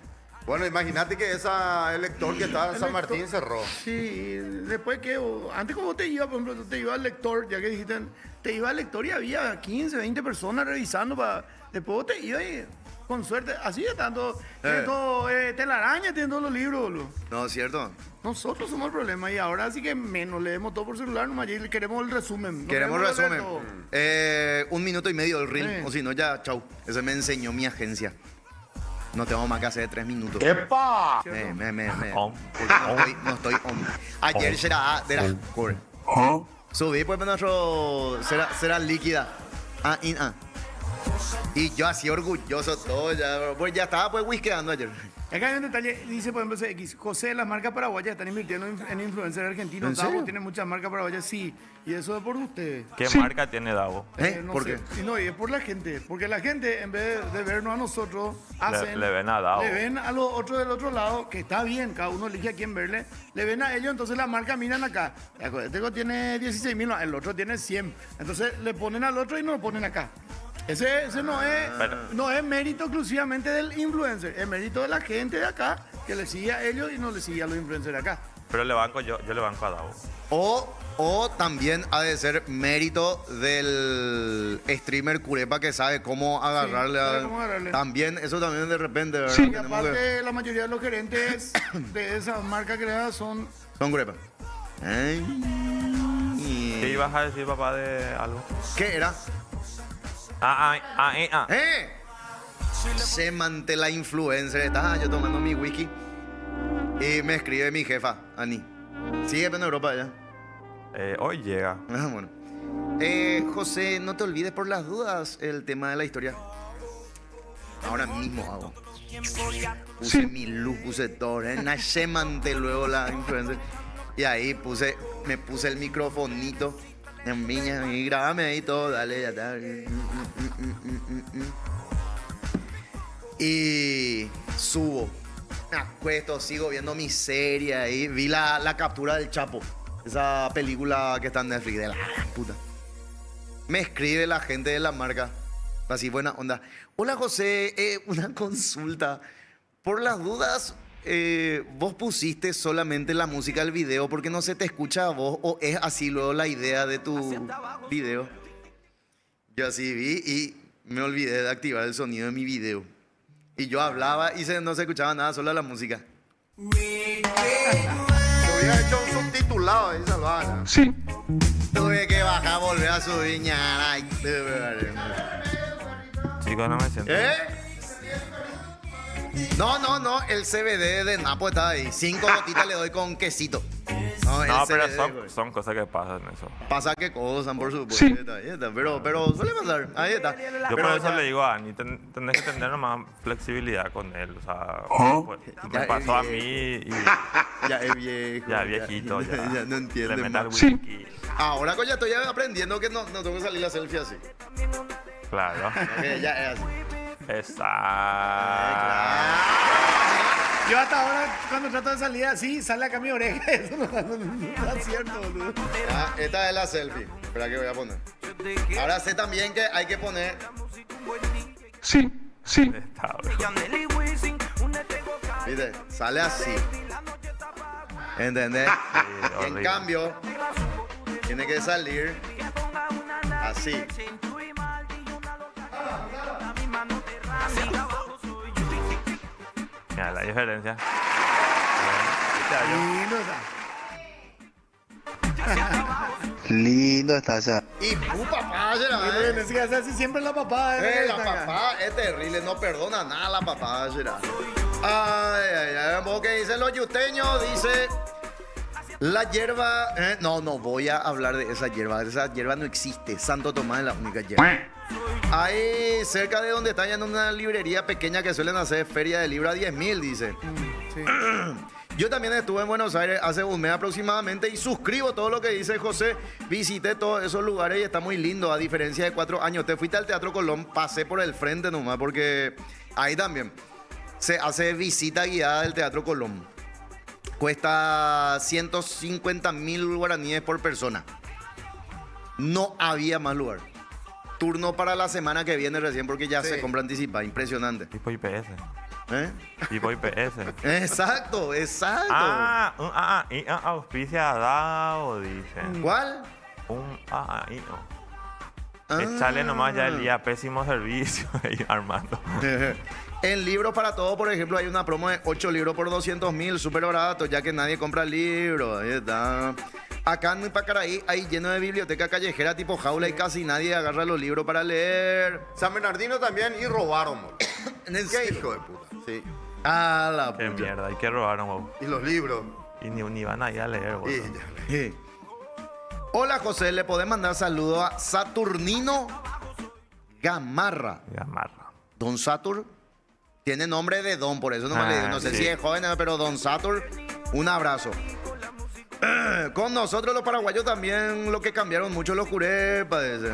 [SPEAKER 4] Bueno, imagínate que el lector que estaba en San Martín cerró.
[SPEAKER 7] Sí, después que, antes como te iba, por ejemplo, te iba al lector, ya que dijiste, te iba al lector y había 15, 20 personas revisando para... Después vos te ibas y con suerte, así de tanto, telaraña tienen todos los libros, boludo.
[SPEAKER 3] No, es cierto.
[SPEAKER 7] Nosotros somos el problema y ahora sí que menos leemos todo por celular, nomás y queremos el resumen. No
[SPEAKER 3] Queremos
[SPEAKER 7] leer
[SPEAKER 3] resumen.
[SPEAKER 7] todo.
[SPEAKER 3] 1 minuto y medio del reel,
[SPEAKER 7] Sí.
[SPEAKER 3] o si no, ya, chau. Ese me enseñó mi agencia. No tengo más que hacer de 3 minutos.
[SPEAKER 6] ¡Epa!
[SPEAKER 3] No estoy on. Ayer será de las core. Subí pues nuestro será líquida. Y yo así orgulloso todo ya. Pues ya estaba pues whiskeando ayer.
[SPEAKER 7] Acá hay un detalle, dice por ejemplo CX, José, las marcas paraguayas están invirtiendo en influencers argentinos.
[SPEAKER 3] ¿En serio?
[SPEAKER 7] Davo tiene muchas marcas paraguayas, sí. Y eso es por ustedes.
[SPEAKER 5] ¿Qué marca tiene Davo?
[SPEAKER 7] No
[SPEAKER 3] ¿Por
[SPEAKER 7] sé.
[SPEAKER 3] qué?
[SPEAKER 7] Y no, y es por la gente. Porque la gente, en vez de vernos a nosotros, hacen.
[SPEAKER 5] Le ven a Davo.
[SPEAKER 7] Le ven a los otros del otro lado, que está bien, cada uno elige a quién verle. Le ven a ellos, entonces la marca miran acá. Este tiene 16.000, el otro tiene 100. Entonces le ponen al otro y nos lo ponen acá. Ese no es mérito exclusivamente del influencer, es mérito de la gente de acá que le sigue a ellos y no le sigue a los influencers de acá.
[SPEAKER 5] Pero yo le banco a Davo.
[SPEAKER 3] O también ha de ser mérito del streamer Curepa que sabe cómo agarrarle.
[SPEAKER 7] sabe cómo agarrarle.
[SPEAKER 3] También, eso también de repente, ¿verdad?
[SPEAKER 7] Y
[SPEAKER 3] Tenemos
[SPEAKER 7] aparte, la mayoría de los gerentes de esas marcas creadas son.
[SPEAKER 3] Son Curepa.
[SPEAKER 5] ¿Qué ibas a decir, papá, de algo?
[SPEAKER 3] ¿Qué era?
[SPEAKER 5] ¿Eh?
[SPEAKER 3] Se mante la influencer. Estaba yo tomando mi whisky y me escribe mi jefa, Ani. Sigue en Europa ya.
[SPEAKER 5] Hoy llega.
[SPEAKER 3] Bueno. José, no te olvides por las dudas el tema de la historia. Ahora mismo hago. Puse mi luz, puse todo. Se mante luego la influencer. Y ahí me puse el microfonito en viña y grabame ahí todo, dale, ya está. Y subo. Me acuesto, sigo viendo mi serie ahí. Vi la captura del Chapo. Esa película que está en Netflix, de la puta. Me escribe la gente de la marca. Así, buena onda. Hola, José, una consulta. Por las dudas, ¿vos pusiste solamente la música del video porque no se te escucha a vos? ¿O es así luego la idea de tu video? Yo así vi y me olvidé de activar el sonido de mi video. Y yo hablaba y no se escuchaba nada, solo la música.
[SPEAKER 4] Te hubiera hecho un subtitulado ahí, salvaje.
[SPEAKER 6] Sí.
[SPEAKER 3] Tuve que bajar, volver a subir. Ay,
[SPEAKER 5] Chicos, no me siento.
[SPEAKER 3] No, el CBD de Napo está ahí. 5 gotitas le doy con quesito. No,
[SPEAKER 5] No, pero
[SPEAKER 3] CBD,
[SPEAKER 5] son cosas que pasan eso.
[SPEAKER 3] pasa que cosas, por supuesto.
[SPEAKER 6] Sí.
[SPEAKER 3] Ahí está, pero suele pasar. Ahí está.
[SPEAKER 5] Yo
[SPEAKER 3] Pero
[SPEAKER 5] por eso
[SPEAKER 3] ya-
[SPEAKER 5] le digo a Ani, tenés que tener más flexibilidad con él. O sea, pues, me
[SPEAKER 3] Ya
[SPEAKER 5] pasó a
[SPEAKER 3] es
[SPEAKER 5] mí y
[SPEAKER 3] Ya es viejo.
[SPEAKER 5] ya viejito.
[SPEAKER 3] Ya no
[SPEAKER 5] Le
[SPEAKER 3] entiende
[SPEAKER 5] mete al
[SPEAKER 3] más.
[SPEAKER 6] Sí.
[SPEAKER 5] whisky.
[SPEAKER 3] Ahora ya estoy aprendiendo que no tengo que salir la selfie así.
[SPEAKER 5] Claro.
[SPEAKER 3] Que ya es así.
[SPEAKER 5] Exacto.
[SPEAKER 7] Yo hasta ahora, cuando trato de salir así, sale acá mi oreja. Eso no es cierto, boludo.
[SPEAKER 3] Esta es la selfie. Espera que voy a poner. Ahora sé también que hay que poner.
[SPEAKER 6] Sí.
[SPEAKER 5] Está bien.
[SPEAKER 3] ¿Viste? Sale así. ¿Entendés? Y en
[SPEAKER 5] horrible.
[SPEAKER 3] cambio, tiene que salir así.
[SPEAKER 5] Mira la diferencia.
[SPEAKER 7] Lindo está.
[SPEAKER 9] Lindo está esa.
[SPEAKER 3] Y papá, será,
[SPEAKER 7] Bueno, sí, hace así siempre la papá.
[SPEAKER 3] La papá es terrible, no perdona nada la papá, será. Ay, vos que dicen los yusteños, dice la hierba. No voy a hablar de esa hierba no existe. Santo Tomás es la única hierba. Ahí cerca de donde está ya en una librería pequeña que suelen hacer feria de libro a 10.000, dice.
[SPEAKER 7] Sí.
[SPEAKER 3] Yo también estuve en Buenos Aires hace un mes aproximadamente y suscribo todo lo que dice José. Visité todos esos lugares y está muy lindo, a diferencia de 4 años. Te fuiste al Teatro Colón, pasé por el frente nomás, porque ahí también se hace visita guiada del Teatro Colón. Cuesta 150.000 guaraníes por persona. No había más lugar. Turno para la semana que viene recién porque ya se compra anticipada. Impresionante.
[SPEAKER 5] Tipo IPS.
[SPEAKER 3] ¿Eh?
[SPEAKER 5] Tipo IPS.
[SPEAKER 3] Exacto.
[SPEAKER 5] Auspicia dado, dice.
[SPEAKER 3] ¿Cuál?
[SPEAKER 5] Un Echale nomás ya el día pésimo servicio ahí, Armando.
[SPEAKER 3] En libros para todos, por ejemplo, hay una promo de 8 libros por 200.000, súper barato, ya que nadie compra libros. Ahí está. Acá en Pacaraí hay lleno de biblioteca callejera tipo jaula y casi nadie agarra los libros para leer.
[SPEAKER 4] San Bernardino también y robaron.
[SPEAKER 3] ¿En el
[SPEAKER 4] ¿Qué
[SPEAKER 3] serio?
[SPEAKER 4] hijo de puta? Sí.
[SPEAKER 3] Ah, la
[SPEAKER 5] Qué
[SPEAKER 3] puta.
[SPEAKER 5] mierda, hay que robar, wow.
[SPEAKER 4] Y los libros.
[SPEAKER 5] Y ni van a ir a leer,
[SPEAKER 4] Y
[SPEAKER 5] güey.
[SPEAKER 3] Sí. Hola, José, ¿le podés mandar saludo a Saturnino Gamarra?
[SPEAKER 5] Gamarra.
[SPEAKER 3] Don Satur tiene nombre de Don, por eso no me le digo. No sé
[SPEAKER 5] sí.
[SPEAKER 3] si es joven, pero Don Satur, un abrazo. Con nosotros los paraguayos también lo que cambiaron mucho los curé, parece.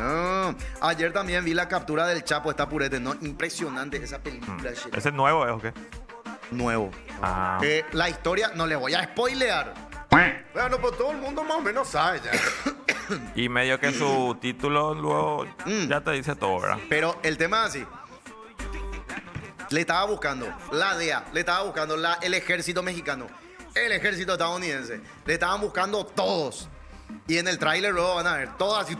[SPEAKER 3] Ayer también vi la captura del Chapo, está purete, ¿no? Impresionante esa película. shit.
[SPEAKER 5] ¿Ese es nuevo, o qué?
[SPEAKER 3] Nuevo.
[SPEAKER 5] Ah.
[SPEAKER 3] La historia, no le voy a spoilear.
[SPEAKER 4] Bueno, pues todo el mundo más o menos sabe ya.
[SPEAKER 5] Y medio que su título luego ya te dice todo, ¿verdad?
[SPEAKER 3] Pero el tema es así. Le estaba buscando la DEA, le estaba buscando el ejército mexicano, el ejército estadounidense. Le estaban buscando todos. Y en el tráiler luego van a ver, todos así.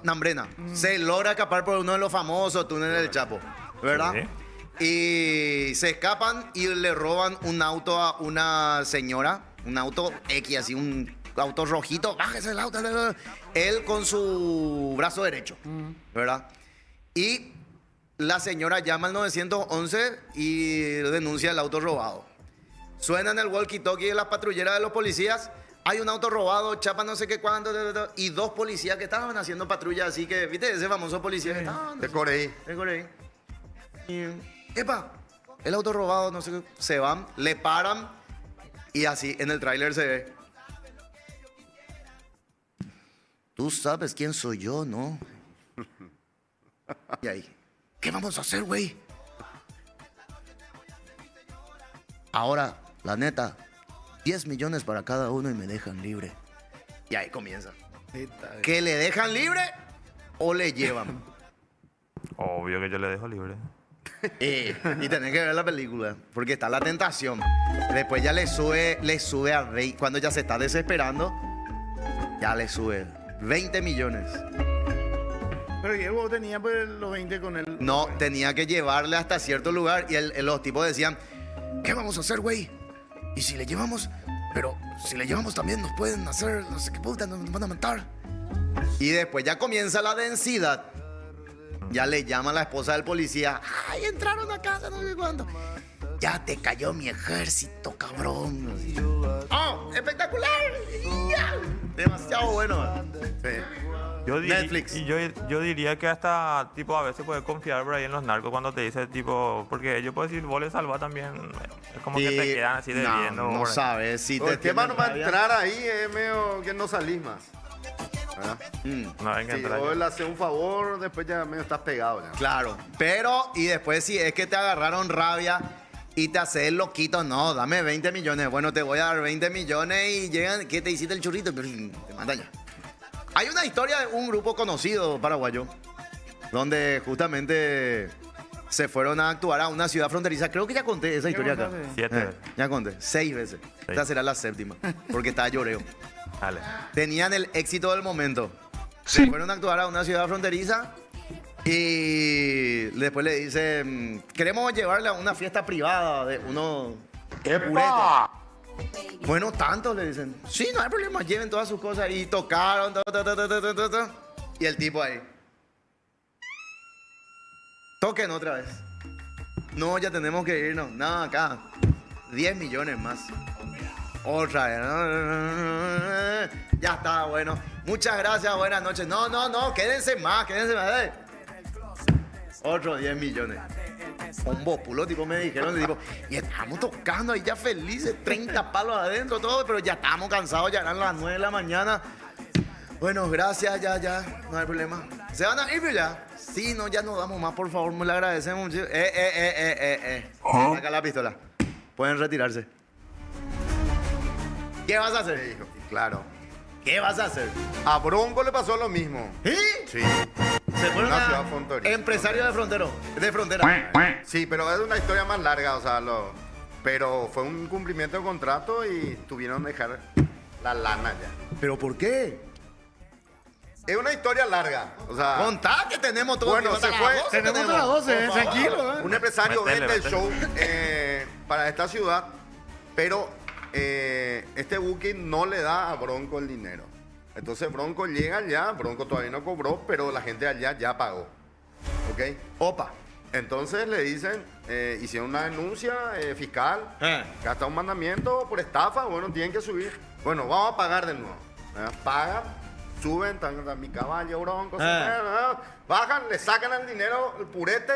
[SPEAKER 3] Nambrena. Se logra escapar por uno de los famosos túneles del Chapo, ¿verdad?
[SPEAKER 5] Sí.
[SPEAKER 3] Y se escapan y le roban un auto a una señora, un auto X, así un auto rojito. Bájese el auto. Él con su brazo derecho, ¿verdad? Y la señora llama al 911 y denuncia el auto robado. Suena en el walkie-talkie de las patrulleras de los policías. Hay un auto robado, chapa no sé qué cuánto. Y 2 policías que estaban haciendo patrulla. Así que, ¿viste? Ese famoso policía que estaban.
[SPEAKER 4] De Coreí.
[SPEAKER 3] De Corea. Y, epa, el auto robado, no sé qué. Se van, le paran. Y así en el tráiler se ve. Tú sabes quién soy yo, ¿no? Y ahí, ¿qué vamos a hacer, güey? Ahora, la neta, 10 millones para cada uno y me dejan libre. Y ahí comienza. ¿Que le dejan libre o le llevan?
[SPEAKER 5] Obvio que yo le dejo libre.
[SPEAKER 3] Y tenés que ver la película, porque está la tentación. Después ya le sube a Rey. Cuando ya se está desesperando, ya le sube 20 millones.
[SPEAKER 7] Pero Diego tenía pues los 20 con él.
[SPEAKER 3] No, tenía que llevarle hasta cierto lugar. Y los tipos decían, ¿qué vamos a hacer, güey? ¿Y si le llevamos? Pero si le llevamos también nos pueden hacer, no sé qué puta, nos van a matar. Y después ya comienza la densidad. Ya le llama a la esposa del policía. ¡Ay, entraron a casa, no sé cuándo! Ya te cayó mi ejército, cabrón. ¡Oh, espectacular! ¡Ya! Demasiado bueno. Netflix.
[SPEAKER 5] Y yo diría que hasta, tipo, a veces puedes confiar por ahí en los narcos cuando te dice, tipo, porque yo puedo decir, vos le salvás también. Es como que te quedan así debiendo.
[SPEAKER 3] No
[SPEAKER 5] por ahí.
[SPEAKER 3] sabes si
[SPEAKER 4] O
[SPEAKER 3] te
[SPEAKER 4] el tema no va a
[SPEAKER 3] tienen
[SPEAKER 4] entrar ahí, es medio que no salís más. ¿Verdad?
[SPEAKER 5] No, venga,
[SPEAKER 4] Si
[SPEAKER 5] entra
[SPEAKER 4] vos
[SPEAKER 5] ahí.
[SPEAKER 4] le haces un favor, después ya medio estás pegado ya.
[SPEAKER 3] Claro, pero y después si es que te agarraron rabia y te haces el loquito, no, dame 20 millones. Bueno, te voy a dar 20 millones y llegan, ¿qué te hiciste el churrito? Pero te mandan ya. Hay una historia de un grupo conocido paraguayo donde justamente se fueron a actuar a una ciudad fronteriza. Creo que ya conté esa historia acá.
[SPEAKER 7] contaste?
[SPEAKER 5] 7.
[SPEAKER 3] Ya conté, 6 veces. Esta será la 7ª, porque está lloreo.
[SPEAKER 5] Dale.
[SPEAKER 3] Tenían el éxito del momento. Se fueron a actuar a una ciudad fronteriza y después le dicen, queremos llevarle a una fiesta privada de uno purete. Bueno, tanto le dicen. Sí, no hay problema, lleven todas sus cosas. Y tocaron, y el tipo ahí. Toquen otra vez. No, ya tenemos que irnos. No, acá. 10 millones más. Otra vez. Ya está, bueno. Muchas gracias, buenas noches. No, quédense más. Otro 10 millones. Un bópulo, tipo, me dijeron, tipo, y estamos tocando ahí ya felices, 30 palos adentro, todo, pero ya estamos cansados, ya eran las 9 de la mañana. Bueno, gracias, ya, no hay problema. ¿Se van a ir, pero ya? Sí, no, ya no damos más, por favor, me le agradecemos mucho. Saca la pistola. Pueden retirarse. ¿Qué vas a hacer?
[SPEAKER 4] Hijo, claro.
[SPEAKER 3] ¿Qué vas a hacer?
[SPEAKER 4] A Bronco le pasó lo mismo.
[SPEAKER 3] ¿Sí?
[SPEAKER 4] Sí.
[SPEAKER 3] Se fueron
[SPEAKER 4] Una
[SPEAKER 3] a
[SPEAKER 4] ciudad fronteriza.
[SPEAKER 3] empresario de frontera.
[SPEAKER 4] Sí, pero es una historia más larga, o sea, pero fue un cumplimiento de contrato y tuvieron que dejar la lana ya.
[SPEAKER 3] ¿Pero por qué?
[SPEAKER 4] Es una historia larga. O sea,
[SPEAKER 3] Contá que tenemos todo.
[SPEAKER 4] Bueno,
[SPEAKER 3] hasta
[SPEAKER 4] se
[SPEAKER 3] las
[SPEAKER 4] fue.
[SPEAKER 3] 12
[SPEAKER 7] Tenemos hasta las 12,
[SPEAKER 3] por favor.
[SPEAKER 7] tranquilo.
[SPEAKER 4] un empresario
[SPEAKER 5] Métele,
[SPEAKER 4] vende el
[SPEAKER 5] métele.
[SPEAKER 4] show para esta ciudad, pero este booking no le da a Bronco el dinero. Entonces Bronco llega allá, Bronco todavía no cobró, pero la gente allá ya pagó. ¿Ok?
[SPEAKER 3] Opa.
[SPEAKER 4] Entonces le dicen, hicieron una denuncia fiscal,
[SPEAKER 3] Eh.
[SPEAKER 4] gasta un mandamiento por estafa, bueno, tienen que subir. Bueno, vamos a pagar de nuevo. Pagan, suben, están mi caballo, Bronco, bajan, le sacan el dinero, el purete,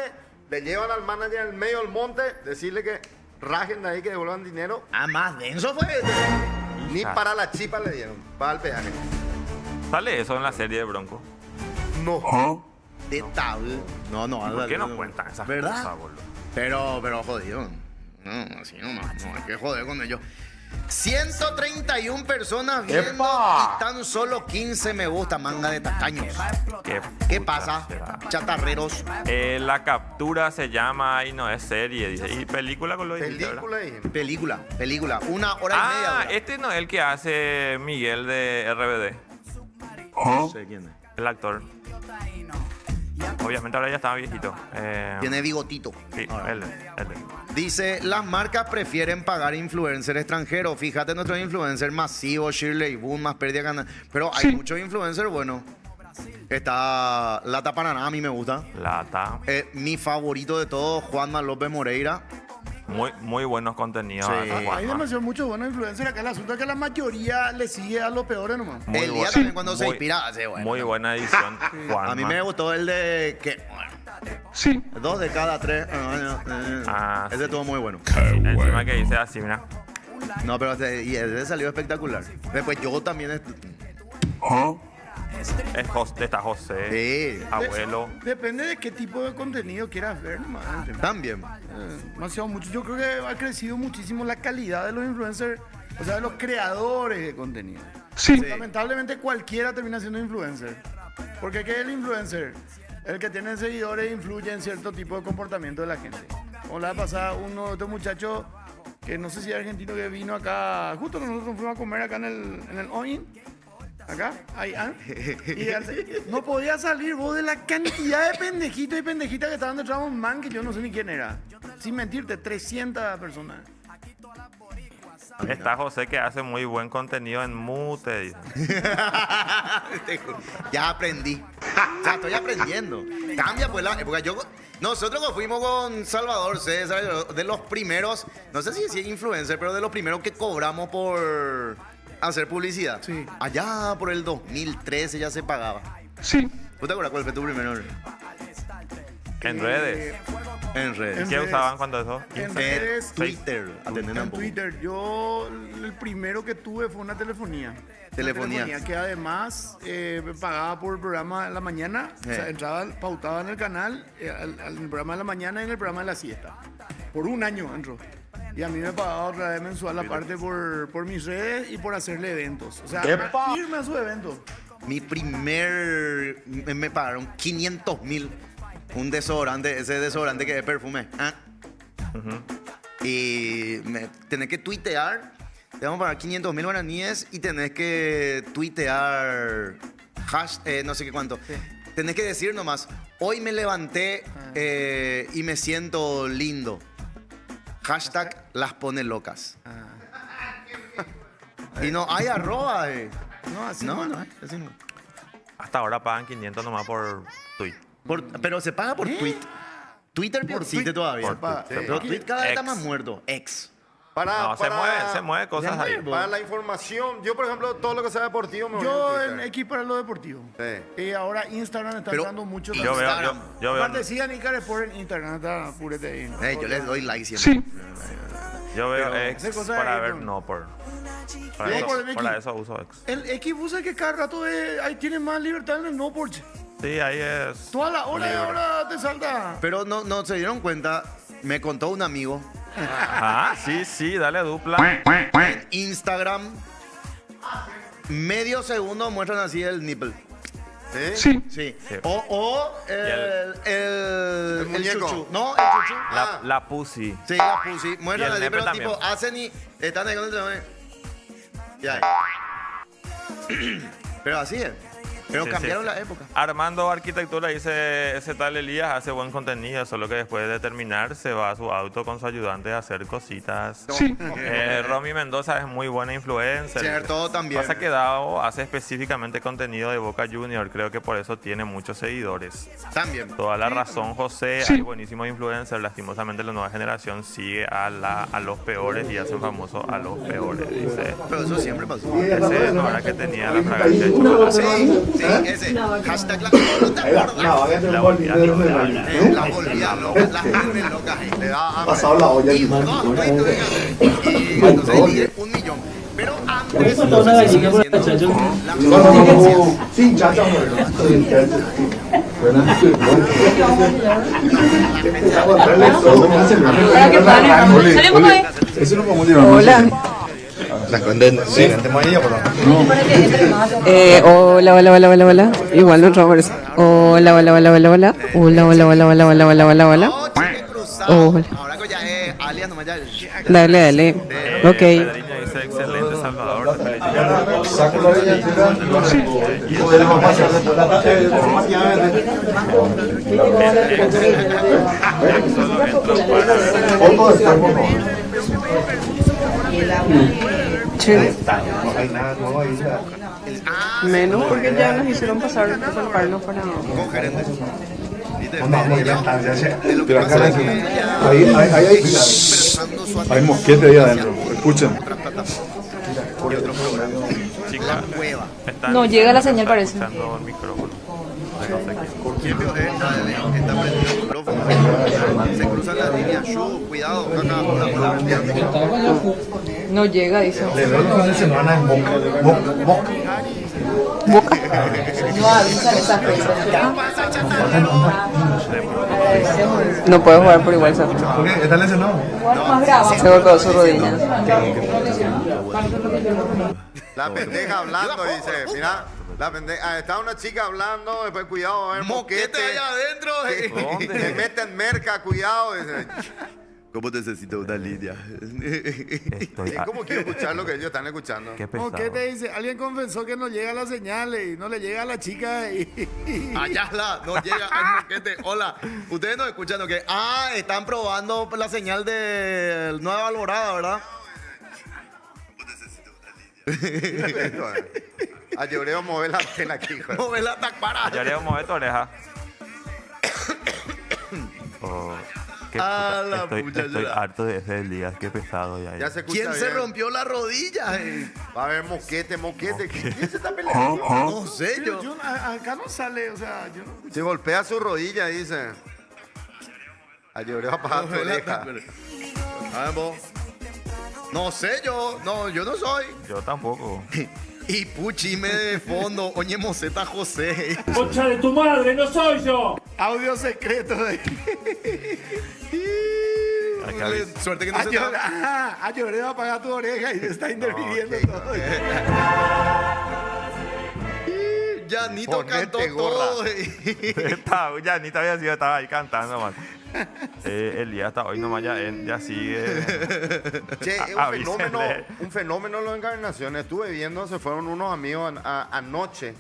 [SPEAKER 4] le llevan al manager en medio del monte, decirle que rajen de ahí, que devuelvan dinero.
[SPEAKER 3] Ah, más denso fue este.
[SPEAKER 4] Ni para la chipa le dieron, para el peaje.
[SPEAKER 5] Sale eso en la serie de Bronco.
[SPEAKER 4] No.
[SPEAKER 3] De tabú. No,
[SPEAKER 5] ¿Por
[SPEAKER 3] ándale,
[SPEAKER 5] qué no
[SPEAKER 3] no.
[SPEAKER 5] cuentan esas
[SPEAKER 3] ¿Verdad?
[SPEAKER 5] cosas, boludo?
[SPEAKER 3] Pero jodido. No, así nomás. No, hay que joder con ellos. 131 personas viendo y tan solo 15 me gusta, manga de tacaños. ¿Qué
[SPEAKER 5] puta
[SPEAKER 3] pasa?
[SPEAKER 5] será?
[SPEAKER 3] Chatarreros.
[SPEAKER 5] La captura se llama y no es serie, dice. Y película con lo dijiste, ¿verdad?
[SPEAKER 4] Película y
[SPEAKER 3] Película. 1 hora y media. dura.
[SPEAKER 5] Este no es el que hace Miguel de RBD,
[SPEAKER 3] No sé quién es.
[SPEAKER 5] el actor. Obviamente ahora ya estaba viejito.
[SPEAKER 3] Tiene bigotito.
[SPEAKER 5] Sí,
[SPEAKER 3] Ahora.
[SPEAKER 5] él.
[SPEAKER 3] Dice, las marcas prefieren pagar influencers extranjeros. Fíjate nuestros influencers masivos, Shirley Boom, más pérdida ganar. Pero hay muchos influencers buenos. Está Lata Paraná, a mí me gusta.
[SPEAKER 5] Lata.
[SPEAKER 3] Mi favorito de todos, Juanma López Moreira.
[SPEAKER 5] Muy buenos contenidos.
[SPEAKER 3] Sí.
[SPEAKER 5] hace Juanma.
[SPEAKER 7] Hay demasiado muchos buenos influencers acá. El asunto es que la mayoría le sigue a los peores nomás.
[SPEAKER 5] Muy
[SPEAKER 3] El día
[SPEAKER 5] bueno.
[SPEAKER 3] también cuando se
[SPEAKER 5] Muy-
[SPEAKER 3] inspira, hace bueno.
[SPEAKER 5] Muy buena edición, Juanma.
[SPEAKER 3] A mí me gustó el de que...
[SPEAKER 6] Sí.
[SPEAKER 3] 2 de cada 3.
[SPEAKER 5] Ah,
[SPEAKER 3] Ese estuvo muy bueno.
[SPEAKER 5] Encima que dice así, mira.
[SPEAKER 3] No, pero y ese salió espectacular. Después yo también...
[SPEAKER 5] Está José,
[SPEAKER 3] Sí,
[SPEAKER 5] abuelo.
[SPEAKER 7] Depende de qué tipo de contenido quieras ver nomás.
[SPEAKER 3] también.
[SPEAKER 7] Demasiado mucho. Yo creo que ha crecido muchísimo la calidad de los influencers, o sea, de los creadores de contenido.
[SPEAKER 6] Sí.
[SPEAKER 7] Lamentablemente cualquiera termina siendo influencer. Porque ¿qué es el influencer? El que tiene seguidores e influye en cierto tipo de comportamiento de la gente. Como la vez pasada, uno de estos muchachos, que no sé si es argentino, que vino acá, justo nosotros fuimos a comer acá en el OIN. Acá, ahí, y no podía salir vos de la cantidad de pendejitos y pendejitas que estaban detrás de un man que yo no sé ni quién era. Sin mentirte, 300 personas.
[SPEAKER 5] Está José que hace muy buen contenido en mute, dice.
[SPEAKER 3] Ya aprendí. Ya estoy aprendiendo. Cambia pues la época. Nosotros cuando fuimos con Salvador César, de los primeros, no sé si es influencer, pero de los primeros que cobramos por hacer publicidad.
[SPEAKER 7] Sí.
[SPEAKER 3] Allá por el 2013 ya se pagaba.
[SPEAKER 6] Sí.
[SPEAKER 3] ¿Tú te acuerdas cuál fue tu primero?
[SPEAKER 5] En redes.
[SPEAKER 3] En redes.
[SPEAKER 5] ¿Qué
[SPEAKER 7] redes.
[SPEAKER 5] usaban cuando eso?
[SPEAKER 7] En redes,
[SPEAKER 3] Twitter. Atendeme un
[SPEAKER 7] en
[SPEAKER 3] poco.
[SPEAKER 7] Twitter, yo el primero que tuve fue una telefonía.
[SPEAKER 3] Telefonía.
[SPEAKER 7] Una que además me pagaba por el programa de la mañana. O sea, entraba, pautaba en el canal, al programa de la mañana y en el programa de la siesta. Por un año entró. Y a mí me pagaba otra vez mensual aparte por mis redes y por hacerle eventos. O sea, irme a su evento.
[SPEAKER 3] Mi primer... Me pagaron 500,000. Un desodorante, ese desodorante que es perfume. Y tenés que tuitear. Te vamos a pagar 500,000 guaraníes y tenés que tuitear no sé qué cuánto. Tenés que decir nomás, hoy me levanté y me siento lindo. Hashtag las pone locas. Y no hay arroba.
[SPEAKER 7] No, así
[SPEAKER 3] No, así no.
[SPEAKER 5] Hasta ahora pagan 500 nomás por tweet.
[SPEAKER 3] Pero se paga por tweet. Twitter por existe todavía.
[SPEAKER 7] se paga.
[SPEAKER 3] Pero tweet cada vez está
[SPEAKER 5] Ex.
[SPEAKER 3] más muerto. Ex.
[SPEAKER 5] No, se mueve cosas ahí.
[SPEAKER 4] Para la información, yo por ejemplo, todo lo que sea deportivo me voy
[SPEAKER 7] Yo
[SPEAKER 4] a
[SPEAKER 7] en
[SPEAKER 4] Twitter.
[SPEAKER 7] X para lo deportivo.
[SPEAKER 4] Sí.
[SPEAKER 7] Y ahora Instagram está
[SPEAKER 3] Pero-
[SPEAKER 7] dando mucho.
[SPEAKER 3] y
[SPEAKER 5] Yo veo,
[SPEAKER 3] Instagram.
[SPEAKER 5] yo veo,
[SPEAKER 7] Aparte decían Icar Sport en Instagram, está purete ahí.
[SPEAKER 3] Yo les doy like siempre.
[SPEAKER 6] Sí.
[SPEAKER 5] yo veo
[SPEAKER 7] Pero
[SPEAKER 5] X
[SPEAKER 7] esa cosa
[SPEAKER 5] para
[SPEAKER 7] ahí,
[SPEAKER 5] ver,
[SPEAKER 7] no.
[SPEAKER 5] no por. Para,
[SPEAKER 7] No,
[SPEAKER 5] eso,
[SPEAKER 7] por el X.
[SPEAKER 5] para eso uso X.
[SPEAKER 7] El X usa que cada rato ahí tiene más libertad en el no Porsche.
[SPEAKER 5] Sí, ahí es.
[SPEAKER 7] Toda la hora y
[SPEAKER 5] libre.
[SPEAKER 7] ahora te salta.
[SPEAKER 3] Pero no se dieron cuenta. Me contó un amigo
[SPEAKER 5] Ah, sí, dale dupla.
[SPEAKER 3] en Instagram. Medio segundo muestran así el nipple.
[SPEAKER 6] Sí.
[SPEAKER 3] Sí.
[SPEAKER 5] Sí.
[SPEAKER 3] O el
[SPEAKER 4] muñeco.
[SPEAKER 3] chuchu. No, el chuchu.
[SPEAKER 5] La pussy.
[SPEAKER 3] Sí, la pussy. Muestran
[SPEAKER 5] Y el
[SPEAKER 3] así,
[SPEAKER 5] nepe
[SPEAKER 3] pero
[SPEAKER 5] también.
[SPEAKER 3] tipo hacen y están ahí con el teléfono. Ya. Pero así es. Pero
[SPEAKER 5] Sí,
[SPEAKER 3] cambiaron
[SPEAKER 5] sí.
[SPEAKER 3] la época.
[SPEAKER 5] Armando Arquitectura dice, ese tal Elías hace buen contenido, solo que después de terminar se va a su auto con su ayudante a hacer cositas.
[SPEAKER 6] Sí.
[SPEAKER 5] Romy Mendoza es muy buena influencer.
[SPEAKER 3] Cierto, también.
[SPEAKER 5] Pasa que Dao hace específicamente contenido de Boca Junior, creo que por eso tiene muchos seguidores.
[SPEAKER 3] También.
[SPEAKER 5] Toda la razón, José,
[SPEAKER 6] Sí.
[SPEAKER 5] hay buenísimos influencers, lastimosamente la nueva generación sigue a los peores y hacen famosos a los peores, dice.
[SPEAKER 3] Pero eso siempre pasó.
[SPEAKER 5] Ese no era que tenía la fragancia de chocolate.
[SPEAKER 3] Sí, ese. Hashtag la... ¿No te acuerdas?
[SPEAKER 5] La volvía a tirar.
[SPEAKER 3] La volvía loca, la gente loca.
[SPEAKER 4] Le da hambre.
[SPEAKER 9] Pasado la olla.
[SPEAKER 3] Y no, y entonces el líder, 1 millón. Pero antes
[SPEAKER 9] Eso toda una gallina por
[SPEAKER 3] sigue
[SPEAKER 9] el
[SPEAKER 3] siendo
[SPEAKER 9] chacho.
[SPEAKER 3] la
[SPEAKER 9] No, no, sí, chacha, eso no podemos llevar.
[SPEAKER 10] Hola. Hola, hola, hola, hola, hola. Igual no entró por eso. Hola, hola, hola, hola, hola. Hola, hola, hola, hola, hola, hola, hola, hola.
[SPEAKER 3] No, chique cruzado.
[SPEAKER 10] Hola.
[SPEAKER 3] Ahora que ya es alias nomás ya.
[SPEAKER 10] Dale, dale. Ok.
[SPEAKER 5] Pedriño dice, excelente Salvador. te felicito".
[SPEAKER 9] Saco la billetera. Sí. Podemos pasar después la
[SPEAKER 5] Solo entro para ver.
[SPEAKER 9] foto después, por favor.
[SPEAKER 10] Sí.
[SPEAKER 9] No hay nada nuevo ahí.
[SPEAKER 10] Menos porque ya nos hicieron pasar para
[SPEAKER 3] Con gerentes. ¿Viste?
[SPEAKER 9] Vamos a ir a la estancia, che.
[SPEAKER 3] De lo que
[SPEAKER 9] De la
[SPEAKER 3] pasa es
[SPEAKER 9] cara.
[SPEAKER 3] que ya
[SPEAKER 9] Ahí.
[SPEAKER 3] expresando su
[SPEAKER 9] Hay mosquete ahí adentro. Escuchen.
[SPEAKER 3] otras plataformas y otros programas.
[SPEAKER 5] Chica,
[SPEAKER 3] La cueva.
[SPEAKER 5] están-
[SPEAKER 10] No llega la señal,
[SPEAKER 5] está
[SPEAKER 10] parece.
[SPEAKER 5] escuchando el micrófono. No sé quién.
[SPEAKER 3] ¿Quién vio? Está prendido el micrófono. Se cruzan las líneas. Shu, cuidado. Acá,
[SPEAKER 10] No llega, dice.
[SPEAKER 9] Le veo el fin de semana en Boca.
[SPEAKER 10] Boca.
[SPEAKER 8] No avisan esas fechas.
[SPEAKER 10] No puede jugar por igual, ¿sabes?
[SPEAKER 9] ¿Por qué? ¿Está lesionado?
[SPEAKER 10] Se golpeó su rodilla.
[SPEAKER 4] La pendeja hablando, dice, mira, la pendeja, está una chica hablando, después cuidado, a ver,
[SPEAKER 3] Moquete allá adentro.
[SPEAKER 4] que meten merca, cuidado, dice.
[SPEAKER 3] ¿Cómo necesito una línea?
[SPEAKER 5] Estoy
[SPEAKER 4] ¿Cómo quiero escuchar lo que ellos están escuchando?
[SPEAKER 5] Qué pesado.
[SPEAKER 7] ¿Qué te dice? Alguien confesó que no llega la señal y no le llega a la chica y...
[SPEAKER 3] Allá no llega al moquete. Hola, ustedes no escuchan lo que. Ah, están probando la señal de Nueva Alborada, ¿verdad?
[SPEAKER 4] A Lloreo mover la antena aquí, hijo.
[SPEAKER 3] No ves la tacpara.
[SPEAKER 5] Ya le mover tu oreja. Oh, qué
[SPEAKER 3] Ah,
[SPEAKER 5] puta.
[SPEAKER 3] la
[SPEAKER 5] Estoy
[SPEAKER 3] pucha, llora.
[SPEAKER 5] harto de ese Elías, qué pesado ya.
[SPEAKER 4] Ya se escucha
[SPEAKER 3] ¿Quién se
[SPEAKER 4] bien.
[SPEAKER 3] rompió la rodilla?
[SPEAKER 4] Va a haber moquete. ¿Quién se está peleando?
[SPEAKER 3] No sé yo.
[SPEAKER 7] Acá no sale, o sea, yo no...
[SPEAKER 4] Se golpea su rodilla, dice. A Lloreo apaga tu oreja.
[SPEAKER 3] A ver, vos. No sé yo. No, yo no soy.
[SPEAKER 5] Yo tampoco.
[SPEAKER 3] Y Puchime de fondo. Oye, Moseta José.
[SPEAKER 11] ¡Concha de tu madre, no soy yo!
[SPEAKER 7] Audio secreto de...
[SPEAKER 5] Acá dice.
[SPEAKER 3] Suerte que no se está.
[SPEAKER 7] A lloré va a apagar tu oreja y se está interviniendo
[SPEAKER 4] ok,
[SPEAKER 7] todo.
[SPEAKER 3] Janito
[SPEAKER 4] Ponete
[SPEAKER 3] cantó
[SPEAKER 4] gorra.
[SPEAKER 3] todo.
[SPEAKER 5] Ya ni te había sido, estaba ahí cantando, man. Elías hasta hoy nomás ya sigue.
[SPEAKER 4] Che, es
[SPEAKER 5] Avísenle.
[SPEAKER 4] un fenómeno de las encarnaciones. Estuve viendo, se fueron unos amigos anoche.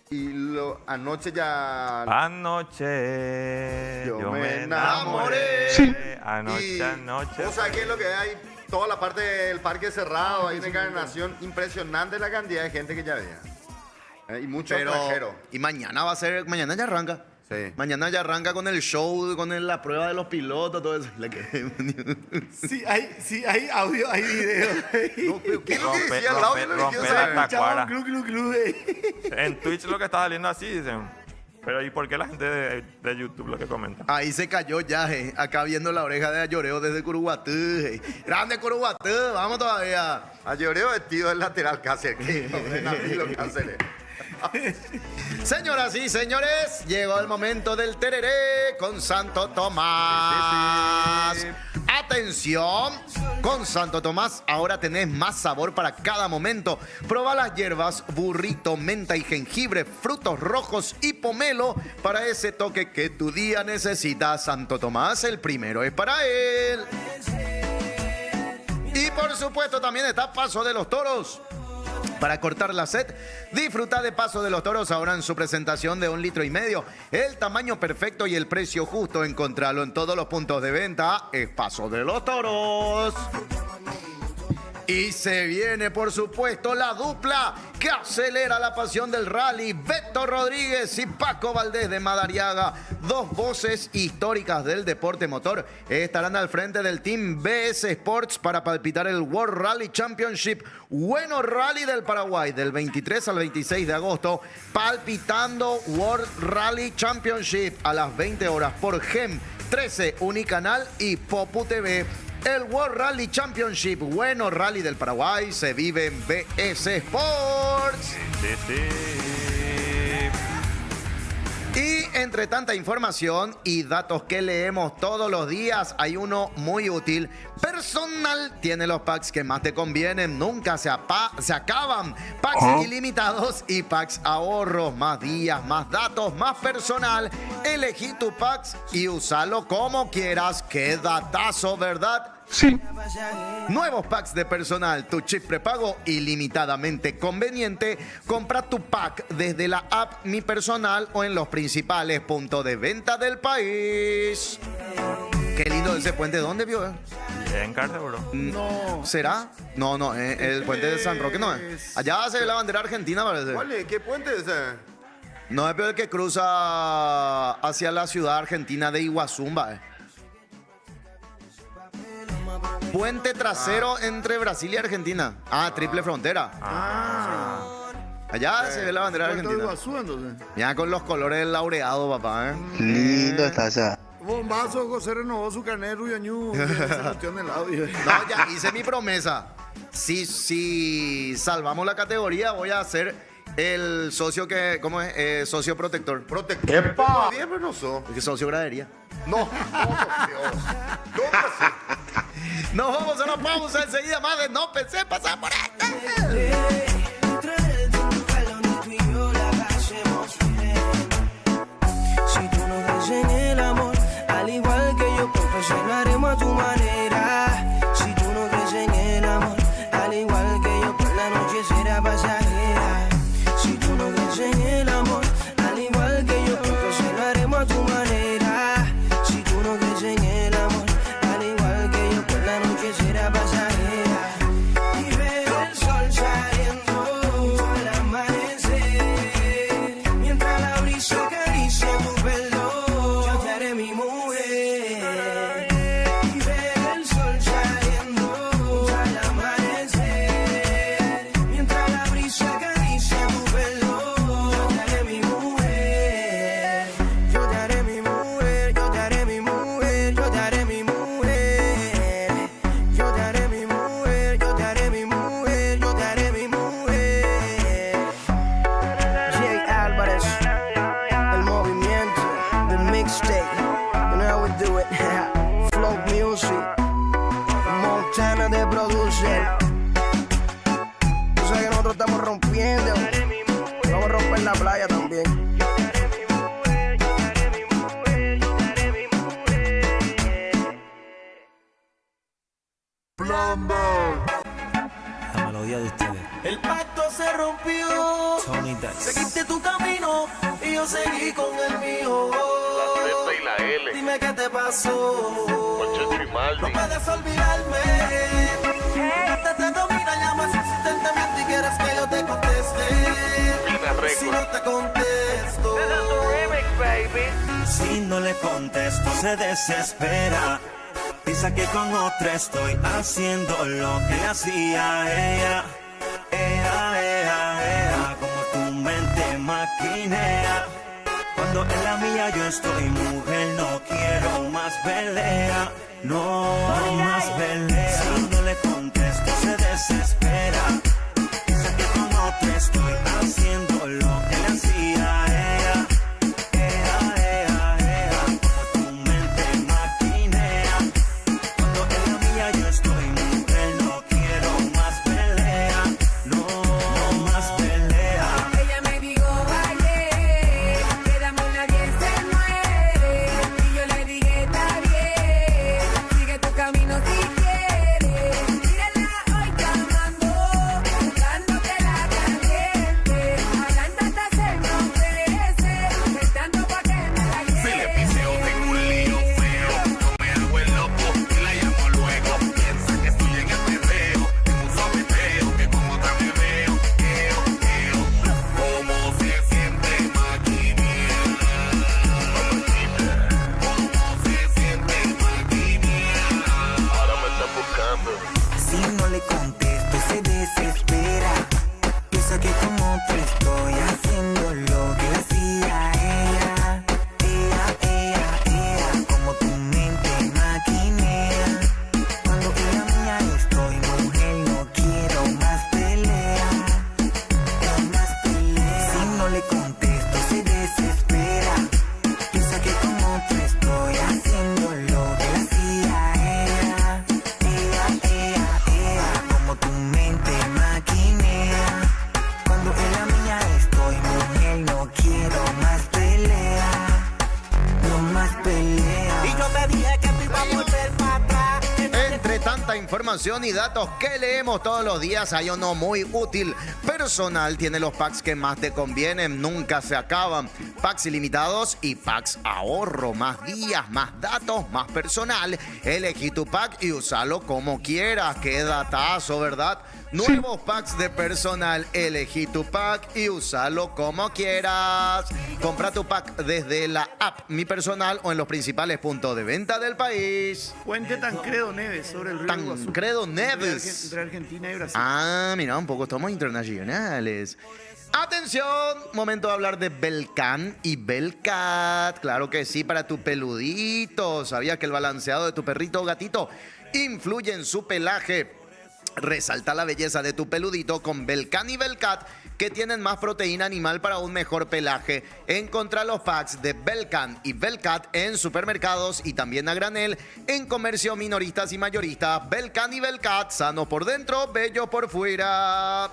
[SPEAKER 4] Y anoche ya...
[SPEAKER 5] Anoche
[SPEAKER 4] Yo me
[SPEAKER 5] me
[SPEAKER 4] enamoré.
[SPEAKER 5] enamoré.
[SPEAKER 6] Sí.
[SPEAKER 5] Anoche.
[SPEAKER 4] ¿Vos sabés qué es lo que hay? Toda la parte del parque cerrado, ahí en Encarnación. Impresionante la cantidad de gente que ya había. Y mucho extranjero.
[SPEAKER 3] Y mañana va a ser. Mañana ya arranca.
[SPEAKER 4] Sí.
[SPEAKER 3] Mañana ya arranca con el show, la prueba de los pilotos, todo eso.
[SPEAKER 7] Sí hay audio, hay video.
[SPEAKER 4] No, pero ¿qué es lo que
[SPEAKER 5] Rompe-
[SPEAKER 4] decía al audio? Lo que
[SPEAKER 5] rompe
[SPEAKER 4] quiero
[SPEAKER 5] la
[SPEAKER 4] saber.
[SPEAKER 5] tacuara.
[SPEAKER 7] Glu, glu, glu,
[SPEAKER 5] En Twitch lo que está saliendo así, dicen. Pero ¿y por qué la gente de YouTube lo que comenta?
[SPEAKER 3] Ahí se cayó ya, acá viendo la oreja de Ayoreo desde Curuguatú. Grande Curuguatú, vamos todavía.
[SPEAKER 4] A Lloreo vestido del lateral Cáceres. ¿Qué? No, lo Cáceres.
[SPEAKER 3] Señoras y señores, llegó el momento del tereré con Santo Tomás.
[SPEAKER 4] Sí.
[SPEAKER 3] Atención, con Santo Tomás ahora tenés más sabor para cada momento. Proba las hierbas, burrito, menta y jengibre, frutos rojos y pomelo para ese toque que tu día necesita. Santo Tomás, el primero es para él. Y por supuesto también está Paso de los Toros. Para cortar la sed, disfruta de Paso de los Toros ahora en su presentación de 1,5 litros. El tamaño perfecto y el precio justo. Encontralo en todos los puntos de venta. Es Paso de los Toros. Y se viene, por supuesto, la dupla que acelera la pasión del rally. Beto Rodríguez y Paco Valdés de Madariaga. Dos voces históricas del deporte motor. Estarán al frente del Team BS Sports para palpitar el World Rally Championship. Bueno Rally del Paraguay, del 23 al 26 de agosto. Palpitando World Rally Championship a las 20 horas por GEM 13, Unicanal y Popu TV. El World Rally Championship, bueno Rally del Paraguay, se vive en BS Sports. Y entre tanta información y datos que leemos todos los días, hay uno muy útil. Personal tiene los packs que más te convienen, nunca se acaban. Packs ilimitados y packs ahorros, más días, más datos, más personal. Elegí tu packs y úsalo como quieras. Qué datazo, ¿verdad?
[SPEAKER 6] Sí.
[SPEAKER 3] Nuevos packs de personal, tu chip prepago ilimitadamente conveniente. Compra tu pack desde la app Mi Personal o en los principales puntos de venta del país. Qué lindo ese puente. ¿Dónde vio?
[SPEAKER 5] En Carcebro.
[SPEAKER 3] No. ¿Será? No, el puente de San Roque no es. Allá se ve la bandera argentina, parece.
[SPEAKER 4] ¿Cuál es? ¿Qué puente es ese?
[SPEAKER 3] No es peor el que cruza hacia la ciudad argentina de Iguazumba. Puente trasero entre Brasil y Argentina. Triple frontera. Allá se ve la bandera argentina.
[SPEAKER 7] Iguazú, entonces.
[SPEAKER 3] Ya con los colores del laureado, papá.
[SPEAKER 9] Lindo está allá.
[SPEAKER 7] Bombazo, José renovó su carnet de Ruyañú.
[SPEAKER 3] No, ya hice mi promesa. Si salvamos la categoría, voy a ser el socio que... ¿Cómo es? Socio protector.
[SPEAKER 4] Protector.
[SPEAKER 7] ¡Epa!
[SPEAKER 4] Siempre no sos.
[SPEAKER 3] Socio gradería.
[SPEAKER 4] No, Dios. ¿Dónde así?
[SPEAKER 3] Nos vamos a la pausa enseguida más de No Pensé Pasar por esta.
[SPEAKER 2] Si tú no crees en el amor, al igual que yo, perfeccionaremos a tu manera. Si tú no crees en el amor, al igual que yo, por la noche será pasajera. Si tú no crees en el amor, al igual que yo, perfeccionaremos a tu manera. Si tú no crees en el amor, al igual que yo, por la noche será pasajera. Y veo el sol saliendo al amanecer, mientras la brisa acaricia tu pelo, yo te haré mi mujer. Y veo el sol saliendo al amanecer, mientras la brisa acaricia tu pelo, yo te haré mi mujer. Yo te haré mi mujer, yo te haré mi mujer, yo te haré mi mujer. Yo te haré mi mujer, yo te haré mi mujer, yo te haré mi mujer. Jay Álvarez, el movimiento, the mixtape, you know how we do it. Flow Music, Montana de producer. Tú sabes que nosotros estamos rompiendo, vamos a romper la playa también.
[SPEAKER 12] La melodía de ustedes.
[SPEAKER 2] El pacto se rompió,
[SPEAKER 12] Tony Dice.
[SPEAKER 2] seguiste tu camino y yo seguí con el mío.
[SPEAKER 13] La Z y la L.
[SPEAKER 2] Dime qué te pasó.
[SPEAKER 13] Con Checho y Maldi.
[SPEAKER 2] No puedes olvidarme. Te domina, llamas insistentemente y quieres que yo te conteste. Si no te contesto.
[SPEAKER 12] Si no le contesto, se desespera. Piensa que con otra estoy haciendo lo que le hacía a ella. Como tu mente maquinea. Cuando en la mía yo estoy, mujer, no quiero más pelea. No más pelea. Si no le contesto, se desespera. Piensa que con otra estoy haciendo lo que le hacía a ella. Como tu mente maquinea. Cuando en la mía yo estoy, mujer, no quiero más pelea. No más pelea.
[SPEAKER 14] Ella me dijo ayer, quedamos nadie se muere. Y yo le dije está bien, sigue tu camino si quieres. Mírala hoy llamando
[SPEAKER 3] información y datos que leemos todos los días, hay uno muy útil. Personal tiene los packs que más te convienen, nunca se acaban. Packs ilimitados y packs ahorro. Más días, más datos, más personal. Elegí tu pack y usalo como quieras. Qué datazo, ¿verdad? Nuevos packs de personal. Elegí tu pack y usalo como quieras. Compra tu pack desde la app Mi Personal o en los principales puntos de venta del país.
[SPEAKER 7] Puente Tancredo Neves sobre el río Iguazú.
[SPEAKER 3] Tancredo Neves.
[SPEAKER 7] Entre Argentina y Brasil.
[SPEAKER 3] Ah, mira, un poco estamos internacionales. Atención, momento de hablar de Belcan y Belcat. Claro que sí, para tu peludito. ¿Sabías que el balanceado de tu perrito o gatito influye en su pelaje? Resalta la belleza de tu peludito con Belcan y Belcat, que tienen más proteína animal para un mejor pelaje. Encontrá los packs de Belcan y Belcat en supermercados y también a granel en comercio minoristas y mayoristas. Belcan y Belcat, sano por dentro, bello por fuera.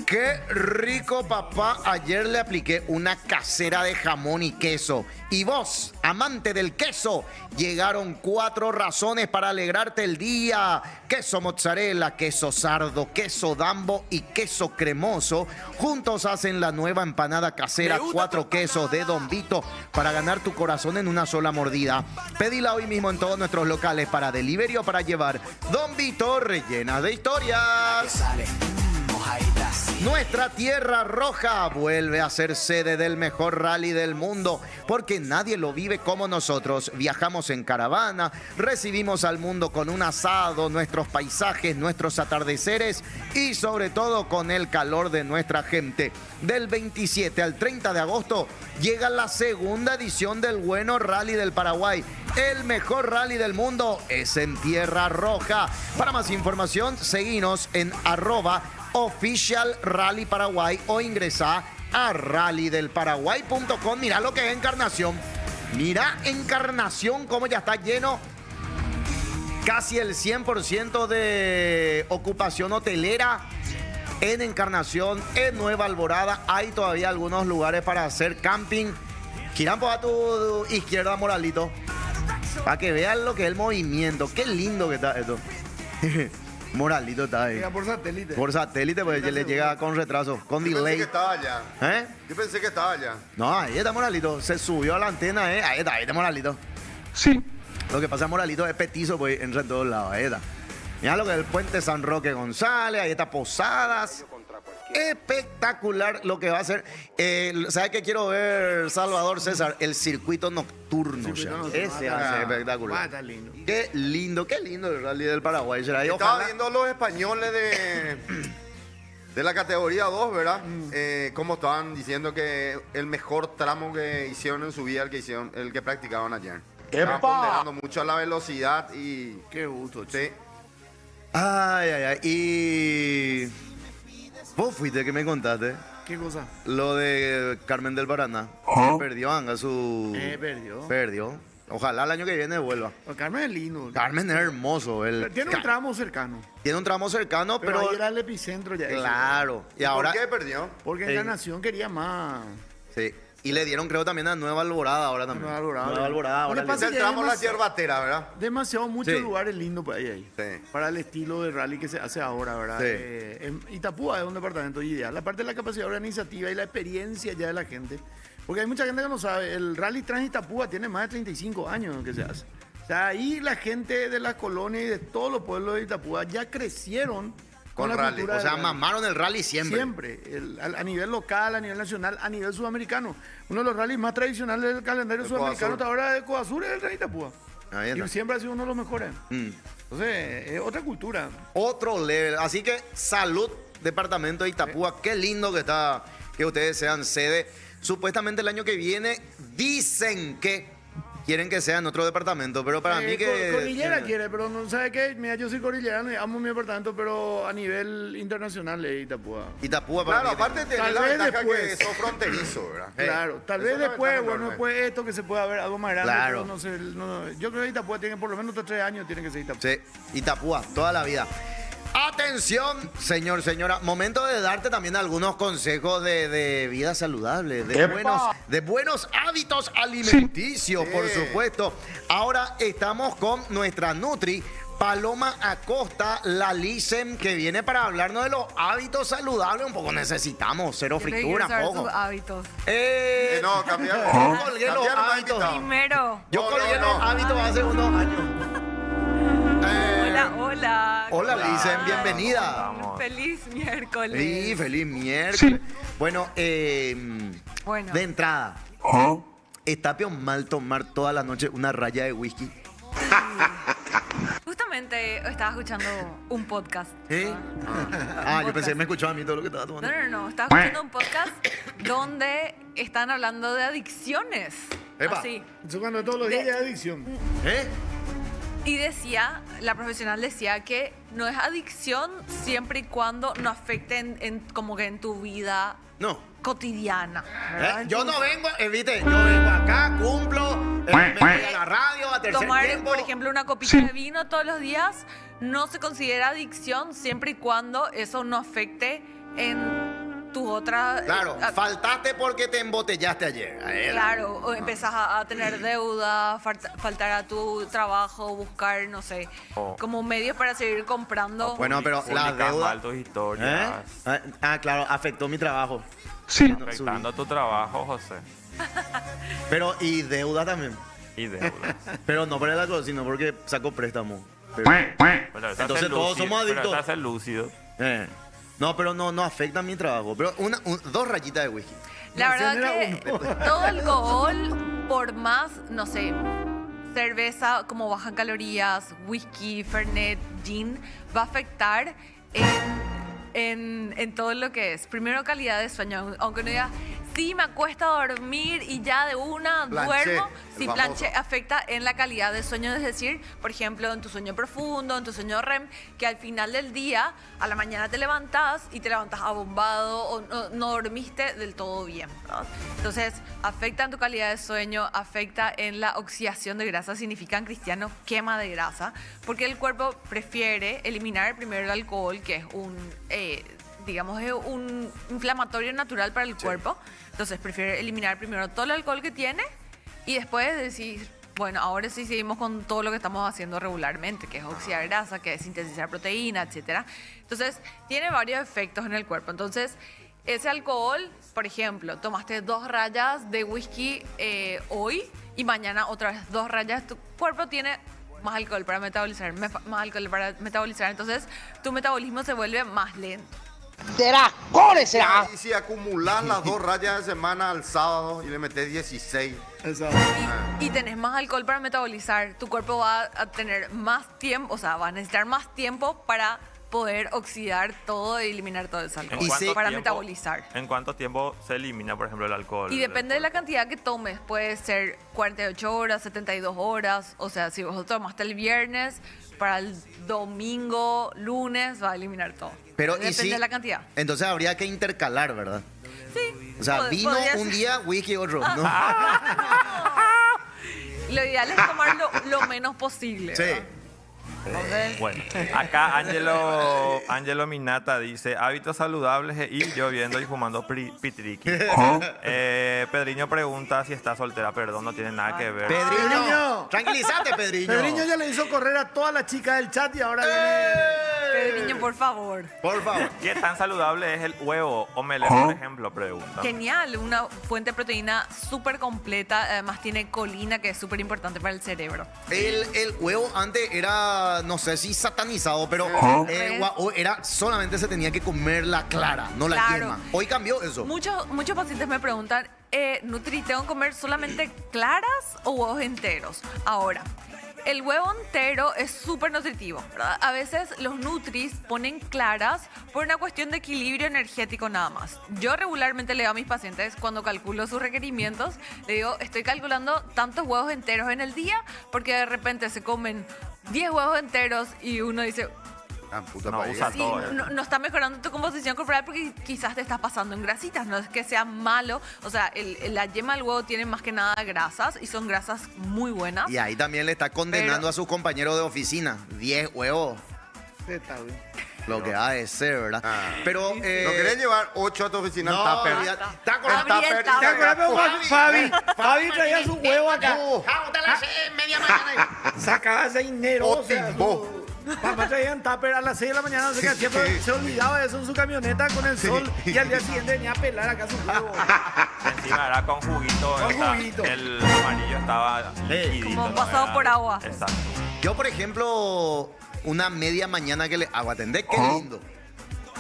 [SPEAKER 3] ¡Qué rico, papá! Ayer le apliqué una casera de jamón y queso. Y vos, amante del queso, llegaron 4 razones para alegrarte el día. Queso mozzarella, queso sardo, queso dambo y queso cremoso. Juntos hacen la nueva empanada casera 4 quesos de Don Vito para ganar tu corazón en una sola mordida. Pedila hoy mismo en todos nuestros locales para delivery o para llevar. Don Vito, rellena de historias. Nuestra Tierra Roja vuelve a ser sede del mejor rally del mundo, porque nadie lo vive como nosotros. Viajamos en caravana, recibimos al mundo con un asado, nuestros paisajes, nuestros atardeceres y sobre todo con el calor de nuestra gente. Del 27 al 30 de agosto llega la segunda edición del Bueno Rally del Paraguay. El mejor rally del mundo es en Tierra Roja. Para más información, seguinos en @Official Rally Paraguay o ingresá a rallydelparaguay.com. Mira lo que es Encarnación. Mira Encarnación cómo ya está lleno. Casi el 100% de ocupación hotelera en Encarnación, en Nueva Alborada. Hay todavía algunos lugares para hacer camping. Giran a tu izquierda, Moralito, para que vean lo que es el movimiento. Qué lindo que está esto. Moralito está ahí.
[SPEAKER 7] Llega por satélite.
[SPEAKER 3] Por satélite, pues le llega con retraso, con delay.
[SPEAKER 4] Yo pensé que estaba allá.
[SPEAKER 3] ¿Eh?
[SPEAKER 4] Yo pensé que estaba allá.
[SPEAKER 3] No, ahí está Moralito. Se subió a la antena, Ahí está Moralito.
[SPEAKER 6] Sí.
[SPEAKER 3] Lo que pasa, Moralito es petizo, pues entra en todos lados. Ahí está. Mira lo que es el puente San Roque González, ahí está Posadas. Espectacular lo que va a ser. ¿Sabes qué quiero ver, Salvador César? El circuito nocturno. Ese va a ser espectacular.
[SPEAKER 7] Está lindo.
[SPEAKER 3] Qué lindo el rally del Paraguay.
[SPEAKER 4] Estaba viendo los españoles de la categoría 2, ¿verdad? Cómo estaban diciendo que el mejor tramo que hicieron en su vida, el que practicaban ayer. Estaban ponderando mucho a la velocidad y...
[SPEAKER 7] Qué gusto,
[SPEAKER 4] sí.
[SPEAKER 3] Ay. Y... ¿Vos fuiste que me contaste?
[SPEAKER 7] ¿Qué cosa?
[SPEAKER 3] Lo de Carmen del Paraná. Que perdió, Anga, su... Perdió. Ojalá el año que viene vuelva.
[SPEAKER 7] Carmen es lindo.
[SPEAKER 3] Carmen es hermoso.
[SPEAKER 7] Tiene un tramo cercano.
[SPEAKER 3] Tiene un tramo cercano, pero...
[SPEAKER 7] ahí era el epicentro ya.
[SPEAKER 3] Claro. ¿Y ahora?
[SPEAKER 4] ¿Por qué perdió?
[SPEAKER 7] Porque Encarnación quería más.
[SPEAKER 3] Sí. Y le dieron, creo, también a Nueva Alborada ahora también.
[SPEAKER 7] Nueva Alborada.
[SPEAKER 3] Ahora
[SPEAKER 4] el tramo La Yerbatera, ¿verdad?
[SPEAKER 7] Demasiado, muchos lugares lindos para ahí.
[SPEAKER 4] Sí.
[SPEAKER 7] Para el estilo de rally que se hace ahora, ¿verdad?
[SPEAKER 3] Sí.
[SPEAKER 7] Itapúa es un departamento ideal. Aparte de la capacidad organizativa y la experiencia ya de la gente. Porque hay mucha gente que no sabe. El Rally Trans Itapúa tiene más de 35 años que se hace. O sea, ahí la gente de las colonias y de todos los pueblos de Itapúa ya crecieron con la
[SPEAKER 3] rally.
[SPEAKER 7] cultura.
[SPEAKER 3] O sea, mamaron el rally siempre.
[SPEAKER 7] Siempre. A nivel local, a nivel nacional, a nivel sudamericano. Uno de los rallies más tradicionales del calendario sudamericano hasta ahora de Coazur es el Rally Itapúa. Y siempre ha sido uno de los mejores. Entonces, es otra cultura.
[SPEAKER 3] Otro level. Así que salud, departamento de Itapúa. Qué lindo que está que ustedes sean sede. Supuestamente el año que viene dicen que quieren que sea en otro departamento, pero para mí que...
[SPEAKER 7] Cordillera quiere, pero no sabe qué. Mira, yo soy cordillerano y amo mi departamento, pero a nivel internacional es Itapúa.
[SPEAKER 3] Itapúa para
[SPEAKER 4] claro,
[SPEAKER 3] mí
[SPEAKER 4] aparte de la ventaja que sos fronterizo, ¿verdad?
[SPEAKER 7] Claro, tal vez después, después esto que se pueda ver algo más grande,
[SPEAKER 3] claro.
[SPEAKER 7] Pero no sé, yo creo que Itapúa tiene por lo menos 3 años, tiene que ser Itapúa.
[SPEAKER 3] Sí, Itapúa, toda la vida. Atención, señora, momento de darte también algunos consejos de vida saludable, de buenos hábitos alimenticios, por supuesto. Ahora estamos con nuestra Nutri Paloma Acosta, la Lisem, que viene para hablarnos de los hábitos saludables. Un poco necesitamos, cero fritura, poco.
[SPEAKER 15] Sus hábitos.
[SPEAKER 4] No, cambiar.
[SPEAKER 3] Yo colgué los hábitos.
[SPEAKER 15] Primero.
[SPEAKER 3] Yo colgué los hábitos hace unos años.
[SPEAKER 15] Hola.
[SPEAKER 3] Hola, Lisem, bienvenida.
[SPEAKER 15] Feliz miércoles.
[SPEAKER 3] Sí, feliz miércoles.
[SPEAKER 6] Sí.
[SPEAKER 3] Bueno,
[SPEAKER 15] Bueno.
[SPEAKER 3] de entrada, ¿está peor mal tomar toda la noche una raya de whisky?
[SPEAKER 15] Justamente estaba escuchando un podcast.
[SPEAKER 3] ¿Eh? Yo pensé que me escuchaba a mí todo lo que estaba tomando.
[SPEAKER 15] No. Estaba escuchando un podcast donde están hablando de adicciones.
[SPEAKER 3] Epa.
[SPEAKER 15] Así.
[SPEAKER 7] Eso cuando todos los días hay adicción.
[SPEAKER 3] ¿Eh?
[SPEAKER 15] Y la profesional decía que no es adicción siempre y cuando no afecte como que en tu vida cotidiana. ¿verdad?
[SPEAKER 3] Yo no vengo, viste, yo vengo acá, cumplo, me voy a la radio a tercer
[SPEAKER 15] Tomar,
[SPEAKER 3] tiempo.
[SPEAKER 15] por ejemplo, una copita de vino todos los días no se considera adicción siempre y cuando eso no afecte en tu otra...
[SPEAKER 3] Claro, faltaste porque te embotellaste ayer.
[SPEAKER 15] Claro, o empezás a tener deuda, faltar a tu trabajo, buscar, no sé, como medios para seguir comprando.
[SPEAKER 3] Bueno, pero la deuda...
[SPEAKER 5] mal tus historias.
[SPEAKER 3] Claro, afectó mi trabajo.
[SPEAKER 6] Sí.
[SPEAKER 5] Afectando tu trabajo, José.
[SPEAKER 3] Pero, y deuda también.
[SPEAKER 5] Y deuda.
[SPEAKER 3] Pero no por el alcohol, sino porque saco préstamo.
[SPEAKER 5] Pero
[SPEAKER 3] Entonces todos somos adictos.
[SPEAKER 5] Pero estás lúcido.
[SPEAKER 3] No, pero no afecta mi trabajo. Pero dos rayitas de whisky.
[SPEAKER 15] La verdad que todo alcohol, por más, no sé, cerveza como baja en calorías, whisky, fernet, gin, va a afectar en todo lo que es. Primero, calidad de sueño. Aunque no diga, sí, me acuesto a dormir y ya de una duermo. Sí, planche afecta en la calidad de sueño. Es decir, por ejemplo, en tu sueño profundo, en tu sueño REM, que al final del día, a la mañana te levantás y te levantas abombado o no dormiste del todo bien, ¿verdad? Entonces, afecta en tu calidad de sueño, afecta en la oxidación de grasa. Significa en cristiano quema de grasa, porque el cuerpo prefiere eliminar primero el alcohol, que es digamos, es un inflamatorio natural para el cuerpo. Entonces prefiere eliminar primero todo el alcohol que tiene y después decir, bueno, ahora sí seguimos con todo lo que estamos haciendo regularmente, que es oxidar grasa, que es sintetizar proteína, etc. Entonces, tiene varios efectos en el cuerpo. Entonces, ese alcohol, por ejemplo, tomaste 2 rayas de whisky hoy y mañana otra vez 2 rayas, tu cuerpo tiene más alcohol para metabolizar, entonces tu metabolismo se vuelve más lento.
[SPEAKER 4] Y si acumulás las 2 rayas de semana al sábado y le metés 16.
[SPEAKER 15] Y tenés más alcohol para metabolizar, tu cuerpo va a tener más tiempo, o sea, va a necesitar más tiempo para poder oxidar todo y eliminar todo ese alcohol para metabolizar.
[SPEAKER 5] ¿En cuánto tiempo se elimina, por ejemplo, el alcohol?
[SPEAKER 15] Y depende de la cantidad que tomes. Puede ser 48 horas, 72 horas. O sea, si vos tomaste el viernes, para el domingo, lunes, va a eliminar todo.
[SPEAKER 3] Pero
[SPEAKER 15] depende de la cantidad.
[SPEAKER 3] Entonces habría que intercalar, ¿verdad?
[SPEAKER 15] Sí.
[SPEAKER 3] O sea, vino un día, whisky otro. ¿No?
[SPEAKER 15] Lo ideal es tomarlo lo menos posible.
[SPEAKER 3] Sí.
[SPEAKER 5] Bueno, acá Angelo Minata dice, hábitos saludables y lloviendo y fumando pitriqui. Pedriño pregunta si está soltera, perdón, no tiene nada que ver.
[SPEAKER 3] Pedriño, tranquilízate, Pedriño.
[SPEAKER 7] Pedriño ya le hizo correr a todas las chicas del chat y ahora viene...
[SPEAKER 15] Pedriño, por favor.
[SPEAKER 3] Por favor.
[SPEAKER 5] ¿Qué tan saludable es el huevo omelette, por ejemplo? Pregunta.
[SPEAKER 15] Genial, una fuente de proteína súper completa, además tiene colina que es súper importante para el cerebro.
[SPEAKER 3] El huevo antes era, no sé si satanizado, pero era solamente se tenía que comer la clara, no la yema. Hoy cambió eso.
[SPEAKER 15] Muchos pacientes me preguntan, Nutri, ¿tengo que comer solamente claras o huevos enteros? Ahora, el huevo entero es súper nutritivo, ¿verdad? A veces los Nutris ponen claras por una cuestión de equilibrio energético nada más. Yo regularmente le digo a mis pacientes, cuando calculo sus requerimientos, le digo, estoy calculando tantos huevos enteros en el día, porque de repente se comen 10 huevos enteros y uno dice... no está mejorando tu composición corporal porque quizás te estás pasando en grasitas, no es que sea malo, o sea, la yema del huevo tiene más que nada grasas y son grasas muy buenas.
[SPEAKER 3] Y ahí también le está condenando a sus compañeros de oficina, 10 huevos. Lo que ha de ser, ¿verdad? Pero,
[SPEAKER 4] ¿no querés llevar 8 a tu oficina?
[SPEAKER 3] No,
[SPEAKER 4] ¿Te acordás?
[SPEAKER 7] Fabi traía su huevo acá.
[SPEAKER 3] Media mañana.
[SPEAKER 7] Sacaba ese dinero. Papá traía un tupper a las 6 de la mañana, no sé qué hacía, pero se olvidaba de eso en su camioneta con el sol y al día siguiente venía a pelar acá su huevo.
[SPEAKER 5] Encima era con juguito.
[SPEAKER 7] Con
[SPEAKER 5] esta-
[SPEAKER 7] juguito.
[SPEAKER 5] El amarillo estaba liquidito.
[SPEAKER 15] Como
[SPEAKER 5] ¿no?
[SPEAKER 15] pasado
[SPEAKER 5] Era-
[SPEAKER 15] por agua.
[SPEAKER 5] Exacto.
[SPEAKER 3] Yo, por ejemplo, una media mañana que le hago, atender, qué lindo.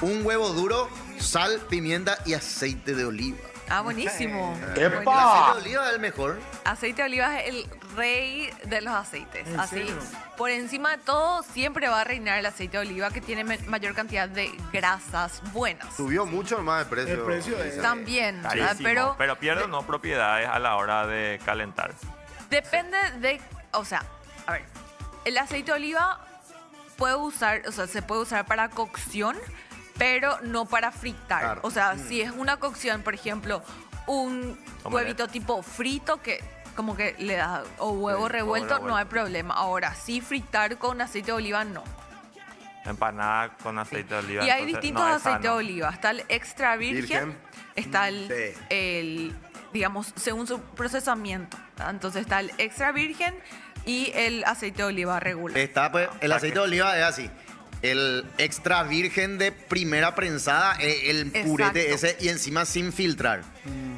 [SPEAKER 3] Un huevo duro, sal, pimienta y aceite de oliva.
[SPEAKER 15] Ah, buenísimo.
[SPEAKER 3] El
[SPEAKER 15] Buenísimo.
[SPEAKER 3] aceite de oliva es el mejor.
[SPEAKER 15] Aceite de oliva es el rey de los aceites.
[SPEAKER 3] ¿En
[SPEAKER 15] Así,
[SPEAKER 3] serio?
[SPEAKER 15] por encima de todo, siempre va a reinar el aceite de oliva que tiene mayor cantidad de grasas buenas.
[SPEAKER 4] Subió mucho más el precio.
[SPEAKER 7] El precio es-
[SPEAKER 15] También, ¿verdad?
[SPEAKER 5] Carísimo,
[SPEAKER 15] pero
[SPEAKER 5] pierde no propiedades a la hora de calentar.
[SPEAKER 15] depende de, o sea, a ver, el aceite de oliva se puede usar para cocción, pero no para fritar.
[SPEAKER 4] Claro.
[SPEAKER 15] O sea, si es una cocción, por ejemplo, un huevito tipo frito que como que le da, o huevo revuelto, no hay problema. Ahora, sí fritar con aceite de oliva, no.
[SPEAKER 5] Empanada con aceite de oliva.
[SPEAKER 15] Y hay
[SPEAKER 5] entonces,
[SPEAKER 15] distintos
[SPEAKER 5] no es
[SPEAKER 15] aceites de
[SPEAKER 5] sano.
[SPEAKER 15] oliva. Está el extra virgen,
[SPEAKER 4] Virgen.
[SPEAKER 15] está
[SPEAKER 3] Sí.
[SPEAKER 15] el, digamos, según su procesamiento. ¿verdad? Entonces está el extra virgen y el aceite de oliva regular.
[SPEAKER 3] Está, pues, el aceite de oliva es así. El extra virgen de primera prensada, el purete
[SPEAKER 15] Exacto.
[SPEAKER 3] ese y encima sin filtrar.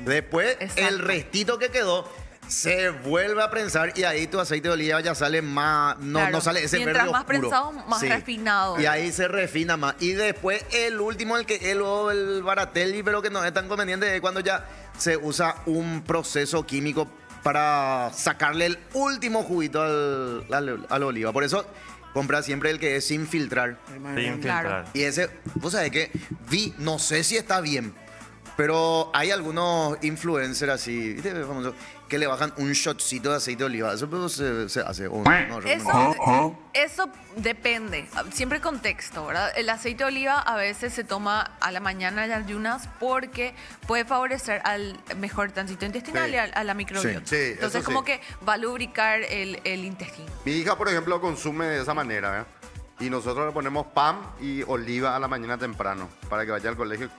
[SPEAKER 3] Después,
[SPEAKER 15] Exacto.
[SPEAKER 3] el restito que quedó se vuelve a prensar y ahí tu aceite de oliva ya sale más, no,
[SPEAKER 15] Claro.
[SPEAKER 3] no sale ese
[SPEAKER 15] Mientras
[SPEAKER 3] verde
[SPEAKER 15] más
[SPEAKER 3] oscuro.
[SPEAKER 15] prensado, más refinado.
[SPEAKER 3] Y ahí se refina más. Y después el último, el Baratelli, pero que no es tan conveniente, es cuando ya se usa un proceso químico para sacarle el último juguito al oliva. Por eso compra siempre el que es sin filtrar.
[SPEAKER 5] Sin filtrar.
[SPEAKER 3] Y ese, vos sabés que no sé si está bien, pero hay algunos influencers así, ¿viste? Famosos, que le bajan un shotcito de aceite de oliva. Eso pues, se hace.
[SPEAKER 15] Eso depende, siempre contexto, ¿verdad? El aceite de oliva a veces se toma a la mañana de ayunas porque puede favorecer al mejor tránsito intestinal
[SPEAKER 4] Sí.
[SPEAKER 15] y a la microbiota.
[SPEAKER 4] Sí, sí,
[SPEAKER 15] Entonces
[SPEAKER 4] eso
[SPEAKER 15] como
[SPEAKER 4] sí.
[SPEAKER 15] que va a lubricar el intestino.
[SPEAKER 4] Mi hija, por ejemplo, consume de esa manera, ¿eh? Y nosotros le ponemos pan y oliva a la mañana temprano para que vaya al colegio.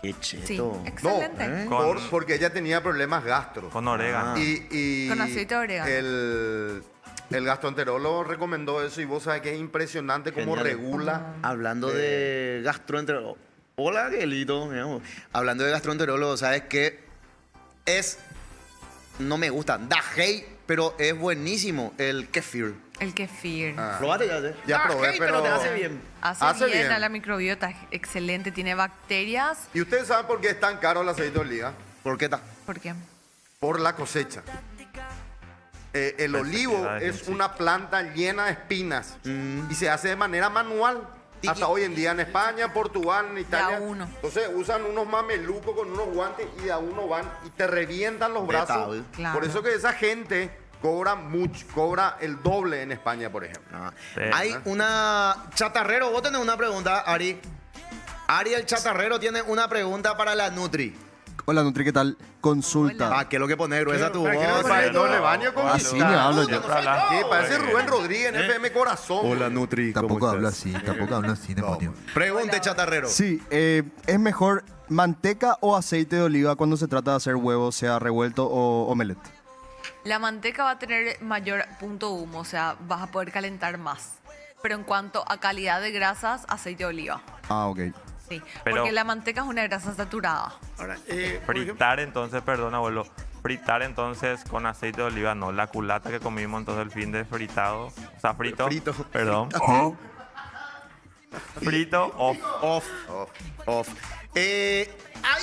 [SPEAKER 3] Qué cheto.
[SPEAKER 15] Sí, excelente.
[SPEAKER 4] No, porque ella tenía problemas gastro.
[SPEAKER 5] Con orégano.
[SPEAKER 4] Y
[SPEAKER 15] Con aceite de orégano.
[SPEAKER 4] El gastroenterólogo recomendó eso y vos sabés que es impresionante cómo
[SPEAKER 3] Genial.
[SPEAKER 4] regula.
[SPEAKER 3] Hablando de gastroenterólogo. Hola, Gelito. Hablando de gastroenterólogo, ¿sabes qué? No me gusta, da hate, pero es buenísimo el kefir.
[SPEAKER 15] El kefir.
[SPEAKER 3] Probate ya,
[SPEAKER 4] Ya
[SPEAKER 3] Da
[SPEAKER 4] probé,
[SPEAKER 3] hate,
[SPEAKER 4] pero
[SPEAKER 3] te hace bien.
[SPEAKER 15] Hace bien a la microbiota, excelente, tiene bacterias.
[SPEAKER 4] ¿Y ustedes saben por qué es tan caro el aceite de oliva?
[SPEAKER 3] ¿Por qué está?
[SPEAKER 15] ¿Por qué?
[SPEAKER 4] Por la cosecha. El olivo es una planta llena de espinas y se hace de manera manual. Hasta hoy en día en España, Portugal, en Italia.
[SPEAKER 15] uno.
[SPEAKER 4] Entonces usan unos mamelucos con unos guantes y de a uno van y te revientan los brazos.
[SPEAKER 15] Claro.
[SPEAKER 4] Por eso que esa gente cobra mucho, cobra el doble en España, por ejemplo.
[SPEAKER 3] Hay una... Chatarrero, vos tenés una pregunta, Ari. Ari, el chatarrero, tiene una pregunta para la Nutri.
[SPEAKER 16] Hola, Nutri, ¿qué tal? Consulta.
[SPEAKER 3] ¿Qué es lo que poner gruesa tu voz?
[SPEAKER 4] No le baño con
[SPEAKER 16] Así me hablo yo.
[SPEAKER 4] Sí, parece Rubén Rodríguez en FM Corazón.
[SPEAKER 3] Hola, Nutri.
[SPEAKER 16] Tampoco hablo así, tampoco hablo así, demonio.
[SPEAKER 3] Pregunte, chatarrero.
[SPEAKER 16] Sí, ¿es mejor manteca o aceite de oliva cuando se trata de hacer huevos, sea revuelto o omelette?
[SPEAKER 15] La manteca va a tener mayor punto humo, o sea, vas a poder calentar más. Pero en cuanto a calidad de grasas, aceite de oliva.
[SPEAKER 16] Ah, ok.
[SPEAKER 15] Sí,
[SPEAKER 5] Pero-
[SPEAKER 15] porque la manteca es una grasa saturada.
[SPEAKER 7] Ahora,
[SPEAKER 5] Fritar entonces, perdón, abuelo. Fritar entonces con aceite de oliva, no. La culata que comimos entonces el fin de fritado. O sea, frito. Perdón. Frito,
[SPEAKER 3] Off. Ahí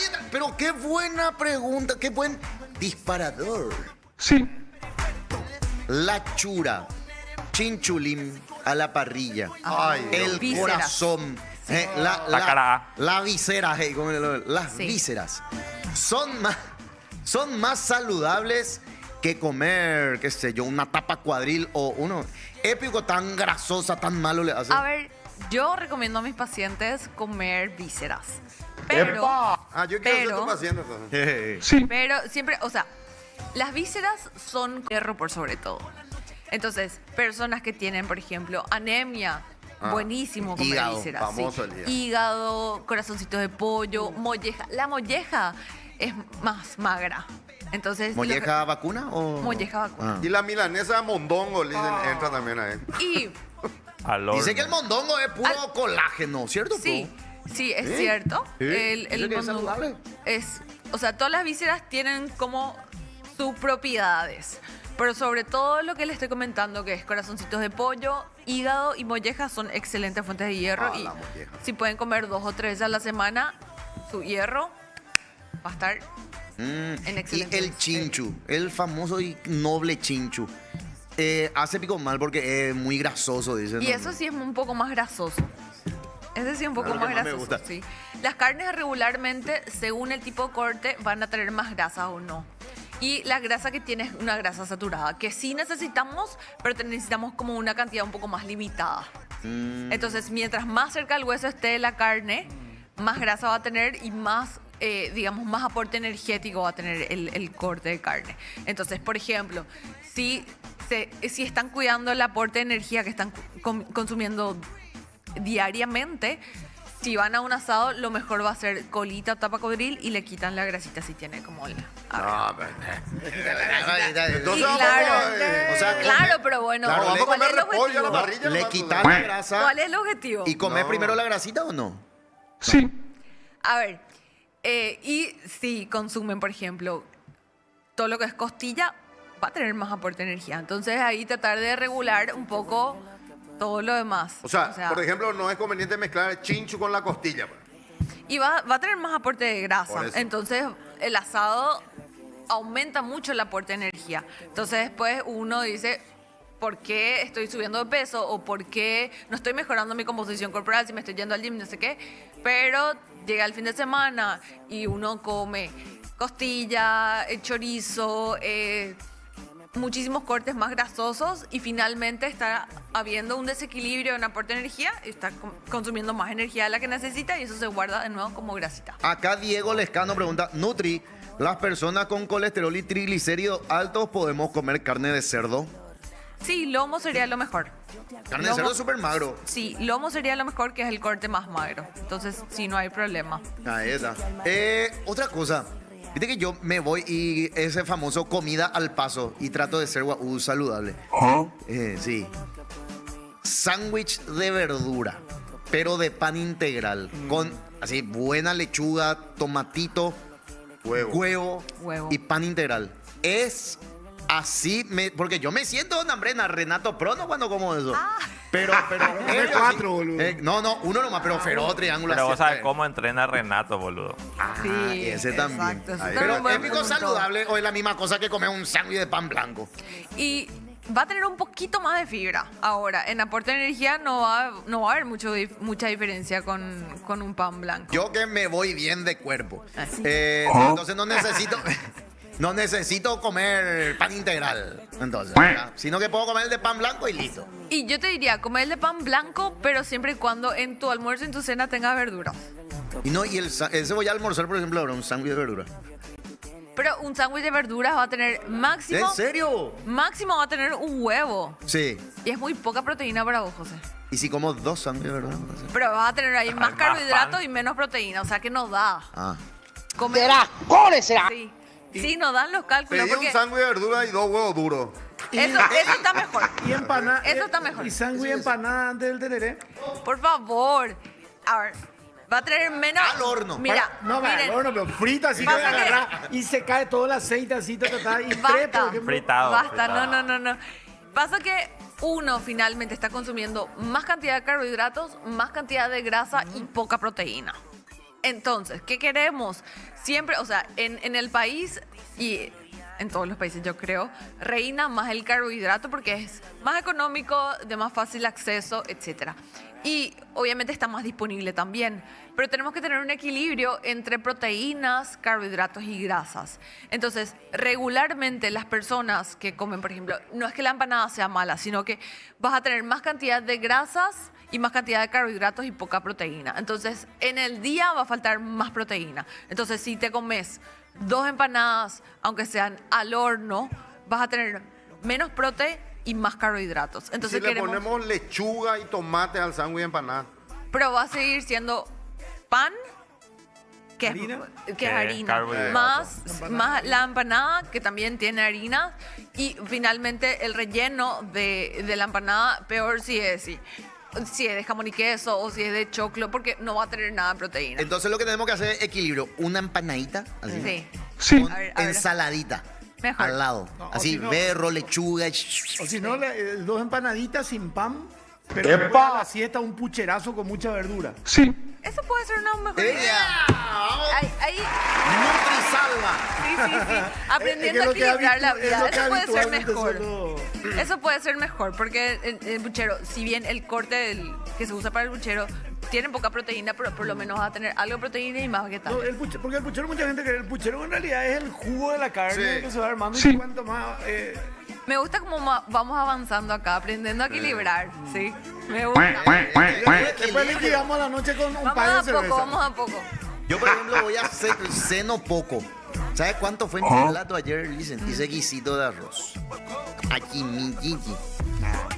[SPEAKER 3] está. Pero qué buena pregunta, qué buen disparador.
[SPEAKER 6] Sí.
[SPEAKER 3] La chura, chinchulín a la parrilla,
[SPEAKER 4] Ay,
[SPEAKER 3] el
[SPEAKER 15] vísceras.
[SPEAKER 3] corazón,
[SPEAKER 5] La cara.
[SPEAKER 3] la visera, las
[SPEAKER 15] Sí.
[SPEAKER 3] vísceras son más saludables que comer, qué sé yo, una tapa cuadril o uno épico tan grasosa, tan malo le hace.
[SPEAKER 15] A ver, yo recomiendo a mis pacientes comer vísceras. Pero,
[SPEAKER 4] Yo quiero ser tu paciente entonces.
[SPEAKER 6] Sí.
[SPEAKER 15] pero siempre, o sea, las vísceras son hierro por sobre todo. Entonces, personas que tienen, por ejemplo, anemia, buenísimo comer
[SPEAKER 3] Hígado,
[SPEAKER 15] vísceras.
[SPEAKER 4] famoso el hígado.
[SPEAKER 15] Hígado, corazoncitos de pollo, molleja. La molleja es más magra. Entonces,
[SPEAKER 3] ¿Molleja vacuna o...?
[SPEAKER 15] Molleja vacuna.
[SPEAKER 4] Y la milanesa mondongo le dicen, entra también ahí.
[SPEAKER 15] Y
[SPEAKER 5] Al horno.
[SPEAKER 3] Dice que el mondongo es puro colágeno, ¿cierto?
[SPEAKER 15] Sí, sí, es
[SPEAKER 3] ¿Eh?
[SPEAKER 15] cierto.
[SPEAKER 3] ¿Sí?
[SPEAKER 15] El
[SPEAKER 3] ¿Dice que es
[SPEAKER 15] mondongo
[SPEAKER 3] saludable?
[SPEAKER 15] o sea, todas las vísceras tienen como sus propiedades. Pero sobre todo lo que le estoy comentando, que es corazoncitos de pollo, hígado y mollejas, son excelentes fuentes de hierro. Y
[SPEAKER 4] la molleja.
[SPEAKER 15] si pueden comer 2 o 3 veces a la semana, su hierro va a estar en
[SPEAKER 3] Y
[SPEAKER 15] excelente.
[SPEAKER 3] el chinchu, el famoso y noble chinchu. Hace pico mal porque es muy grasoso, dicen.
[SPEAKER 15] Y eso sí es un poco más grasoso. Ese sí es un poco
[SPEAKER 3] Claro,
[SPEAKER 15] más
[SPEAKER 3] que más me
[SPEAKER 15] grasoso,
[SPEAKER 3] gusta.
[SPEAKER 15] sí. Las carnes regularmente, según el tipo de corte, van a tener más grasa o no. Y la grasa que tiene es una grasa saturada, que sí necesitamos, pero necesitamos como una cantidad un poco más limitada. Entonces, mientras más cerca del hueso esté la carne, más grasa va a tener y más, digamos, más aporte energético va a tener el corte de carne. Entonces, por ejemplo, si están cuidando el aporte de energía que están consumiendo diariamente, si van a un asado, lo mejor va a ser colita o tapacodril y le quitan la grasita si tiene como la...
[SPEAKER 4] No, pero...
[SPEAKER 3] Entonces,
[SPEAKER 15] claro,
[SPEAKER 3] o sea,
[SPEAKER 15] claro, pero bueno,
[SPEAKER 3] claro,
[SPEAKER 15] ¿cuál
[SPEAKER 3] le-
[SPEAKER 15] es el
[SPEAKER 4] repollo a la
[SPEAKER 15] objetivo?
[SPEAKER 4] parrilla.
[SPEAKER 3] le quitan la grasa
[SPEAKER 15] ¿Cuál es el objetivo?
[SPEAKER 3] y comer primero la grasita o no.
[SPEAKER 6] Sí.
[SPEAKER 15] A ver, y si consumen, por ejemplo, todo lo que es costilla, va a tener más aporte de energía. Entonces ahí tratar de regular un poco todo lo demás.
[SPEAKER 4] O sea, por ejemplo, no es conveniente mezclar el chinchu con la costilla. pues.
[SPEAKER 15] Y va a tener más aporte de
[SPEAKER 4] Por
[SPEAKER 15] grasa.
[SPEAKER 4] eso.
[SPEAKER 15] Entonces el asado aumenta mucho el aporte de energía. Entonces después uno dice, ¿por qué estoy subiendo de peso? ¿O por qué no estoy mejorando mi composición corporal si me estoy yendo al gym, no sé qué? Pero llega el fin de semana y uno come costilla, chorizo, muchísimos cortes más grasosos y finalmente está habiendo un desequilibrio en aporte de energía y está consumiendo más energía de la que necesita y eso se guarda de nuevo como grasita.
[SPEAKER 3] Acá Diego Lescano pregunta, Nutri, ¿las personas con colesterol y triglicéridos altos podemos comer carne de cerdo?
[SPEAKER 15] Sí, lomo sería lo mejor.
[SPEAKER 3] Carne de cerdo es súper magro.
[SPEAKER 15] Sí, lomo sería lo mejor, que es el corte más magro. Entonces, sí, no hay problema.
[SPEAKER 3] Ahí está. Otra cosa. Viste que yo me voy y ese famoso comida al paso y trato de ser saludable. Sí. Sándwich de verdura, pero de pan integral. Con así buena lechuga, tomatito, huevo y pan integral. Es así, porque yo me siento una hambrena, Renato Prono cuando como eso. Pero
[SPEAKER 7] Come cuatro, boludo.
[SPEAKER 3] no, uno nomás, pero feroz, triángulo.
[SPEAKER 5] Pero
[SPEAKER 3] así,
[SPEAKER 5] vos sabés cómo entrena Renato, boludo.
[SPEAKER 15] Sí,
[SPEAKER 3] ese también.
[SPEAKER 15] exacto, ese
[SPEAKER 3] Ahí.
[SPEAKER 15] también
[SPEAKER 3] Pero
[SPEAKER 15] es buen
[SPEAKER 3] es pico
[SPEAKER 15] punto.
[SPEAKER 3] saludable o es la misma cosa que comer un sándwich de pan blanco.
[SPEAKER 15] Y va a tener un poquito más de fibra. Ahora, en aporte de energía no va a haber mucha diferencia con un pan blanco.
[SPEAKER 3] Yo que me voy bien de cuerpo.
[SPEAKER 15] Así.
[SPEAKER 3] Entonces no necesito... No necesito comer pan integral, entonces, ¿verdad? Sino que puedo comer el de pan blanco y listo.
[SPEAKER 15] Y yo te diría, comer el de pan blanco, pero siempre y cuando en tu almuerzo y en tu cena tenga verduras.
[SPEAKER 3] Y no, y ese voy a almorzar, por ejemplo, ahora un sándwich de verdura.
[SPEAKER 15] Pero un sándwich de verduras va a tener máximo...
[SPEAKER 3] ¿En serio?
[SPEAKER 15] Máximo va a tener un huevo.
[SPEAKER 3] Sí.
[SPEAKER 15] Y es muy poca proteína para vos, José.
[SPEAKER 3] ¿Y si como 2 sándwiches de verdura?
[SPEAKER 15] Pero vas a tener ahí más
[SPEAKER 5] más
[SPEAKER 15] carbohidratos
[SPEAKER 5] pan.
[SPEAKER 15] y menos proteína, o sea que nos da.
[SPEAKER 3] Ah.
[SPEAKER 15] ¿Será? ¿Cuáles será? Sí. Sí, nos dan los cálculos.
[SPEAKER 4] Pedí
[SPEAKER 15] Porque
[SPEAKER 4] un sándwich de verdura y 2 huevos duros.
[SPEAKER 15] eso está mejor.
[SPEAKER 7] Y empanada.
[SPEAKER 15] Eso está mejor.
[SPEAKER 7] Y sándwich empanada antes del tereré.
[SPEAKER 15] Por favor. A ver, va a tener menos...
[SPEAKER 3] Al horno.
[SPEAKER 15] Mira,
[SPEAKER 7] No,
[SPEAKER 15] miren,
[SPEAKER 7] al horno, pero frita así que
[SPEAKER 15] Pasa que-
[SPEAKER 7] agarra y se cae todo el aceite así, y tres, por ejemplo.
[SPEAKER 5] Fritado.
[SPEAKER 15] basta,
[SPEAKER 5] fritado.
[SPEAKER 15] no. Pasa que uno finalmente está consumiendo más cantidad de carbohidratos, más cantidad de grasa y poca proteína. Entonces, ¿qué queremos? Siempre, o sea, en el país y en todos los países yo creo, reina más el carbohidrato porque es más económico, de más fácil acceso, etc. Y obviamente está más disponible también. Pero tenemos que tener un equilibrio entre proteínas, carbohidratos y grasas. Entonces, regularmente las personas que comen, por ejemplo, no es que la empanada sea mala, sino que vas a tener más cantidad de grasas y más cantidad de carbohidratos y poca proteína. Entonces, en el día va a faltar más proteína. Entonces, si te comes 2 empanadas, aunque sean al horno, vas a tener menos prote y más carbohidratos. Entonces,
[SPEAKER 4] Si le ponemos lechuga y tomate al sándwich empanada.
[SPEAKER 15] pero va a seguir siendo pan, que es harina,
[SPEAKER 5] carbohidrato.
[SPEAKER 15] más la empanada, que también tiene harina, y finalmente el relleno de la empanada, peor si es si es de jamón y queso o si es de choclo, porque no va a tener nada de proteína.
[SPEAKER 3] Entonces lo que tenemos que hacer es equilibrio. Una empanadita, así.
[SPEAKER 15] Sí.
[SPEAKER 6] Sí.
[SPEAKER 3] Con
[SPEAKER 15] A ver.
[SPEAKER 3] ensaladita.
[SPEAKER 15] Mejor.
[SPEAKER 3] Al lado.
[SPEAKER 7] No, o
[SPEAKER 3] así,
[SPEAKER 7] si no-
[SPEAKER 3] berro, lechuga.
[SPEAKER 7] O si no, dos empanaditas sin pan, pero después a la siesta un pucherazo con mucha verdura.
[SPEAKER 6] Sí.
[SPEAKER 15] Eso puede ser una mejor idea. Ahí,
[SPEAKER 3] Nutrisalva.
[SPEAKER 15] sí. Aprendiendo
[SPEAKER 7] Es
[SPEAKER 15] a
[SPEAKER 7] lo que
[SPEAKER 15] equilibrar la
[SPEAKER 7] es
[SPEAKER 15] vida.
[SPEAKER 7] lo que
[SPEAKER 15] Eso puede ser
[SPEAKER 7] habitualmente
[SPEAKER 15] mejor.
[SPEAKER 7] solo-
[SPEAKER 15] Eso puede ser mejor, porque el buchero, si bien el corte que se usa para el buchero tiene poca proteína, pero por lo menos va a tener algo de proteína y más vegetales.
[SPEAKER 7] No, porque el puchero, mucha gente cree, el puchero en realidad es el jugo de la carne
[SPEAKER 4] Sí.
[SPEAKER 7] que se va armando
[SPEAKER 6] Sí.
[SPEAKER 7] y cuanto más...
[SPEAKER 15] Me gusta cómo vamos avanzando acá, aprendiendo a equilibrar, ¿sí? Me gusta.
[SPEAKER 7] después liquidamos a la noche con un
[SPEAKER 15] Vamos
[SPEAKER 7] par de
[SPEAKER 15] a
[SPEAKER 7] cerveza.
[SPEAKER 15] poco, vamos a poco.
[SPEAKER 3] Yo, por ejemplo, voy a hacer ceno poco. ¿Sabes cuánto fue mi plato ayer, Listen? Hice guisito de arroz. Achimiki.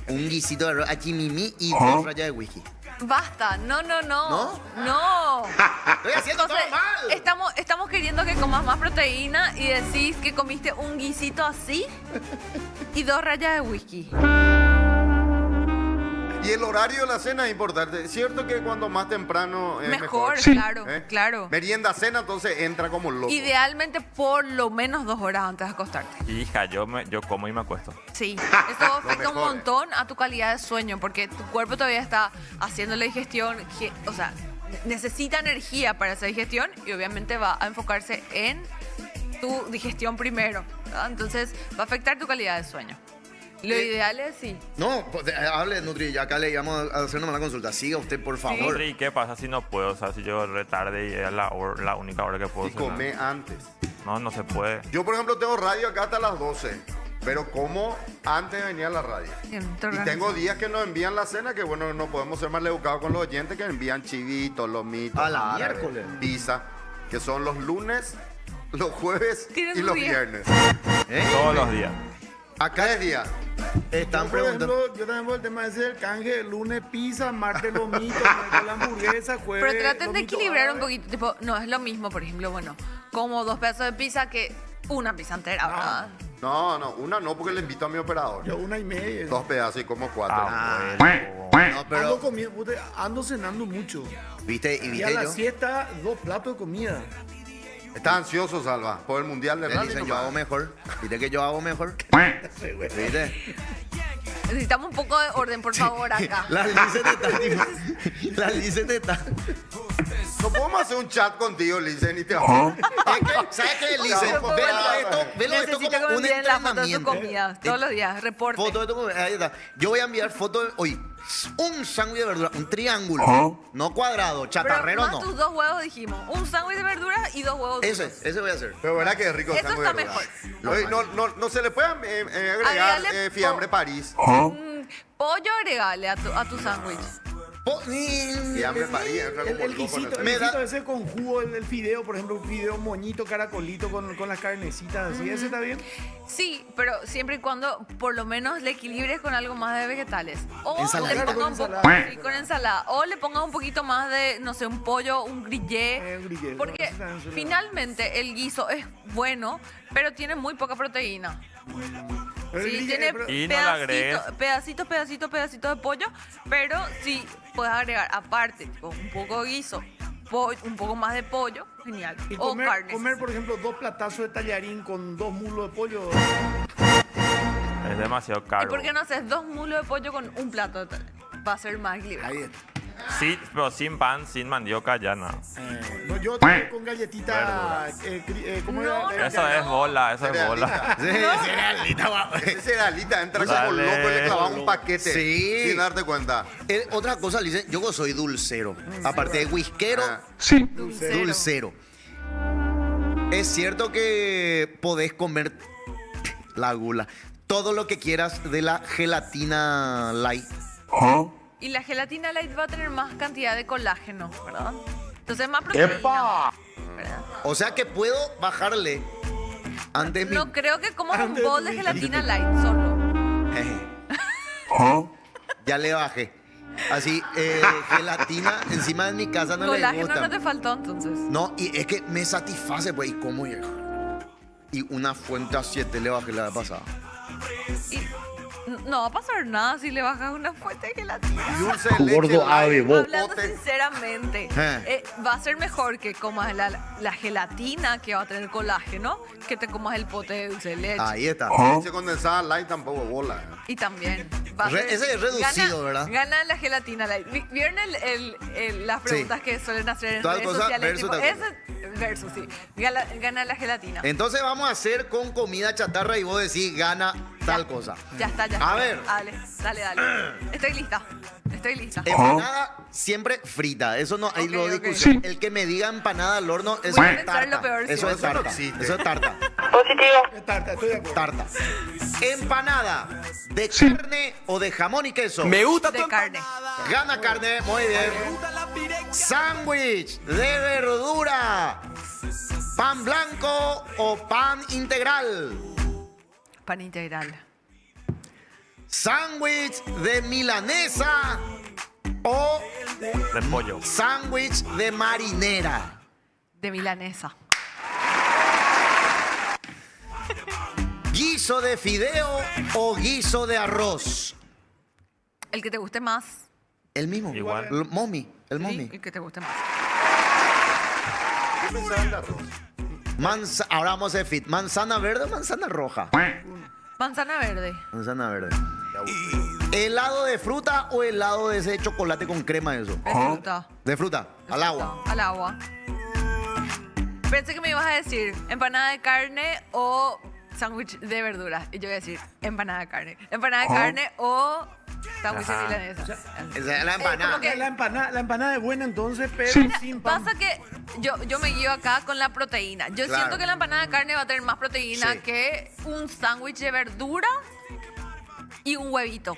[SPEAKER 3] Un guisito de arroz, achimimi y 2 rayas de whisky.
[SPEAKER 15] Basta, no.
[SPEAKER 3] ¿No?
[SPEAKER 15] No.
[SPEAKER 3] Estoy haciendo todo mal.
[SPEAKER 15] Estamos queriendo que comas más proteína y decís que comiste un guisito así y 2 rayas de whisky.
[SPEAKER 4] Y el horario de la cena es importante. Cierto que cuando más temprano es
[SPEAKER 15] Mejor,
[SPEAKER 6] Sí.
[SPEAKER 15] claro,
[SPEAKER 4] ¿Eh?
[SPEAKER 15] claro.
[SPEAKER 4] Merienda, cena, entonces entra como loco.
[SPEAKER 15] Idealmente por lo menos 2 horas antes de acostarte.
[SPEAKER 5] Hija, yo como y me acuesto.
[SPEAKER 15] Sí, eso afecta un
[SPEAKER 4] mejor,
[SPEAKER 15] montón a tu calidad de sueño porque tu cuerpo todavía está haciendo la digestión, o sea, necesita energía para esa digestión y obviamente va a enfocarse en tu digestión primero, ¿verdad? Entonces va a afectar tu calidad de sueño. Lo ideal es sí.
[SPEAKER 3] No, pues, hable, Nutri, ya acá le íbamos a hacer una consulta. Siga usted, por favor.
[SPEAKER 5] ¿Y qué pasa si no puedo? O sea, si yo retarde y es la única hora que puedo
[SPEAKER 4] Y
[SPEAKER 5] cenar.
[SPEAKER 4] come antes.
[SPEAKER 5] No se puede.
[SPEAKER 4] Yo, por ejemplo, tengo radio acá hasta las 12. Pero como antes de venir a la radio. Y tengo días que nos envían la cena, que bueno, no podemos ser mal educados con los oyentes, que envían chivitos, lomitos,
[SPEAKER 3] A la
[SPEAKER 4] árabes,
[SPEAKER 3] miércoles.
[SPEAKER 4] pizza, que son los lunes, los jueves
[SPEAKER 15] Tienen
[SPEAKER 4] y
[SPEAKER 15] un
[SPEAKER 4] los
[SPEAKER 15] día.
[SPEAKER 4] viernes.
[SPEAKER 5] Todos los días.
[SPEAKER 3] Acá
[SPEAKER 4] 3 días.
[SPEAKER 3] están
[SPEAKER 7] Por
[SPEAKER 3] preguntando.
[SPEAKER 7] ejemplo, yo también por el tema ese del canje, lunes pizza, martes lomito, miércoles hamburguesa, jueves...
[SPEAKER 15] Pero traten de
[SPEAKER 7] lomito
[SPEAKER 15] equilibrar un
[SPEAKER 7] árabe.
[SPEAKER 15] poquito, tipo, no es lo mismo, por ejemplo, bueno, como 2 pedazos de pizza que una pizza entera, ¿verdad?
[SPEAKER 4] No, una no, porque le invito a mi operador.
[SPEAKER 7] Yo 1,5.
[SPEAKER 4] 2 pedazos y como 4.
[SPEAKER 3] No, pero,
[SPEAKER 7] Ando, ando cenando mucho.
[SPEAKER 3] ¿viste? Y
[SPEAKER 7] Y
[SPEAKER 3] viste
[SPEAKER 7] a la
[SPEAKER 3] yo.
[SPEAKER 7] siesta, 2 platos de comida.
[SPEAKER 4] Está ansioso, Salva, por el Mundial de
[SPEAKER 3] Le
[SPEAKER 4] Rally.
[SPEAKER 3] dicen, yo hago mejor. ¿Viste que yo hago mejor? ¿Viste?
[SPEAKER 15] Necesitamos un poco de orden, por favor, acá.
[SPEAKER 3] La Licen está, tipo, la Licen está.
[SPEAKER 4] No podemos hacer un chat contigo, Licen, y te
[SPEAKER 3] Es que, ¿sabes qué, Licen?
[SPEAKER 4] No,
[SPEAKER 3] Velo esto
[SPEAKER 15] Necesito que
[SPEAKER 3] como
[SPEAKER 15] me
[SPEAKER 3] un
[SPEAKER 15] envíen la foto de tu
[SPEAKER 3] entrenamiento.
[SPEAKER 15] comida todos los días, reporte.
[SPEAKER 3] Foto de tu comida, ahí está. Yo voy a enviar fotos hoy. Un sándwich de verdura, un triángulo. No cuadrado,
[SPEAKER 15] Pero
[SPEAKER 3] chatarrero
[SPEAKER 15] más
[SPEAKER 3] no.
[SPEAKER 15] tus 2 huevos dijimos, un sándwich de verduras y 2 huevos dulces.
[SPEAKER 3] Ese voy a hacer.
[SPEAKER 4] Pero verdad que es rico el
[SPEAKER 15] Eso
[SPEAKER 4] sándwich
[SPEAKER 15] está
[SPEAKER 4] de verdura.
[SPEAKER 15] mejor.
[SPEAKER 4] No se le puede agregar
[SPEAKER 15] Agregale
[SPEAKER 4] fiambre París.
[SPEAKER 15] Pollo agregale a tu sándwich.
[SPEAKER 4] Fiambre París. entra
[SPEAKER 7] El,
[SPEAKER 4] como
[SPEAKER 7] el
[SPEAKER 4] loco en
[SPEAKER 7] guisito,
[SPEAKER 4] el-
[SPEAKER 7] el guisito ese con jugo, el fideo, por ejemplo, un fideo moñito, caracolito con las carnecitas así, ¿ese está bien?
[SPEAKER 15] Sí, pero siempre y cuando por lo menos le equilibres con algo más de vegetales. O
[SPEAKER 3] Ensaladita.
[SPEAKER 15] le ponga un poco sí, con ensalada. O le ponga un poquito más de, no sé, un pollo, un grillé.
[SPEAKER 7] Un grillé,
[SPEAKER 15] Porque
[SPEAKER 7] no, ese también suena-
[SPEAKER 15] finalmente el guiso es bueno, pero tiene muy poca proteína.
[SPEAKER 7] Pero el
[SPEAKER 15] Sí,
[SPEAKER 7] grillé-
[SPEAKER 15] tiene
[SPEAKER 7] pero-
[SPEAKER 5] Y no le agregues.
[SPEAKER 15] pedacitos de pollo, pero sí puedes agregar aparte tipo, un poco de guiso, un poco más de pollo, genial.
[SPEAKER 7] y
[SPEAKER 15] O
[SPEAKER 7] comer,
[SPEAKER 15] carnes.
[SPEAKER 7] comer, por ejemplo, 2 platazos de tallarín con 2 muslos de pollo.
[SPEAKER 5] Es demasiado
[SPEAKER 15] ¿Y
[SPEAKER 5] caro.
[SPEAKER 15] por qué no haces 2 mulos de pollo con un plato de tal? Va a ser más equilibrado.
[SPEAKER 7] Ahí está.
[SPEAKER 5] Sí, pero sin pan, sin mandioca, ya no.
[SPEAKER 7] No, yo con galletita. ¿Cómo
[SPEAKER 15] No,
[SPEAKER 7] era?
[SPEAKER 5] Eso es bola, eso es bola.
[SPEAKER 3] Cerealita, guau.
[SPEAKER 4] Ese cerealita entra como
[SPEAKER 5] Dale.
[SPEAKER 4] loco y le clava un paquete.
[SPEAKER 3] Sí.
[SPEAKER 4] Sin darte cuenta.
[SPEAKER 3] Otra cosa, Licen, yo soy dulcero. Aparte de whiskero,
[SPEAKER 4] Ah.
[SPEAKER 6] Sí.
[SPEAKER 3] dulcero. Es cierto que podés comer la gula, todo lo que quieras de la gelatina light.
[SPEAKER 15] Y la gelatina light va a tener más cantidad de colágeno, ¿verdad? Entonces más proteína. ¿verdad?
[SPEAKER 3] O sea que puedo bajarle antes mi...
[SPEAKER 15] No creo que comas un
[SPEAKER 7] Antes de
[SPEAKER 15] bol de
[SPEAKER 7] tu
[SPEAKER 15] gelatina light solo.
[SPEAKER 3] Ya le bajé. Así, gelatina encima de mi casa no le
[SPEAKER 15] Colágeno
[SPEAKER 3] gusta.
[SPEAKER 15] no te faltó entonces.
[SPEAKER 3] No, y es que me satisface, pues, ¿y cómo? Y una fuente a 7 le bajé la vez pasada.
[SPEAKER 15] Y No va a pasar nada si le bajas una fuente de gelatina.
[SPEAKER 4] Dulce de leche
[SPEAKER 9] Gordo ave,
[SPEAKER 4] light,
[SPEAKER 9] vos.
[SPEAKER 15] Hablando sinceramente, va a ser mejor que comas la gelatina que va a tener colágeno que te comas el pote de dulce de leche.
[SPEAKER 3] Ahí está.
[SPEAKER 4] Leche condensada light tampoco bola.
[SPEAKER 15] Y también. va a ser-
[SPEAKER 3] Ese es reducido, ¿verdad?
[SPEAKER 15] Gana la gelatina light. ¿Vieron las preguntas que suelen hacer en
[SPEAKER 3] Tal
[SPEAKER 15] redes
[SPEAKER 3] cosa
[SPEAKER 15] sociales?
[SPEAKER 3] versus
[SPEAKER 15] Tipo,
[SPEAKER 3] tal cosa.
[SPEAKER 15] ese versus, sí. Gana la gelatina.
[SPEAKER 3] Entonces vamos a hacer con comida chatarra y vos decís gana tal cosa.
[SPEAKER 15] Ya está, ya
[SPEAKER 3] A
[SPEAKER 15] está.
[SPEAKER 3] ver.
[SPEAKER 15] Dale. Estoy lista.
[SPEAKER 3] Empanada siempre frita. Eso no hay
[SPEAKER 15] Ok,
[SPEAKER 3] lo
[SPEAKER 15] ok.
[SPEAKER 3] discusión. El que me diga empanada al horno, eso
[SPEAKER 15] Voy a
[SPEAKER 3] es
[SPEAKER 15] pensar
[SPEAKER 3] tarta.
[SPEAKER 15] lo peor,
[SPEAKER 3] Eso
[SPEAKER 15] sí.
[SPEAKER 3] es tarta.
[SPEAKER 4] no existe.
[SPEAKER 3] Eso es tarta.
[SPEAKER 7] Es tarta, estoy de acuerdo.
[SPEAKER 3] Tarta. Empanada de carne o de jamón y queso.
[SPEAKER 12] Me gusta
[SPEAKER 15] De carne.
[SPEAKER 3] Gana carne, muy bien. Sándwich de verdura. ¿Pan blanco o pan integral?
[SPEAKER 15] Pan integral.
[SPEAKER 3] ¿Sándwich de milanesa o
[SPEAKER 5] De pollo.
[SPEAKER 3] sándwich de marinera?
[SPEAKER 15] De milanesa.
[SPEAKER 3] ¿Guiso de fideo o guiso de arroz?
[SPEAKER 15] El que te guste más.
[SPEAKER 3] El mismo.
[SPEAKER 5] Igual.
[SPEAKER 3] Momi. El
[SPEAKER 15] Sí,
[SPEAKER 3] momi.
[SPEAKER 15] el que te guste más.
[SPEAKER 4] ¿Qué pensás del arroz?
[SPEAKER 3] Ahora vamos a hacer fit. ¿Manzana verde o manzana roja?
[SPEAKER 15] Manzana verde.
[SPEAKER 3] Manzana verde. ¿Helado de fruta o helado de ese chocolate con crema eso?
[SPEAKER 15] De fruta.
[SPEAKER 3] De fruta. Al agua.
[SPEAKER 15] Al agua. Pensé que me ibas a decir empanada de carne o sándwich de verduras. Y yo voy a decir empanada de carne. Empanada de carne o sándwich de milanesa.
[SPEAKER 3] Esa es la empanada.
[SPEAKER 15] como que-
[SPEAKER 7] La empanada es buena entonces, pero
[SPEAKER 6] Sí.
[SPEAKER 7] sin pan.
[SPEAKER 15] Pasa que yo me guío acá con la proteína. Yo
[SPEAKER 3] Claro.
[SPEAKER 15] siento que la empanada de carne va a tener más proteína
[SPEAKER 3] Sí.
[SPEAKER 15] que un sándwich de verduras y un huevito.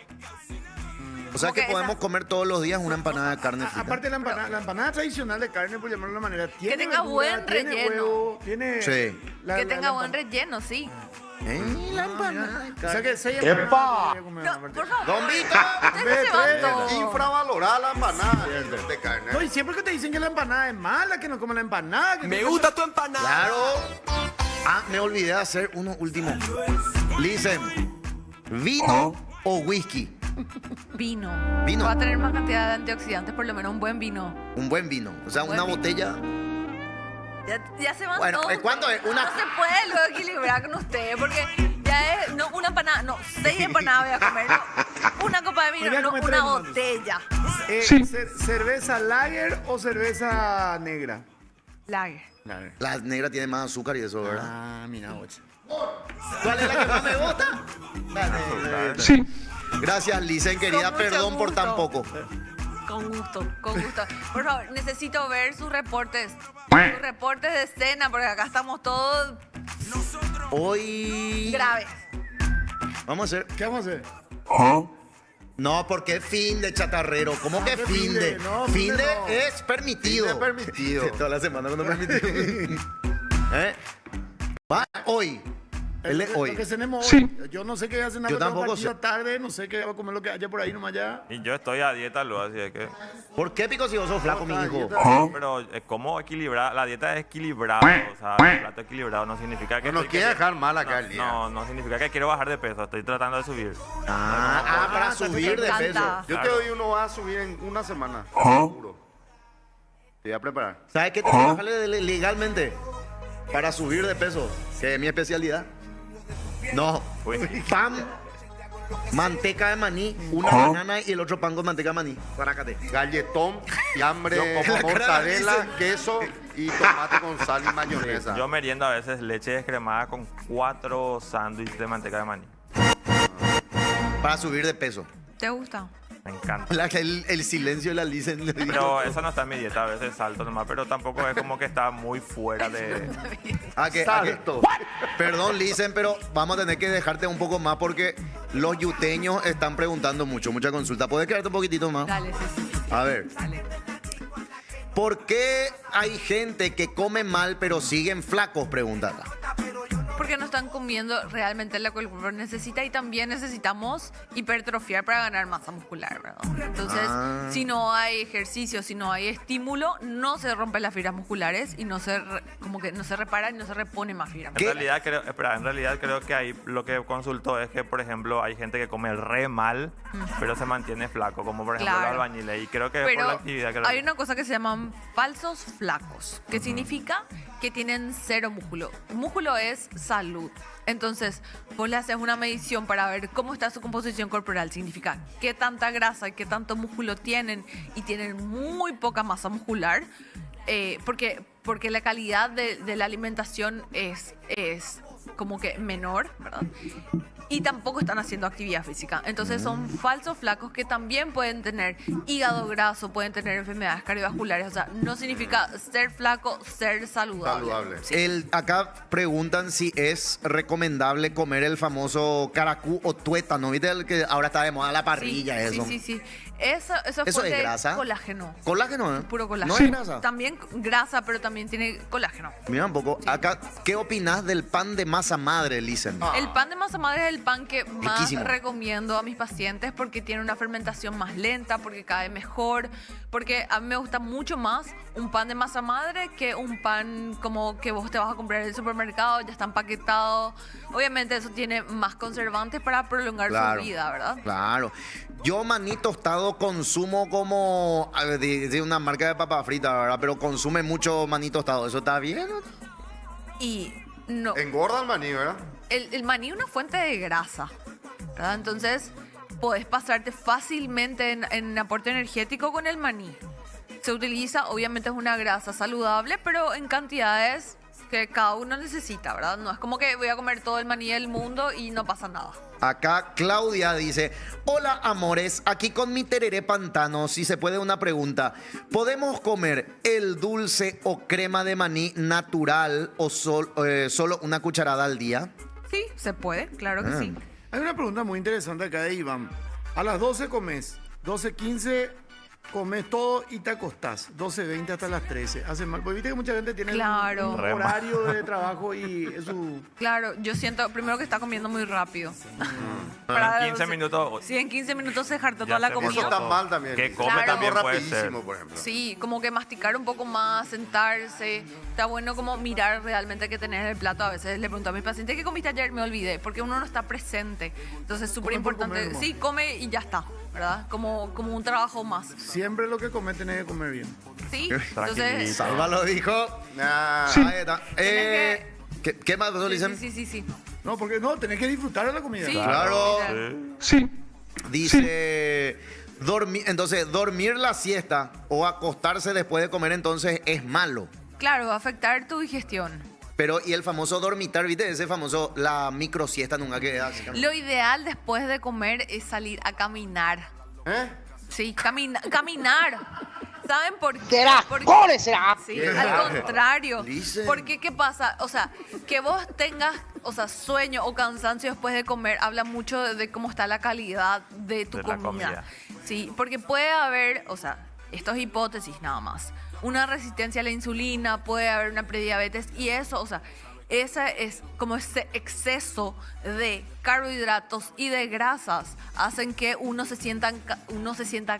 [SPEAKER 3] O sea que
[SPEAKER 15] Porque
[SPEAKER 3] podemos
[SPEAKER 15] esa-
[SPEAKER 3] comer todos los días una empanada de carne frita.
[SPEAKER 7] Aparte la empanada tradicional de carne, por llamarlo de una manera, tiene
[SPEAKER 15] tenga buen
[SPEAKER 7] tiene
[SPEAKER 15] relleno.
[SPEAKER 7] huevo, tiene...
[SPEAKER 3] Sí.
[SPEAKER 15] Que tenga buen relleno, sí.
[SPEAKER 3] La empanada de
[SPEAKER 7] O sea
[SPEAKER 3] carne.
[SPEAKER 7] que 6 empanadas.
[SPEAKER 15] No, por favor.
[SPEAKER 3] Don Vito.
[SPEAKER 15] Ustedes se van todos.
[SPEAKER 4] Infravalorada la empanada de carne.
[SPEAKER 7] No, y siempre que te dicen que la empanada es mala, que no comen la empanada. Que
[SPEAKER 12] Me
[SPEAKER 7] no-
[SPEAKER 12] gusta tu empanada.
[SPEAKER 3] Claro. Ah, me olvidé de hacer uno último. Listen, ¿vino o whisky?
[SPEAKER 15] Vino.
[SPEAKER 3] Vino.
[SPEAKER 15] Va a tener más cantidad de antioxidantes, por lo menos un buen vino.
[SPEAKER 3] Un buen vino. O sea,
[SPEAKER 15] Buen
[SPEAKER 3] una
[SPEAKER 15] vino.
[SPEAKER 3] botella.
[SPEAKER 15] Ya se van
[SPEAKER 3] Bueno,
[SPEAKER 15] todos.
[SPEAKER 3] ¿cuánto es? Una-
[SPEAKER 15] No se puede luego equilibrar con ustedes, porque ya es, no una empanada, no, 6 empanadas voy a comer, no, una copa de vino,
[SPEAKER 7] Podría
[SPEAKER 15] no
[SPEAKER 7] comer
[SPEAKER 15] una
[SPEAKER 7] 3 entonces.
[SPEAKER 15] botella.
[SPEAKER 6] Sí.
[SPEAKER 7] ¿Cerveza lager o cerveza negra?
[SPEAKER 15] Lager.
[SPEAKER 3] La negra tiene más azúcar y eso, ¿verdad?
[SPEAKER 7] Ah, mira, oye.
[SPEAKER 3] ¿Cuál es la que más me gusta?
[SPEAKER 6] Sí.
[SPEAKER 3] Gracias, Lisen, querida.
[SPEAKER 15] Con mucho
[SPEAKER 3] Perdón por
[SPEAKER 15] gusto.
[SPEAKER 3] tan poco.
[SPEAKER 15] Con gusto, con gusto. Por favor, necesito ver sus reportes. Sus reportes de escena, porque acá estamos todos
[SPEAKER 3] Hoy.
[SPEAKER 15] graves.
[SPEAKER 3] Vamos a hacer.
[SPEAKER 7] ¿Qué vamos a hacer?
[SPEAKER 3] No, porque es fin de chatarrero. ¿Cómo que
[SPEAKER 7] que
[SPEAKER 3] fin de?
[SPEAKER 7] no,
[SPEAKER 3] Fin
[SPEAKER 7] fin
[SPEAKER 3] de
[SPEAKER 7] de no.
[SPEAKER 3] es permitido.
[SPEAKER 4] Fin de permitido.
[SPEAKER 3] Toda la semana cuando permitido. ¿Eh? Va hoy. El de hoy.
[SPEAKER 7] Lo que cenemos
[SPEAKER 6] Sí.
[SPEAKER 7] hoy. Yo no sé qué hacen
[SPEAKER 3] Yo tampoco sé.
[SPEAKER 7] tarde, no sé qué va a comer lo que haya por ahí nomás ya.
[SPEAKER 5] Y yo estoy a dieta, luego, así es que.
[SPEAKER 3] ¿Por qué, Pico, si vos sos flaco, mi hijo?
[SPEAKER 5] Pero, ¿cómo equilibrar? La dieta es equilibrada. O sea, el plato equilibrado no significa que.
[SPEAKER 4] No nos
[SPEAKER 5] estoy
[SPEAKER 4] quiere
[SPEAKER 5] queri-
[SPEAKER 4] dejar mal acá el día.
[SPEAKER 5] No significa que quiero bajar de peso. Estoy tratando de subir.
[SPEAKER 3] Para subir de
[SPEAKER 15] Me
[SPEAKER 3] peso.
[SPEAKER 15] encanta.
[SPEAKER 4] Yo te doy uno a subir en una semana. Seguro. Te voy a preparar.
[SPEAKER 3] ¿Sabes qué? Tengo que bajarle legalmente para subir de peso, que es mi especialidad. No,
[SPEAKER 5] Uy.
[SPEAKER 3] pan, manteca de maní, una banana y el otro pan con manteca de maní. Parácate.
[SPEAKER 4] Galletón, fiambre,
[SPEAKER 3] La cara
[SPEAKER 4] mortadela,
[SPEAKER 3] dice.
[SPEAKER 4] queso y tomate con sal y mayonesa.
[SPEAKER 5] Yo meriendo a veces leche descremada con 4 sándwiches de manteca de maní.
[SPEAKER 3] Para subir de peso.
[SPEAKER 15] ¿Te gusta?
[SPEAKER 5] Me encanta.
[SPEAKER 3] El silencio de la Lisen. le digo.
[SPEAKER 5] Pero eso no está en mi dieta, a veces salto nomás, pero tampoco es como que está muy fuera de...
[SPEAKER 3] ¿A qué?
[SPEAKER 4] Salto.
[SPEAKER 3] Perdón, Lisen, pero vamos a tener que dejarte un poco más porque los yuteños están preguntando mucha consulta. ¿Puedes quedarte un poquitito más?
[SPEAKER 15] Dale, sí.
[SPEAKER 3] A ver.
[SPEAKER 15] Dale.
[SPEAKER 3] ¿Por qué hay gente que come mal pero siguen flacos? Pregunta acá.
[SPEAKER 15] Porque no están comiendo realmente lo que el cuerpo necesita y también necesitamos hipertrofiar para ganar masa muscular, ¿verdad? Entonces, si no hay ejercicio, si no hay estímulo, no se rompen las fibras musculares y no se repara y no se repone más fibra muscular.
[SPEAKER 5] En realidad creo que ahí lo que consultó es que, por ejemplo, hay gente que come re mal, pero se mantiene flaco, como por ejemplo los albañiles. Y creo que es por la actividad que
[SPEAKER 15] hay una cosa que se llaman falsos flacos, que significa que tienen cero músculo. Músculo es salud. Entonces, vos le haces una medición para ver cómo está su composición corporal. Significa qué tanta grasa y qué tanto músculo tienen, y tienen muy poca masa muscular, porque la calidad de la alimentación es como que menor, ¿verdad? Y tampoco están haciendo actividad física. Entonces son falsos flacos que también pueden tener hígado graso, pueden tener enfermedades cardiovasculares. O sea, no significa ser flaco, ser saludable. Sí.
[SPEAKER 3] Acá preguntan si es recomendable comer el famoso caracú o tuétano. ¿Viste el que ahora está de moda la parrilla?
[SPEAKER 15] Sí. Eso
[SPEAKER 3] es grasa.
[SPEAKER 15] Colágeno.
[SPEAKER 3] ¿Colágeno?
[SPEAKER 15] Puro colágeno.
[SPEAKER 3] ¿No es grasa?
[SPEAKER 15] También grasa, pero también tiene colágeno.
[SPEAKER 3] Mira un poco. Sí. Acá, ¿qué opinás del pan de masa madre, Lisen?
[SPEAKER 15] El pan de masa madre es el pan que más
[SPEAKER 3] Riquísimo.
[SPEAKER 15] recomiendo a mis pacientes porque tiene una fermentación más lenta, porque cae mejor, porque a mí me gusta mucho más un pan de masa madre que un pan como que vos te vas a comprar en el supermercado, ya está empaquetado. Obviamente eso tiene más conservantes para prolongar su vida, ¿verdad?
[SPEAKER 3] Claro. Yo maní tostado consumo como de una marca de papa frita, ¿verdad? Pero consume mucho maní tostado. ¿Eso está bien?
[SPEAKER 15] Y no.
[SPEAKER 4] Engorda el maní, ¿verdad?
[SPEAKER 15] El maní es una fuente de grasa, ¿verdad? Entonces, podés pasarte fácilmente en aporte energético con el maní. Se utiliza, obviamente es una grasa saludable, pero en cantidades que cada uno necesita, ¿verdad? No es como que voy a comer todo el maní del mundo y no pasa nada.
[SPEAKER 3] Acá Claudia dice: hola amores, aquí con mi tereré pantano, si se puede una pregunta. ¿Podemos comer el dulce o crema de maní natural o solo una cucharada al día?
[SPEAKER 15] Sí, se puede, claro que sí.
[SPEAKER 7] Hay una pregunta muy interesante acá de Iván. A las 12 comes, 12:15 comes todo y te acostás, 12:20 hasta las 13. Hace mal, porque viste que mucha gente tiene un horario de trabajo y su...
[SPEAKER 15] Claro, yo siento primero que está comiendo muy rápido.
[SPEAKER 5] En 15 minutos.
[SPEAKER 15] Sí, en 15 minutos se jartó toda la comida.
[SPEAKER 4] Eso está mal también.
[SPEAKER 5] Que come también puede ser.
[SPEAKER 4] Por ejemplo.
[SPEAKER 15] Sí, como que masticar un poco más, sentarse. Está bueno como mirar realmente qué tenés en el plato. A veces le pregunto a mis pacientes: ¿qué comiste ayer? Me olvidé, porque uno no está presente. Entonces es súper importante. Sí, come y ya está, ¿verdad? Como un trabajo más.
[SPEAKER 7] Siempre lo que comes tenés que comer bien.
[SPEAKER 15] Sí, entonces...
[SPEAKER 3] Salva lo dijo.
[SPEAKER 7] Sí.
[SPEAKER 3] Ahí está. ¿Qué más pasó, Lisen?
[SPEAKER 15] Sí.
[SPEAKER 7] No, porque no, tenés que disfrutar de la comida.
[SPEAKER 15] Sí,
[SPEAKER 3] claro.
[SPEAKER 6] Sí.
[SPEAKER 3] Dice... dormir la siesta o acostarse después de comer entonces es malo.
[SPEAKER 15] Claro, va a afectar tu digestión.
[SPEAKER 3] Pero, y el famoso dormitar, ¿viste? Ese famoso, la microsiesta nunca queda.
[SPEAKER 15] Lo ideal después de comer es salir a caminar. Sí, caminar. ¿Saben por qué?
[SPEAKER 8] ¿Cuál será?
[SPEAKER 15] Sí, al contrario. Porque, ¿qué pasa? O sea, que vos tengas, sueño o cansancio después de comer habla mucho de cómo está la calidad de tu comida. Sí, porque puede haber, esto es hipótesis nada más, una resistencia a la insulina, puede haber una prediabetes y eso, ese es como ese exceso de carbohidratos y de grasas hacen que uno se sienta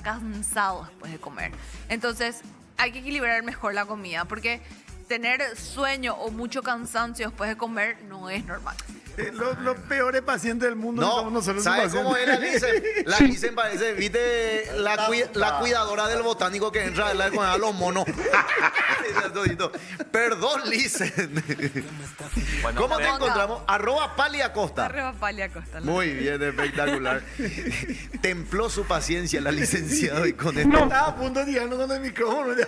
[SPEAKER 15] cansado después de comer. Entonces hay que equilibrar mejor la comida porque tener sueño o mucho cansancio después de comer no es normal.
[SPEAKER 7] Los peores pacientes del mundo somos nosotros.
[SPEAKER 3] ¿Sabes cómo era Lisen? La Lisen parece, ¿viste? La cuidadora del botánico que entra a los monos. Perdón, Lisen.
[SPEAKER 5] Bueno,
[SPEAKER 3] ¿Cómo te encontramos? @Paliacosta.
[SPEAKER 15] @Paliacosta.
[SPEAKER 3] Muy bien, espectacular. Templó su paciencia la licenciada y con esto.
[SPEAKER 7] Estaba a punto de tirarnos con el micrófono.
[SPEAKER 3] Te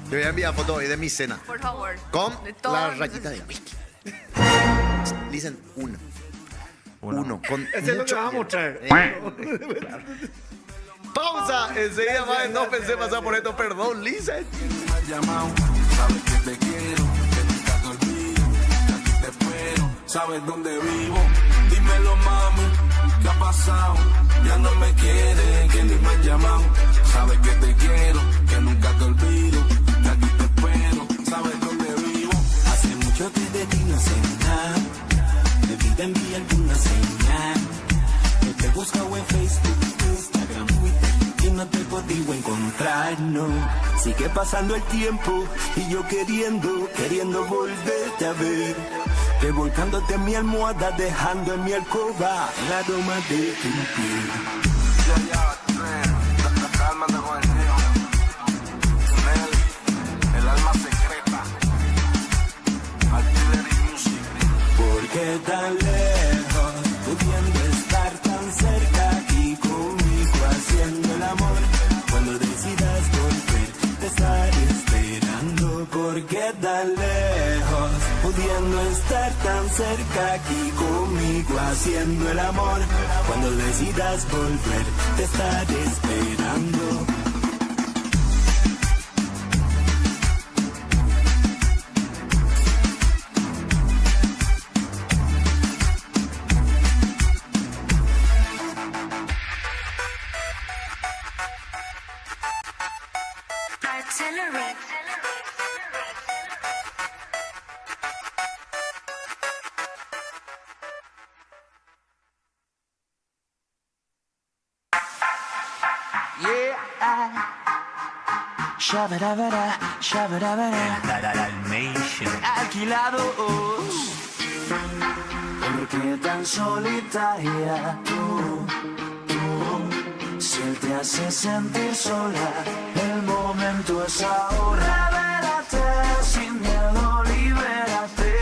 [SPEAKER 3] voy a enviar fotos hoy de mi cena.
[SPEAKER 15] Por favor.
[SPEAKER 3] Con la rayita de whisky. Dicen uno. Con
[SPEAKER 7] ese es lo que vamos a mostrar.
[SPEAKER 3] Pausa. Enseguida más. No pensé pasar por esto. Perdón, Lisen.
[SPEAKER 12] ¿Sabes dónde vivo? Dímelo, mami. ¿Qué ha pasado? Ya no me quieren, que ni me han llamado. Sabes que te quiero, que nunca te olvido. Que aquí te espero. ¿Sabes dónde vivo? Hace mucho que te Sigue pasando el tiempo y yo queriendo volverte a ver. Revolcándote en mi almohada, dejando en mi alcoba el aroma de tu piel.
[SPEAKER 17] El alma secreta.
[SPEAKER 12] ¿Por qué tan lejos, pudiendo estar tan cerca aquí conmigo haciendo el amor? Cuando decidas volver, te estaré esperando. ¿Por qué tan lejos, pudiendo estar tan cerca aquí conmigo haciendo el amor? Cuando decidas volver, te estaré esperando.
[SPEAKER 2] Shabadabada, shabadabada. Alquilados. ¿Por qué tan solitaria tú? Si él te hace sentir sola, el momento es ahora. Revélate, sin miedo, libérate.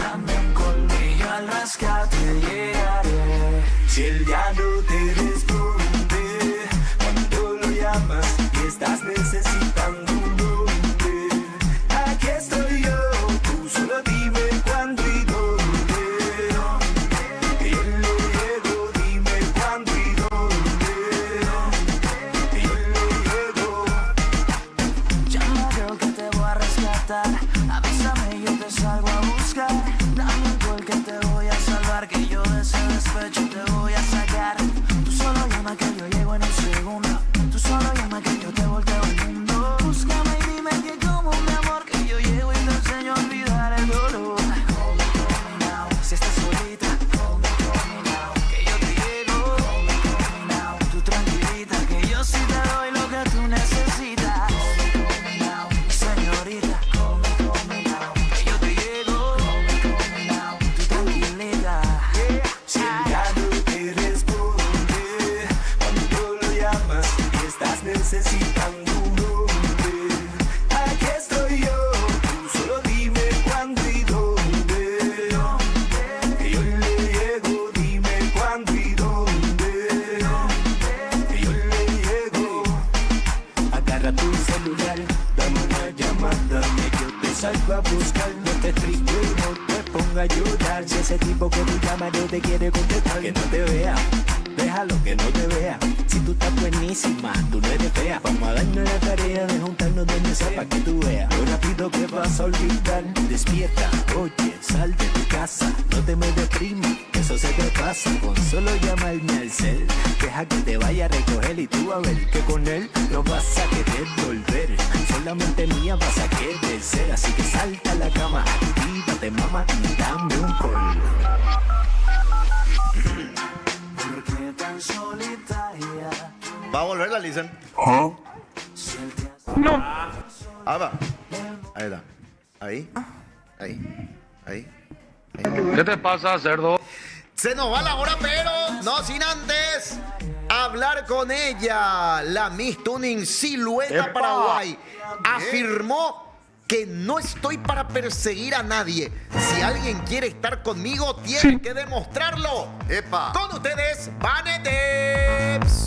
[SPEAKER 2] Dame un colmillo al rescate, llegaré.
[SPEAKER 12] Si él ya no te responde cuando lo llamas y estás necesitando un nombre, aquí estoy yo, tú solo dime cuándo y dónde. Que yo le llego, dime cuándo y dónde. Que yo le llego.
[SPEAKER 2] Llama, girl, que te voy a rescatar. Avísame, yo te salgo a buscar. Dame un gol que te voy a salvar, que yo de ese despecho te voy a sacar. Tú solo llama que yo llego en un segundo. Tú solo llama que yo te volteo el mundo. Búscame y dime que como mi amor, que yo llego y te enseño a olvidar el dolor. Call me now, si estás solita. Call me now, que yo te llego. Call me now, tú tranquilita, que yo sí te doy lo que tú necesitas. Call me now, señorita. Call me now, que yo te llego. Call me now, tú tranquilita.
[SPEAKER 12] Si él ya no te responde cuando lo llamas y estás necesitando un nombre, aquí estoy yo, tú solo dime cuándo y dónde. Que yo le llego, dime cuándo y dónde. Que yo le llego. Agarra tu celular, dame una llamada, que yo te salgo a buscar. No te triste y no te ponga a llorar. Si ese tipo que tú llamas no te quiere contestar, que no te vea, déjalo que no te vea. Si tú estás buenísima, tú no eres fea. Vamos a darnos la tarea de juntarnos donde sea para que tú veas lo rápido que vas a olvidar. Despierta, oye, sal de tu casa, no te me deprimas, que eso se te pasa. Con solo llamarme al cel, deja que te vaya a recoger y tú a ver que con él no vas a querer volver. Solamente mía vas a querer ser, así que salta a la cama, actívate mamá y dame un call.
[SPEAKER 2] ¿Por qué tan solitaria?
[SPEAKER 3] Va a volver la Listen.
[SPEAKER 6] No.
[SPEAKER 3] Ah, va. Ahí está. Ahí. Ahí. Ahí.
[SPEAKER 6] ¿Qué te pasa, cerdo?
[SPEAKER 3] Se nos va la hora, pero no sin antes hablar con ella. La Miss Tuning Silueta
[SPEAKER 6] ¡Epa!
[SPEAKER 3] Paraguay afirmó que no estoy para perseguir a nadie. Si alguien quiere estar conmigo, tiene que demostrarlo.
[SPEAKER 4] ¡Epa!
[SPEAKER 3] Con ustedes, Vane Debs.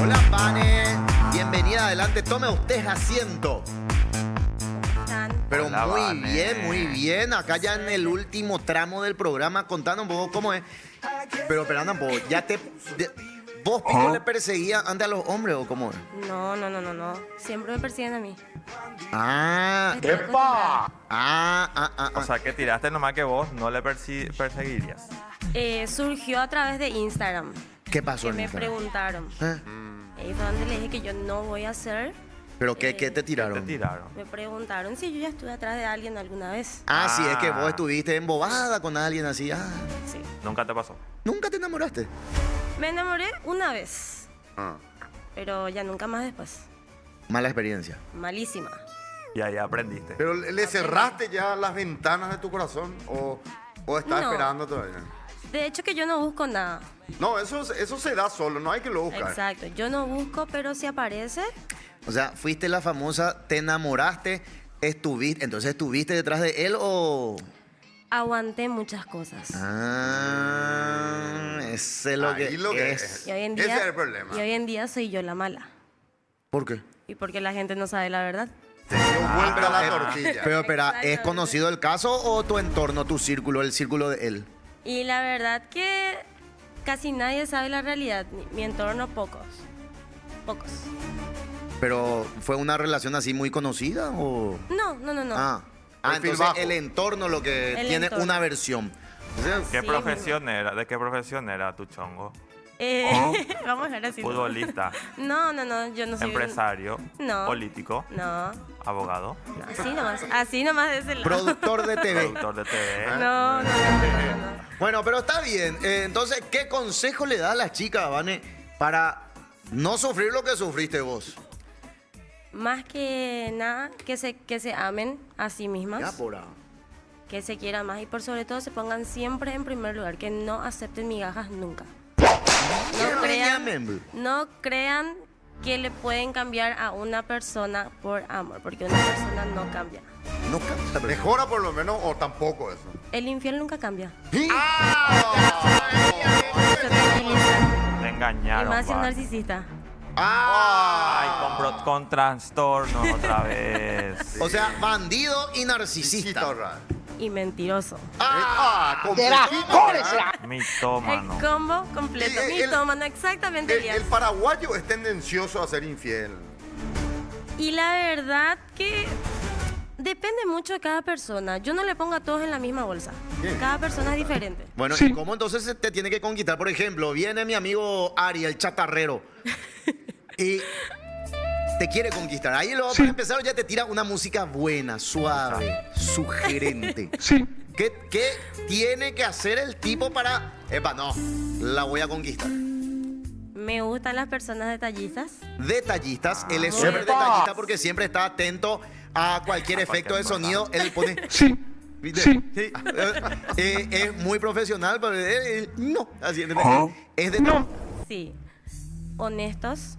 [SPEAKER 3] Hola, Vane. Bienvenida, adelante. Tome usted asiento. Pero
[SPEAKER 5] Hola,
[SPEAKER 3] muy
[SPEAKER 5] Vane.
[SPEAKER 3] bien, muy bien. Acá ya en el último tramo del programa, contando un poco cómo es. Pero esperando un poco, ya te... ¿Vos, Pico, le perseguías antes a los hombres o cómo es?
[SPEAKER 18] No. Siempre me persiguen a mí.
[SPEAKER 3] Ah.
[SPEAKER 5] ¡Epa!
[SPEAKER 3] O
[SPEAKER 5] sea, que tiraste nomás que vos no le perseguirías.
[SPEAKER 18] Surgió a través de Instagram.
[SPEAKER 3] ¿Qué pasó
[SPEAKER 18] Que
[SPEAKER 3] en
[SPEAKER 18] me
[SPEAKER 3] Instagram?
[SPEAKER 18] preguntaron. Ahí fue donde le dije que yo no voy a hacer
[SPEAKER 3] ¿Pero qué te tiraron?
[SPEAKER 5] ¿Qué te tiraron?
[SPEAKER 18] Me preguntaron si yo ya estuve atrás de alguien alguna vez.
[SPEAKER 3] Ah, sí, es que vos estuviste embobada con alguien así. Ah.
[SPEAKER 18] Sí.
[SPEAKER 5] ¿Nunca te pasó?
[SPEAKER 3] ¿Nunca te enamoraste?
[SPEAKER 18] Me enamoré una vez,
[SPEAKER 4] Ah.
[SPEAKER 18] pero ya nunca más después.
[SPEAKER 3] Mala experiencia.
[SPEAKER 18] Malísima.
[SPEAKER 5] Y ahí aprendiste.
[SPEAKER 4] ¿Pero le cerraste ya las ventanas de tu corazón o estás
[SPEAKER 18] No.
[SPEAKER 4] esperando todavía?
[SPEAKER 18] De hecho que yo no busco nada.
[SPEAKER 4] No, eso se da solo, no hay que lo buscar.
[SPEAKER 18] Exacto, yo no busco, pero si aparece,
[SPEAKER 3] O sea, fuiste la famosa, te enamoraste, estuviste detrás de él o...
[SPEAKER 18] aguanté muchas cosas.
[SPEAKER 3] Ah, ese es lo
[SPEAKER 4] Ahí
[SPEAKER 3] que
[SPEAKER 4] lo que
[SPEAKER 3] es.
[SPEAKER 18] Y hoy en
[SPEAKER 4] Ese
[SPEAKER 18] día,
[SPEAKER 4] es el problema.
[SPEAKER 18] Y hoy en día soy yo la mala.
[SPEAKER 3] ¿Por qué?
[SPEAKER 18] Y porque la gente no sabe la verdad.
[SPEAKER 4] Vuelve a la tortilla.
[SPEAKER 3] Pero espera, ¿es conocido el caso o tu entorno, tu círculo, el círculo de él?
[SPEAKER 18] Y la verdad que casi nadie sabe la realidad. Mi entorno, pocos. Pocos.
[SPEAKER 3] ¿Pero fue una relación así muy conocida o...?
[SPEAKER 18] No.
[SPEAKER 3] Ah,
[SPEAKER 4] Perfil
[SPEAKER 3] entonces
[SPEAKER 4] bajo.
[SPEAKER 3] el entorno lo que
[SPEAKER 18] El
[SPEAKER 3] tiene
[SPEAKER 18] entorno.
[SPEAKER 3] una versión. O sea,
[SPEAKER 5] ¿Qué
[SPEAKER 18] Sí,
[SPEAKER 5] profesión era? ¿De qué profesión era tu chongo?
[SPEAKER 18] Vamos a ver así.
[SPEAKER 5] ¿Futbolista?
[SPEAKER 18] No, yo no soy...
[SPEAKER 5] ¿Empresario?
[SPEAKER 18] No.
[SPEAKER 5] ¿Político?
[SPEAKER 18] No,
[SPEAKER 5] ¿Abogado?
[SPEAKER 18] así nomás de ese lado.
[SPEAKER 3] productor de TV.
[SPEAKER 5] ¿Productor de TV?
[SPEAKER 18] No.
[SPEAKER 3] Bueno, pero está bien. Entonces, ¿qué consejo le da a las chicas, Vane, para no sufrir lo que sufriste vos?
[SPEAKER 18] Más que nada, que se amen a sí mismas.
[SPEAKER 3] Ya, por ahí.
[SPEAKER 18] Que se quieran más y por sobre todo se pongan siempre en primer lugar, que no acepten migajas nunca. No crean que le pueden cambiar a una persona por amor, porque una persona no cambia.
[SPEAKER 3] No cambia.
[SPEAKER 4] ¿Mejora por lo menos o tampoco eso?
[SPEAKER 18] El infiel nunca cambia.
[SPEAKER 5] Te
[SPEAKER 18] Y
[SPEAKER 5] engañaron.
[SPEAKER 18] más si un
[SPEAKER 5] va.
[SPEAKER 18] narcisista.
[SPEAKER 5] Ay, con trastornos otra vez.
[SPEAKER 3] O sea, bandido y narcisista.
[SPEAKER 18] Y mentiroso.
[SPEAKER 5] Mitómano.
[SPEAKER 18] El combo completo. Mitómano, exactamente.
[SPEAKER 4] El paraguayo es tendencioso a ser infiel.
[SPEAKER 18] Y la verdad que depende mucho de cada persona. Yo no le pongo a todos en la misma bolsa. Cada persona es diferente.
[SPEAKER 3] Bueno, ¿y cómo entonces se te tiene que conquistar? Por ejemplo, viene mi amigo Ari, el chatarrero, y te quiere conquistar. Ahí lo para empezar ya te tira una música buena, suave, sugerente.
[SPEAKER 6] Sí.
[SPEAKER 3] ¿Qué tiene que hacer el tipo para... Epa, no, la voy a conquistar?
[SPEAKER 18] Me gustan las personas detallistas.
[SPEAKER 3] Detallistas, él es
[SPEAKER 18] Muy
[SPEAKER 3] súper
[SPEAKER 18] bien.
[SPEAKER 3] detallista porque siempre está atento a cualquier efecto de sonido. Él pone...
[SPEAKER 6] Sí.
[SPEAKER 3] ¿Viste?
[SPEAKER 6] Sí.
[SPEAKER 3] Sí. Es muy profesional, pero él no. Así, es de
[SPEAKER 6] No.
[SPEAKER 18] Sí. Honestos.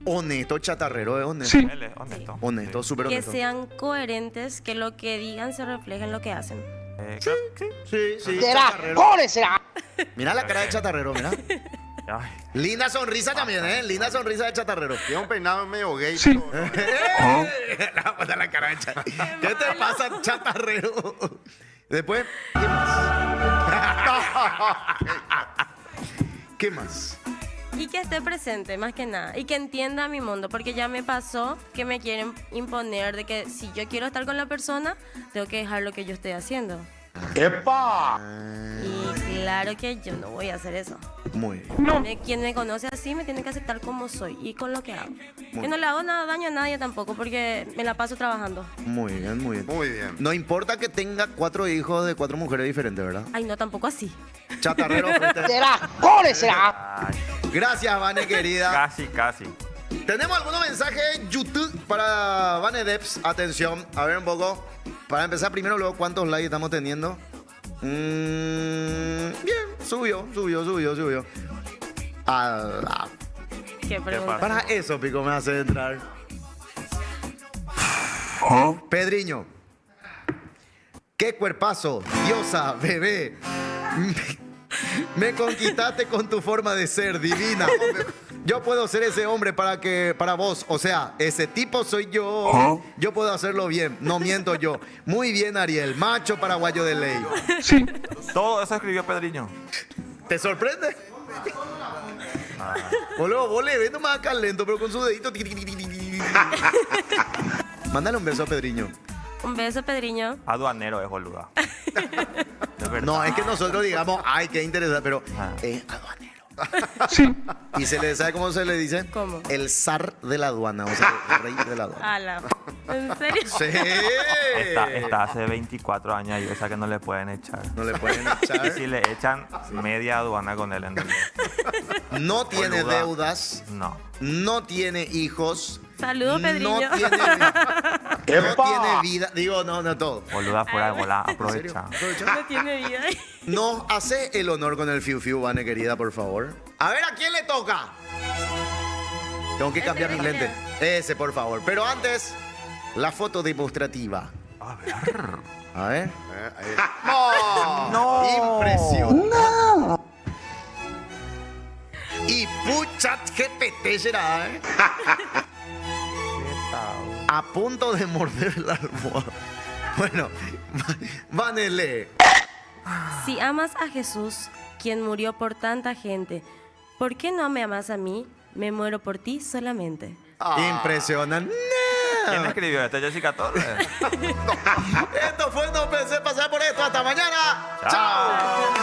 [SPEAKER 3] honesto, chatarrero es honesto.
[SPEAKER 6] Sí.
[SPEAKER 5] Él es honesto.
[SPEAKER 3] Honesto, súper
[SPEAKER 18] Que
[SPEAKER 3] honesto.
[SPEAKER 18] sean coherentes, que lo que digan se refleje en lo que hacen.
[SPEAKER 3] Sí.
[SPEAKER 8] ¿Será?
[SPEAKER 3] chatarrero.
[SPEAKER 8] ¿Cómo será?
[SPEAKER 3] Mira la cara de chatarrero, mira.
[SPEAKER 5] Ay,
[SPEAKER 3] Linda sonrisa también, ¿eh? Linda sonrisa de chatarrero.
[SPEAKER 4] Tiene un peinado medio gay.
[SPEAKER 6] Sí.
[SPEAKER 3] La cara de chatarrero. ¿Qué te pasa, chatarrero? Después, ¿qué más? ¿Qué más?
[SPEAKER 18] Y que esté presente, más que nada. Y que entienda mi mundo, porque ya me pasó que me quieren imponer de que si yo quiero estar con la persona, tengo que dejar lo que yo estoy haciendo.
[SPEAKER 8] ¡Epa!
[SPEAKER 18] Y claro que yo no voy a hacer eso.
[SPEAKER 3] Muy bien.
[SPEAKER 6] No.
[SPEAKER 18] Quien me conoce así me tiene que aceptar como soy y con lo que hago. Que no le hago nada daño a nadie tampoco, porque me la paso trabajando.
[SPEAKER 3] Muy bien, muy bien.
[SPEAKER 4] Muy bien.
[SPEAKER 3] No importa que tenga 4 hijos de 4 mujeres diferentes, ¿verdad?
[SPEAKER 18] Ay, no, tampoco así.
[SPEAKER 3] Chatarrero frente.
[SPEAKER 8] ¿Será? ¿Cómo será?
[SPEAKER 5] ay,
[SPEAKER 3] Gracias, Vane, querida.
[SPEAKER 5] casi.
[SPEAKER 3] ¿Tenemos algunos mensajes en YouTube para Vane Deps? Atención, a ver un poco. Para empezar, primero, luego, ¿cuántos likes estamos teniendo? Bien, subió.
[SPEAKER 18] ¿Qué pregunta?
[SPEAKER 3] Para eso, Pico, me hace entrar. Pedriño. ¡Qué cuerpazo! Diosa, bebé. Me conquistaste con tu forma de ser, divina. Yo puedo ser ese hombre para vos. O sea, ese tipo soy yo. Yo puedo hacerlo bien. No miento yo. Muy bien, Ariel. Macho paraguayo de ley.
[SPEAKER 6] Sí.
[SPEAKER 5] Todo eso escribió Pedriño.
[SPEAKER 3] ¿Te sorprende? Boludo, vos le ves nomás acá lento, pero con su dedito. Mándale un beso a Pedriño.
[SPEAKER 18] Un beso, Pedriño.
[SPEAKER 5] Aduanero es boluda. De verdad.
[SPEAKER 3] No, es que nosotros digamos, ay, qué interesante, pero
[SPEAKER 5] Ah.
[SPEAKER 3] es aduanero.
[SPEAKER 8] Sí.
[SPEAKER 3] Y ¿sabe cómo se le dice?
[SPEAKER 18] ¿Cómo?
[SPEAKER 3] El zar de la aduana, o sea, el rey de la aduana.
[SPEAKER 18] Ala. ¿En serio?
[SPEAKER 3] Sí.
[SPEAKER 5] Está hace 24 años y esa que no le pueden echar.
[SPEAKER 3] No le pueden echar.
[SPEAKER 5] Y si le echan, media aduana con él. ¿Entendés?
[SPEAKER 3] No tiene
[SPEAKER 5] Boluda.
[SPEAKER 3] deudas.
[SPEAKER 5] No.
[SPEAKER 3] No tiene hijos.
[SPEAKER 18] Saludos, Pedrillo.
[SPEAKER 3] No tiene vida. Digo, no todo.
[SPEAKER 5] Boluda fuera de bola, aprovecha.
[SPEAKER 18] No tiene vida.
[SPEAKER 3] Nos hace el honor con el Fiu Fiu, Vane, querida, por favor. A ver, ¿a quién le toca? Tengo que cambiar mi lente. Ese, por favor. Pero antes, la foto demostrativa. A ver.
[SPEAKER 4] No.
[SPEAKER 3] Impresionante. No. Y Puchat GPT será, ¿eh? A punto de morder la almohada. Bueno, Vanele.
[SPEAKER 18] Si amas a Jesús, quien murió por tanta gente, ¿por qué no me amas a mí? Me muero por ti solamente.
[SPEAKER 3] Impresionante.
[SPEAKER 5] ¿Quién escribió esto? Jessica Torres.
[SPEAKER 3] Esto fue No Pensé Pasar por Esto. Hasta mañana.
[SPEAKER 5] Chao.